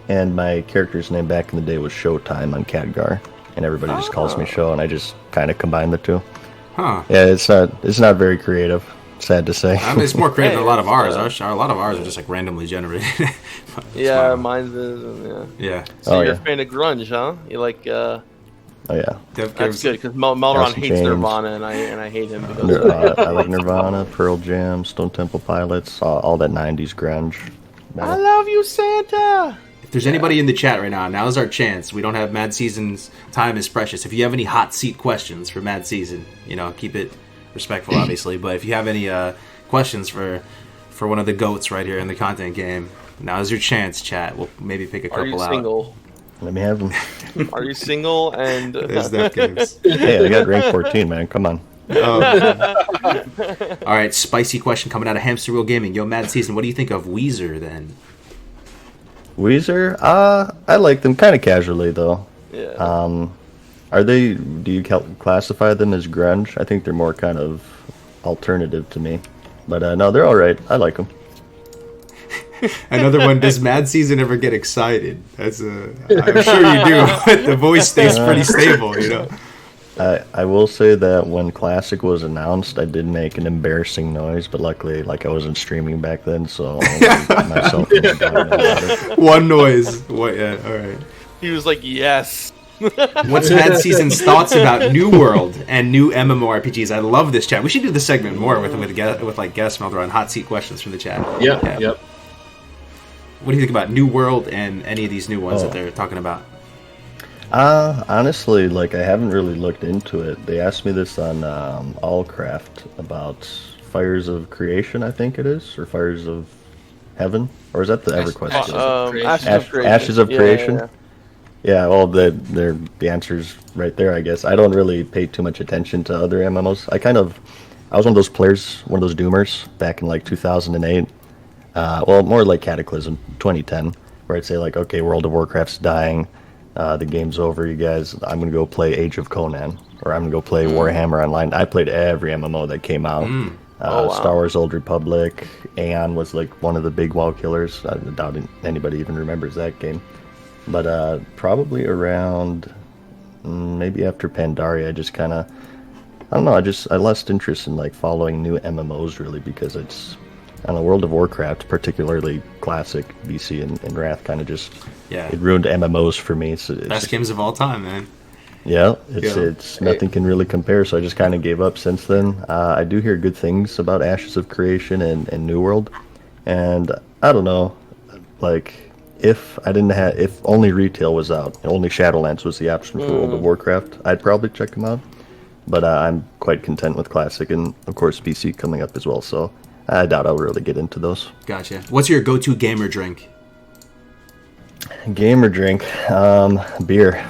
Speaker 2: And my character's name back in the day was Showtime on Khadgar, and everybody just calls me Show, and I just kind of combined the two.
Speaker 1: Huh.
Speaker 2: Yeah, it's not very creative. Sad to say.
Speaker 1: I mean, it's more creative than a lot of ours.
Speaker 3: Yeah.
Speaker 1: A lot of ours are just like randomly generated.
Speaker 3: Yeah,
Speaker 1: fine.
Speaker 3: mine's is. Yeah.
Speaker 1: Yeah.
Speaker 3: So
Speaker 2: Oh,
Speaker 3: you're
Speaker 2: yeah.
Speaker 3: a fan of grunge, huh? You like?
Speaker 2: Oh yeah.
Speaker 3: That's good because Melderon
Speaker 2: Alice in
Speaker 3: hates
Speaker 2: Chains.
Speaker 3: Nirvana, and I hate him because of that.
Speaker 2: I like Nirvana, Pearl Jam, Stone Temple Pilots, all that 90s grunge.
Speaker 3: I love you, Santa.
Speaker 1: If there's anybody in the chat right now, now's our chance. We don't have MadSeason's time is precious. If you have any hot seat questions for MadSeason, keep it respectful, obviously. But if you have any questions for one of the goats right here in the content game, now's your chance, chat. We'll maybe pick a
Speaker 3: Are you
Speaker 1: couple out.
Speaker 3: single?
Speaker 2: Let me have them.
Speaker 3: Are you single? And
Speaker 1: There's that games.
Speaker 2: Hey, I got rank 14, man. Come on.
Speaker 1: All right, spicy question coming out of Hamster Wheel Gaming. Yo, MadSeason, what do you think of Weezer then?
Speaker 2: Weezer, I like them kind of casually though.
Speaker 3: yeah.
Speaker 2: Do you classify them as grunge? I think they're more kind of alternative to me. But no, they're all right. I like them.
Speaker 1: Another one. Does MadSeason ever get excited? I'm sure you do. But the voice stays pretty stable,
Speaker 2: I will say that when Classic was announced, I did make an embarrassing noise, but luckily, I wasn't streaming back then, so myself and about it.
Speaker 1: One noise. What? Yeah. All right.
Speaker 3: He was like, yes.
Speaker 1: What's MadSeason's thoughts about New World and new MMORPGs? I love this chat. We should do this segment more with guest Melderon hot seat questions from the chat.
Speaker 5: Yep.
Speaker 1: What do you think about New World and any of these new ones that they're talking about?
Speaker 2: Honestly, I haven't really looked into it. They asked me this on Allcraft about Fires of Creation, I think it is, or Fires of Heaven, or is that the EverQuest? Ashes of Creation. Yeah, well, the answer's right there, I guess. I don't really pay too much attention to other MMOs. I was one of those players, one of those doomers back in 2008. Well, more like Cataclysm, 2010. where I'd say like, okay, World of Warcraft's dying, the game's over, you guys. I'm gonna go play Age of Conan, or I'm gonna go play Warhammer Online. I played every MMO that came out. Star Wars Old Republic, Aeon was like one of the big WoW killers. I doubt anybody even remembers that game. But probably around maybe after Pandaria, I just kind of, I don't know, I lost interest in like following new MMOs really, because it's, I don't know, World of Warcraft, particularly Classic, BC, and Wrath, kind of just, it ruined MMOs for me. It's
Speaker 1: best games of all time, man.
Speaker 2: Yeah, it's nothing can really compare, so I just kind of gave up since then. I do hear good things about Ashes of Creation and New World, and I don't know, like, if only retail was out, only Shadowlands was the option for World of Warcraft, I'd probably check them out. But I'm quite content with Classic, and of course BC coming up as well, so I doubt I'll really get into those.
Speaker 1: Gotcha. What's your go-to gamer drink?
Speaker 2: Gamer drink, beer.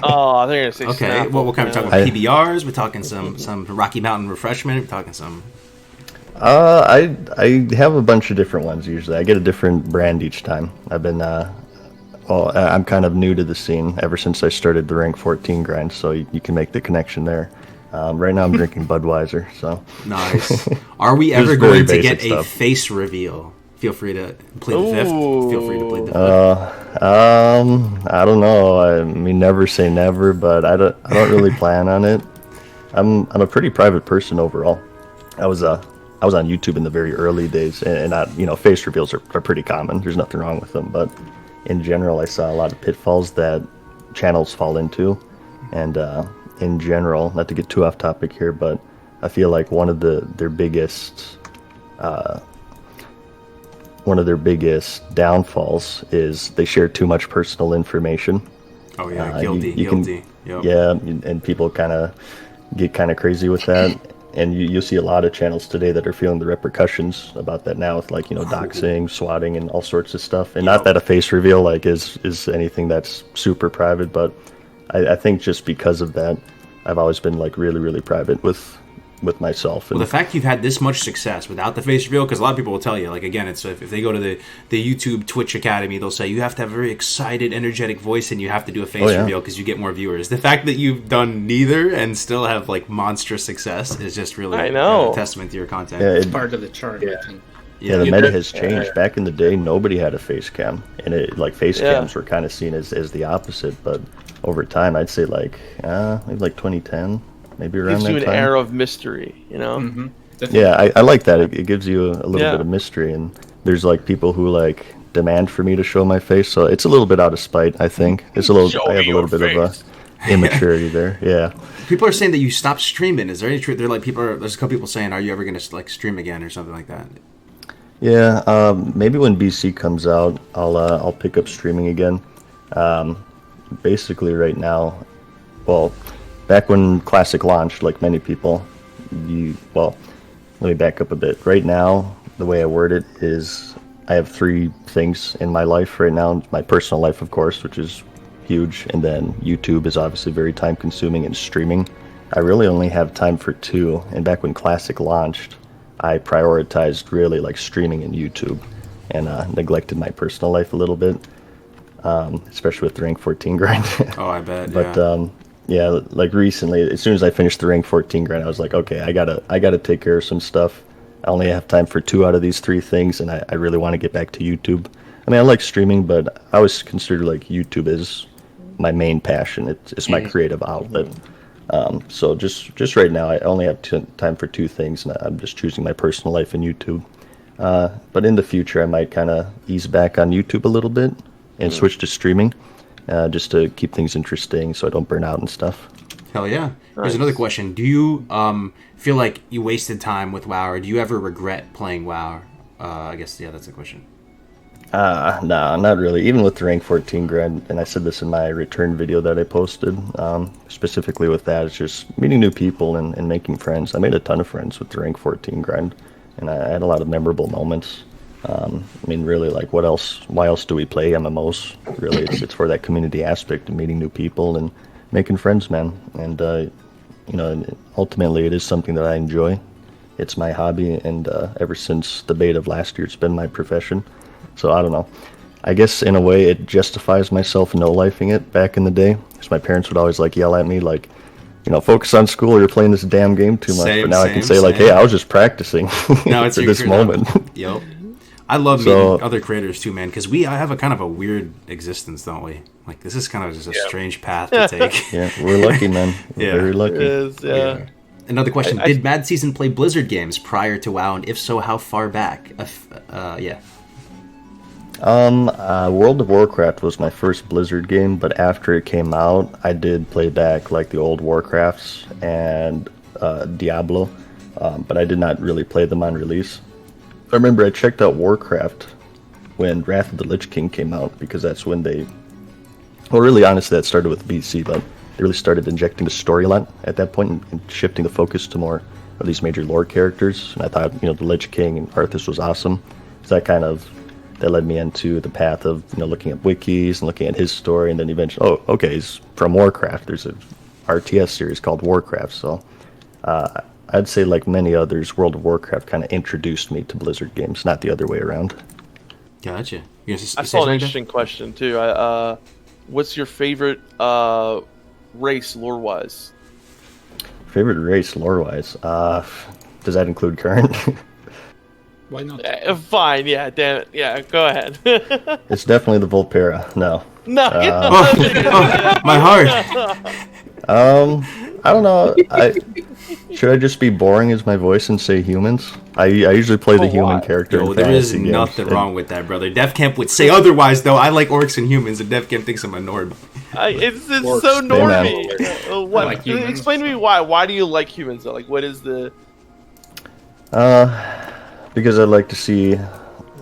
Speaker 3: Oh, I think you're gonna say
Speaker 1: okay.
Speaker 3: Snapple.
Speaker 1: Well, what kind of talking about? PBRs? We're talking some Rocky Mountain refreshment. We're talking some.
Speaker 2: I have a bunch of different ones usually. I get a different brand each time. I've been I'm kind of new to the scene ever since I started the rank 14 grind, so you can make the connection there. Right now I'm drinking Budweiser. So
Speaker 1: nice. Are we ever going to get a face reveal? Feel free to plead the fifth. Feel free to plead the fifth.
Speaker 2: I don't know. I mean, never say never, but I don't really plan on it. I'm a pretty private person overall. I was on YouTube in the very early days, and face reveals are pretty common. There's nothing wrong with them, but in general, I saw a lot of pitfalls that channels fall into, and in general, not to get too off topic here, but I feel like one of their biggest downfalls is they share too much personal information.
Speaker 1: Oh yeah, guilty.
Speaker 2: Yep. Yeah, and people kind of get kind of crazy with that. And you see a lot of channels today that are feeling the repercussions about that now, with like doxing, swatting, and all sorts of stuff. And not that a face reveal like is anything that's super private, but I think just because of that, I've always been like really, really private with myself. And
Speaker 1: well, the fact you've had this much success without the face reveal, because a lot of people will tell you, like, again, it's if they go to the YouTube Twitch Academy, they'll say you have to have a very excited, energetic voice, and you have to do a face reveal because you get more viewers. The fact that you've done neither and still have like monstrous success is just really a testament to your content.
Speaker 4: Yeah, it's part of the charm, I think.
Speaker 2: Yeah, the meta has changed. Back in the day, nobody had a face cam, and face cams were kind of seen as the opposite. But over time, I'd say maybe like 2010. Maybe around that time.
Speaker 3: Gives you an air of mystery,
Speaker 4: Mm-hmm.
Speaker 2: Yeah, I like that. It gives you a little bit of mystery, and there's like people who like demand for me to show my face, so it's a little bit out of spite. I think it's a little. I have a little bit of a immaturity there. Yeah.
Speaker 1: People are saying that you stopped streaming. Is there any truth? They're like there's a couple people saying, "Are you ever going to like stream again or something like that?"
Speaker 2: Yeah, maybe when BC comes out, I'll pick up streaming again. Basically, right now, well. Back when Classic launched, like many people, let me back up a bit. Right now, the way I word it is I have 3 things in my life right now. My personal life, of course, which is huge, and then YouTube is obviously very time-consuming, and streaming. I really only have time for 2, and back when Classic launched, I prioritized really like streaming and YouTube, and neglected my personal life a little bit, especially with the rank 14 grind.
Speaker 1: Oh, I bet,
Speaker 2: but, yeah, like recently, as soon as I finished the rank 14 grind, I was like, okay, I gotta take care of some stuff. I only have time for 2 out of these 3 things, and I really want to get back to YouTube. I mean, I like streaming, but I always consider like YouTube is my main passion. It's my creative outlet. So just right now, I only have time for 2 things, and I'm just choosing my personal life and YouTube. But in the future, I might kind of ease back on YouTube a little bit and switch to streaming. Just to keep things interesting so I don't burn out and stuff.
Speaker 1: Hell yeah. Here's another question. Do you feel like you wasted time with WoW, or do you ever regret playing WoW? I guess, that's the question.
Speaker 2: No, not really. Even with the rank 14 grind, and I said this in my return video that I posted, specifically with that, it's just meeting new people and making friends. I made a ton of friends with the rank 14 grind, and I had a lot of memorable moments. I mean, really, like, why else do we play MMOs? Really, it's for that community aspect of meeting new people and making friends, man. And, ultimately, it is something that I enjoy. It's my hobby, and ever since the beta of last year, it's been my profession. So, I don't know. I guess in a way it justifies myself no-lifing it back in the day. Because my parents would always like yell at me like, focus on school or you're playing this damn game too much. But now I can say like, hey, I was just practicing for this moment.
Speaker 1: Yep. I love meeting other creators too, man, because I have a kind of a weird existence, don't we? Like, this is kind of just a strange path to take.
Speaker 2: Yeah, we're lucky, man. We're very lucky.
Speaker 3: It is, yeah.
Speaker 1: Another question. Did MadSeason play Blizzard games prior to WoW, and if so, how far back? Yeah.
Speaker 2: World of Warcraft was my first Blizzard game, but after it came out, I did play back like the old Warcrafts and Diablo, but I did not really play them on release. I remember I checked out Warcraft when Wrath of the Lich King came out, because that's when well, really honestly that started with BC, but they really started injecting the story a lot at that point and shifting the focus to more of these major lore characters. And I thought, the Lich King and Arthas was awesome. So that led me into the path of, looking at wikis and looking at his story, and then eventually, he's from Warcraft. There's a RTS series called Warcraft. So I'd say, like many others, World of Warcraft kind of introduced me to Blizzard games, not the other way around.
Speaker 1: Gotcha.
Speaker 3: I saw an interesting question too. What's your favorite race lore-wise?
Speaker 2: Favorite race lore-wise? Does that include current?
Speaker 4: Why not?
Speaker 3: Fine, yeah, damn it. Yeah, go ahead.
Speaker 2: It's definitely the Volpera. No.
Speaker 3: No.
Speaker 1: My heart.
Speaker 2: I don't know. Should I just be boring as my voice and say humans? I usually play the human character.
Speaker 1: Yo, there is nothing wrong with that, brother. Defcamp would say otherwise, though. I like orcs and humans, and Defcamp thinks I'm a Nord.
Speaker 3: It's so normy. Like explain to me why. Why do you like humans, though? Like, what is the...
Speaker 2: Because I like to see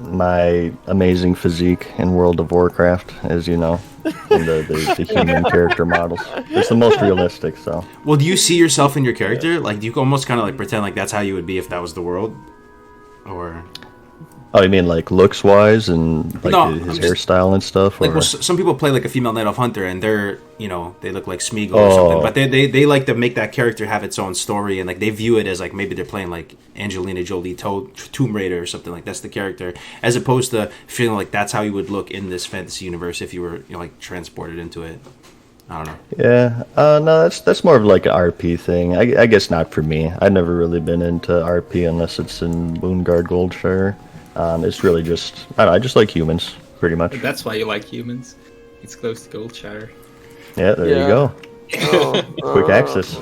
Speaker 2: my amazing physique in World of Warcraft, as you know, and the human character models. It's the most realistic, so.
Speaker 1: Well, do you see yourself in your character? Like, do you almost kind of like pretend like that's how you would be if that was the world? Or...
Speaker 2: Oh, you mean like looks-wise and like his hairstyle and stuff?
Speaker 1: Like, well, some people play like a female Night Elf Hunter, and they're, they look like Smeagol or something. But they like to make that character have its own story, and like they view it as like maybe they're playing like Angelina Jolie Tomb Raider or something, like that's the character, as opposed to feeling like that's how you would look in this fantasy universe if you were like transported into it. I don't know.
Speaker 2: Yeah, no, that's more of like an RP thing. I guess not for me. I've never really been into RP unless it's in Moonguard Goldshire. It's really just, I don't know, I just like humans, pretty much.
Speaker 4: That's why you like humans. It's close to Goldshire.
Speaker 2: Yeah, there you go. Quick access.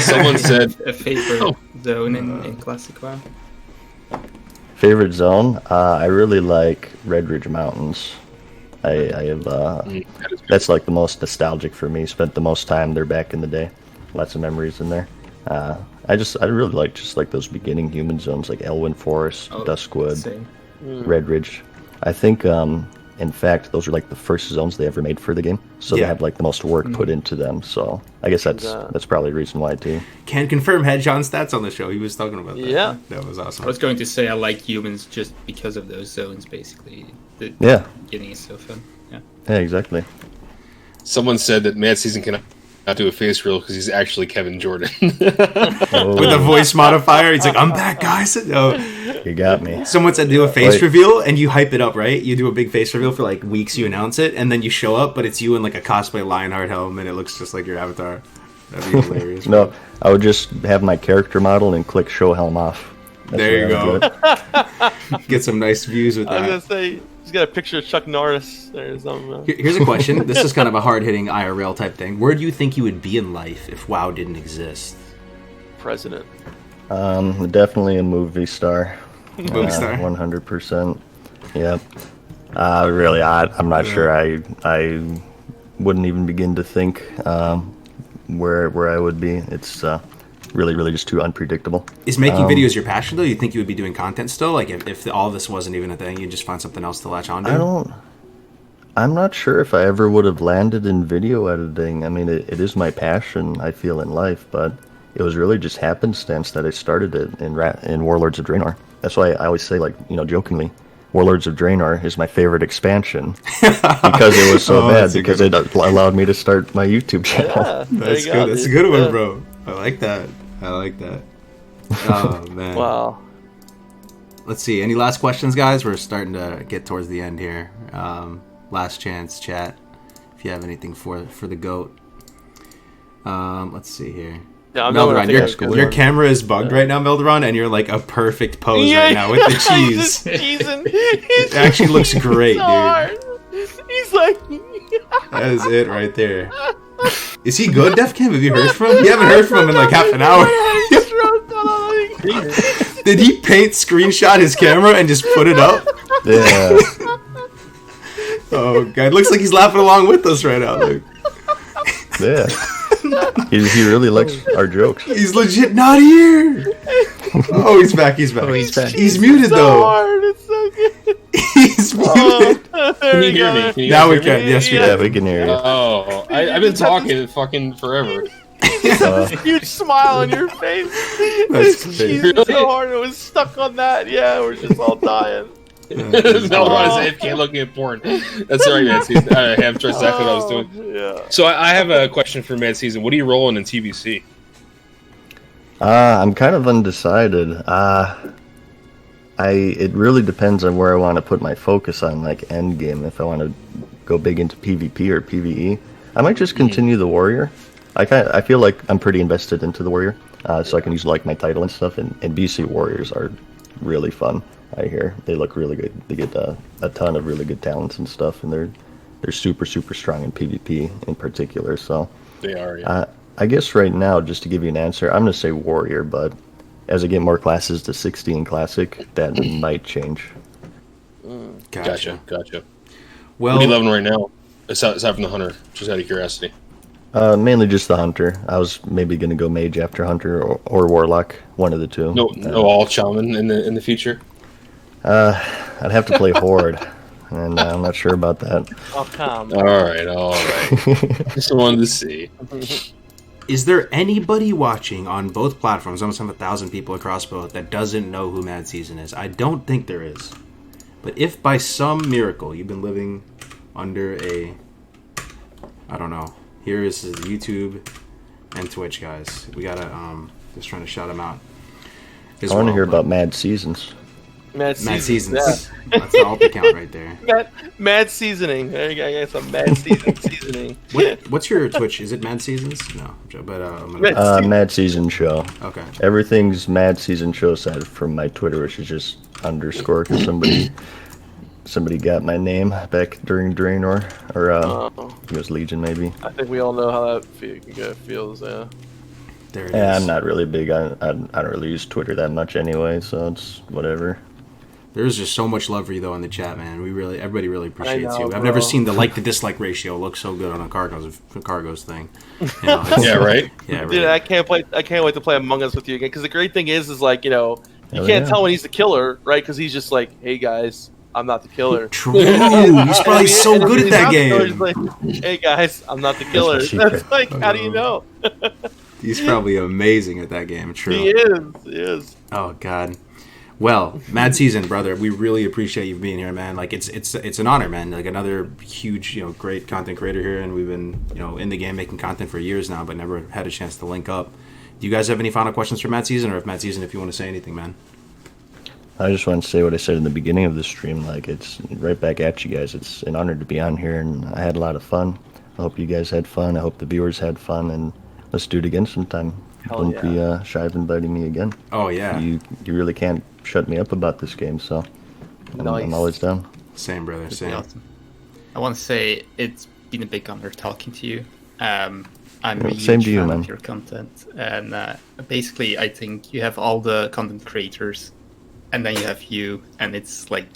Speaker 5: Someone said
Speaker 4: a favorite zone in Classic WoW.
Speaker 2: Favorite zone? I really like Red Ridge Mountains. I have, that's like the most nostalgic for me. Spent the most time there back in the day. Lots of memories in there. I really like just like those beginning human zones, like Elwyn Forest, Duskwood, Red Ridge. I think, in fact, those are like the first zones they ever made for the game, so they have like the most work put into them. So I guess that's probably the reason why too.
Speaker 1: Can confirm had John's stats on the show. He was talking about that.
Speaker 3: Yeah,
Speaker 1: that was awesome.
Speaker 4: I was going to say I like humans just because of those zones, basically. The beginning is so fun.
Speaker 2: Yeah, exactly.
Speaker 5: Someone said that MadSeason cannot do a face reel because he's actually Kevin Jordan.
Speaker 1: With a voice modifier, he's like, "I'm back, guys." No.
Speaker 2: You got me.
Speaker 1: Someone said do a face reveal, and you hype it up, right? You do a big face reveal for like weeks, you announce it, and then you show up, but it's you in like a cosplay Lionheart helm, and it looks just like your avatar. That'd be hilarious.
Speaker 2: No, I would just have my character model and click show helm off.
Speaker 1: There you go. Get some nice views with that.
Speaker 3: I was gonna say, he's got a picture of Chuck Norris or something.
Speaker 1: Here's a question. This is kind of a hard-hitting IRL type thing. Where do you think you would be in life if WoW didn't exist?
Speaker 3: President.
Speaker 2: Definitely a movie star.
Speaker 1: Movie star.
Speaker 2: 100%. Yep. Really, I'm not sure. I wouldn't even begin to think where I would be. It's really just too unpredictable.
Speaker 1: Is making videos your passion, though? You think you would be doing content still? Like, if all this wasn't even a thing, you'd just find something else to latch on to?
Speaker 2: I'm not sure if I ever would have landed in video editing. I mean, it is my passion, I feel, in life, but it was really just happenstance that I started it in Warlords of Draenor. That's why I always say, like, jokingly, Warlords of Draenor is my favorite expansion because it was so bad, because it allowed me to start my YouTube channel.
Speaker 3: Yeah,
Speaker 1: that's good. That's a good one, bro. I like that. Oh, man.
Speaker 3: Wow.
Speaker 1: let's see. Any last questions, guys? We're starting to get towards the end here. Last chance, chat. If you have anything for the GOAT. Let's see here.
Speaker 3: Yeah,
Speaker 1: Melderon, your camera is bugged right now, Melderon, and you're like a perfect pose right now with the cheese. It actually looks great, dude.
Speaker 3: He's like...
Speaker 1: That is it right there. Is he good, Defcamp? Have you heard from him? You haven't heard from him in like half an hour. Did he paint screenshot his camera and just put it up?
Speaker 2: Yeah.
Speaker 1: Oh, God. It looks like he's laughing along with us right now. Like.
Speaker 2: Yeah. He really likes our jokes.
Speaker 1: He's legit not here. Oh, he's back. He's back.
Speaker 4: Oh, he's back.
Speaker 1: He's muted, though.
Speaker 3: Hard. It's so good.
Speaker 1: He's muted.
Speaker 5: Can you hear me?
Speaker 1: Now we can. Yes, we
Speaker 2: Yeah,
Speaker 1: can.
Speaker 2: we can hear you.
Speaker 5: Oh, I've been talking fucking forever.
Speaker 3: A huge smile on your face.
Speaker 1: That's
Speaker 3: This
Speaker 1: great.
Speaker 3: cheese is so hard. It was stuck on that. Yeah, we're just all dying.
Speaker 5: Melderon's AFK looking at porn. That's right, MadSeason. I have exactly what I was doing.
Speaker 3: Yeah.
Speaker 5: So I have a question for MadSeason. What are you rolling in TBC?
Speaker 2: I'm kind of undecided. It really depends on where I want to put my focus on, like endgame. If I want to go big into PvP or PvE, I might just continue the warrior. I feel like I'm pretty invested into the warrior, so I can use like my title and stuff. And BC warriors are really fun. I hear they look really good. They get a ton of really good talents and stuff, and they're super strong in PvP in particular. So
Speaker 5: They are. Yeah.
Speaker 2: I guess right now, just to give you an answer, I'm gonna say warrior, but as I get more classes to 60 in classic, that might change.
Speaker 5: Gotcha.
Speaker 1: Well,
Speaker 5: What are you loving right now? Aside from the hunter, just out of curiosity.
Speaker 2: Mainly just the hunter. I was maybe gonna go mage after hunter or warlock, one of the two.
Speaker 5: No all shaman in the future.
Speaker 2: I'd have to play horde, and I'm not sure about that.
Speaker 3: Oh, come.
Speaker 5: All right. Just wanted to see.
Speaker 1: is there anybody watching on both platforms, almost have 1,000 people across both, that doesn't know who MadSeason is? I don't think there is. But if by some miracle you've been living under a, I don't know, here is YouTube and Twitch, guys. We gotta, just trying to shout them out.
Speaker 2: I want to hear about Mad Seasons.
Speaker 3: Mad
Speaker 1: Seasons.
Speaker 3: Yeah.
Speaker 1: That's the alt account right there.
Speaker 3: Mad seasoning. There you go. I got some Mad seasoning.
Speaker 1: What's your Twitch? Is it Mad Seasons? No, but
Speaker 2: Mad Season Show.
Speaker 1: Okay.
Speaker 2: Everything's Mad Season Show aside from my Twitter, which is just underscore, because somebody got my name back during Draenor, or it was Legion maybe.
Speaker 3: I think we all know how that feels. Yeah.
Speaker 1: There it
Speaker 2: Yeah,
Speaker 1: is.
Speaker 2: I'm not really big on. I don't really use Twitter that much anyway, so it's whatever.
Speaker 1: There's just so much love for you though in the chat, man. Everybody really appreciates
Speaker 3: know,
Speaker 1: you. I've
Speaker 3: bro.
Speaker 1: never seen the like to dislike ratio look so good on a Kargoz thing. You know,
Speaker 5: Yeah, right.
Speaker 1: Yeah,
Speaker 3: Dude,
Speaker 1: really.
Speaker 3: I can't wait to play Among Us with you again. Because the great thing is like, you know, you
Speaker 2: Hell
Speaker 3: can't
Speaker 2: yeah.
Speaker 3: tell when he's the killer, right? Because he's just like, hey guys, I'm not the killer.
Speaker 1: True. He's probably so
Speaker 3: And
Speaker 1: good at
Speaker 3: he's
Speaker 1: that
Speaker 3: not the killer,
Speaker 1: game.
Speaker 3: he's like, hey guys, I'm not the killer.
Speaker 2: the secret.
Speaker 3: That's like, how do you know?
Speaker 1: He's probably amazing at that game. True.
Speaker 3: He is.
Speaker 1: Oh God. Well, MadSeason, brother, we really appreciate you being here, man. Like it's an honor, man. Like another huge, great content creator here, and we've been, in the game making content for years now, but never had a chance to link up. Do you guys have any final questions for MadSeason, or if MadSeason, if you want to say anything, man?
Speaker 2: I just want to say what I said in the beginning of the stream. Like, it's right back at you guys. It's an honor to be on here, and I had a lot of fun. I hope you guys had fun. I hope the viewers had fun, and let's do it again sometime.
Speaker 3: Hell
Speaker 2: Don't be shy of inviting me again.
Speaker 1: Oh yeah.
Speaker 2: You really can't shut me up about this game, so I'm
Speaker 3: Nice.
Speaker 2: always down.
Speaker 1: Same, brother.
Speaker 4: That'd be
Speaker 1: Same.
Speaker 4: awesome. I want to say it's been a big honor talking to you. I'm a
Speaker 2: same
Speaker 4: huge
Speaker 2: to you,
Speaker 4: fan
Speaker 2: man.
Speaker 4: of your content, and basically, I think you have all the content creators, and then you have you, and it's like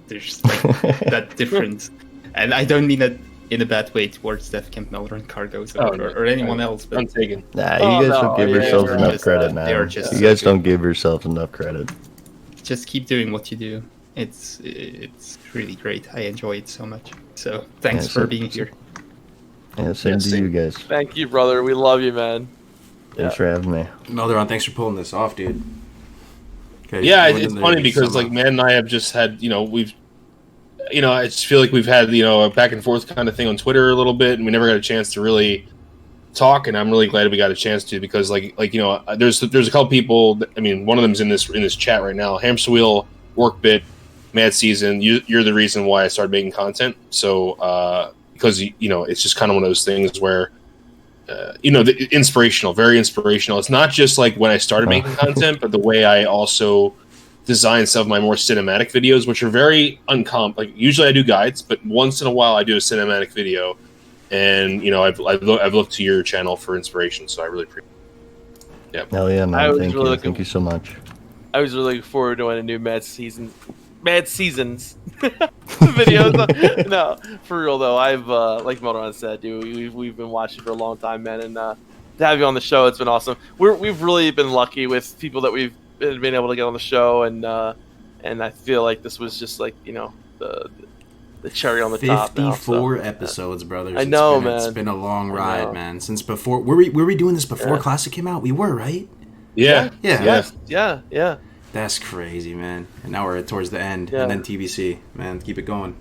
Speaker 4: there's like that difference. And I don't mean that in a bad way towards Defcamp, Melderon, Kargoz, or anyone else, but
Speaker 5: I'm taken.
Speaker 2: Nah,
Speaker 3: Oh,
Speaker 2: you guys
Speaker 3: no,
Speaker 2: don't give
Speaker 3: yeah,
Speaker 2: yourselves
Speaker 3: they're
Speaker 2: enough
Speaker 4: just,
Speaker 2: credit,
Speaker 4: they
Speaker 2: man.
Speaker 4: are just
Speaker 2: You
Speaker 4: so
Speaker 2: guys
Speaker 4: good.
Speaker 2: don't give yourselves enough credit.
Speaker 4: just keep doing what you do. It's really great. I enjoy it so much. So thanks
Speaker 2: Yeah,
Speaker 4: for
Speaker 2: so-
Speaker 4: being here.
Speaker 2: Yeah, same
Speaker 5: Yeah,
Speaker 2: to
Speaker 5: same.
Speaker 2: you guys.
Speaker 3: Thank you, brother. We love you, man.
Speaker 2: Thanks for having me.
Speaker 1: Melderon, thanks for pulling this off, dude. Okay,
Speaker 5: Yeah,
Speaker 1: you went
Speaker 5: it's
Speaker 1: in there
Speaker 5: funny
Speaker 1: to
Speaker 5: because
Speaker 1: sum
Speaker 5: like
Speaker 1: up.
Speaker 5: Matt and I have just had, I just feel like we've had, a back and forth kind of thing on Twitter a little bit, and we never got a chance to really talk, and I'm really glad we got a chance to, because there's a couple people. I mean, one of them's in this chat right now. Hamster Wheel, Workbit, MadSeason. You're the reason why I started making content. So because it's just kind of one of those things where inspirational, very inspirational. It's not just like when I started making content, but the way I also design some of my more cinematic videos, which are very uncommon. Like usually I do guides, but once in a while I do a cinematic video. And I've looked to your channel for inspiration, so I really appreciate it. Yeah.
Speaker 2: Hell yeah, man! Thank you so much.
Speaker 3: I was really looking forward to doing a new MadSeasons videos. No, for real though. I've like Melderon said, dude, we've been watching for a long time, man, and to have you on the show, it's been awesome. We've really been lucky with people that we've been able to get on the show, and I feel like this was just like the cherry on the top.
Speaker 1: 54 episodes, brothers.
Speaker 3: I know,
Speaker 1: man. It's been a long ride, man. Since before, were we doing this before Classic came out? We were, right?
Speaker 5: Yeah.
Speaker 1: That's crazy, man. And now we're towards the end, and then TBC, man. Keep it going.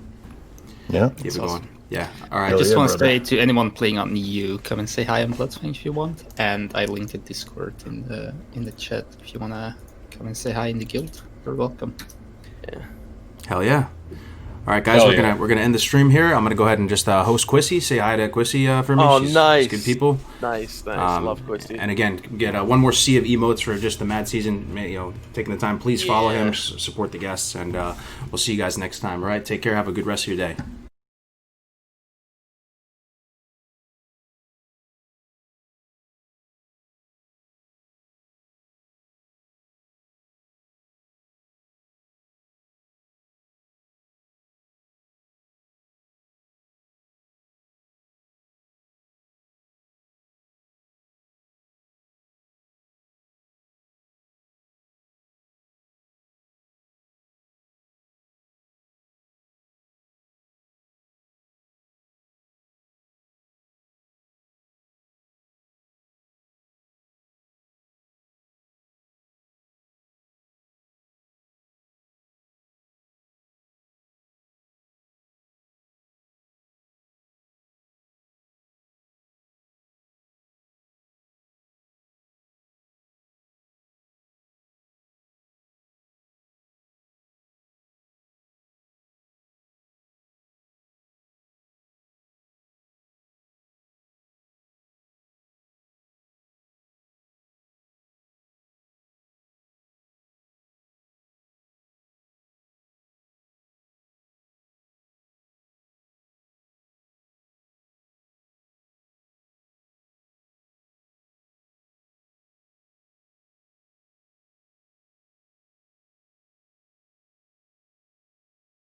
Speaker 2: Yeah,
Speaker 1: keep it going. Yeah. All right.
Speaker 4: I just want to say to anyone playing on EU, come and say hi on Bloodsfang if you want. And I linked the Discord in the chat if you wanna come and say hi in the guild. You're welcome.
Speaker 3: Yeah.
Speaker 1: Hell yeah. All right, guys, we're gonna end the stream here. I'm gonna go ahead and just host Quissy. Say hi to Quissy for me.
Speaker 3: Oh,
Speaker 1: she's
Speaker 3: nice.
Speaker 1: Good people.
Speaker 3: Nice. Love Quissy.
Speaker 1: And again, get one more sea of emotes for just the MadSeason. Taking the time. Please follow him, support the guests, and we'll see you guys next time. All right, take care. Have a good rest of your day.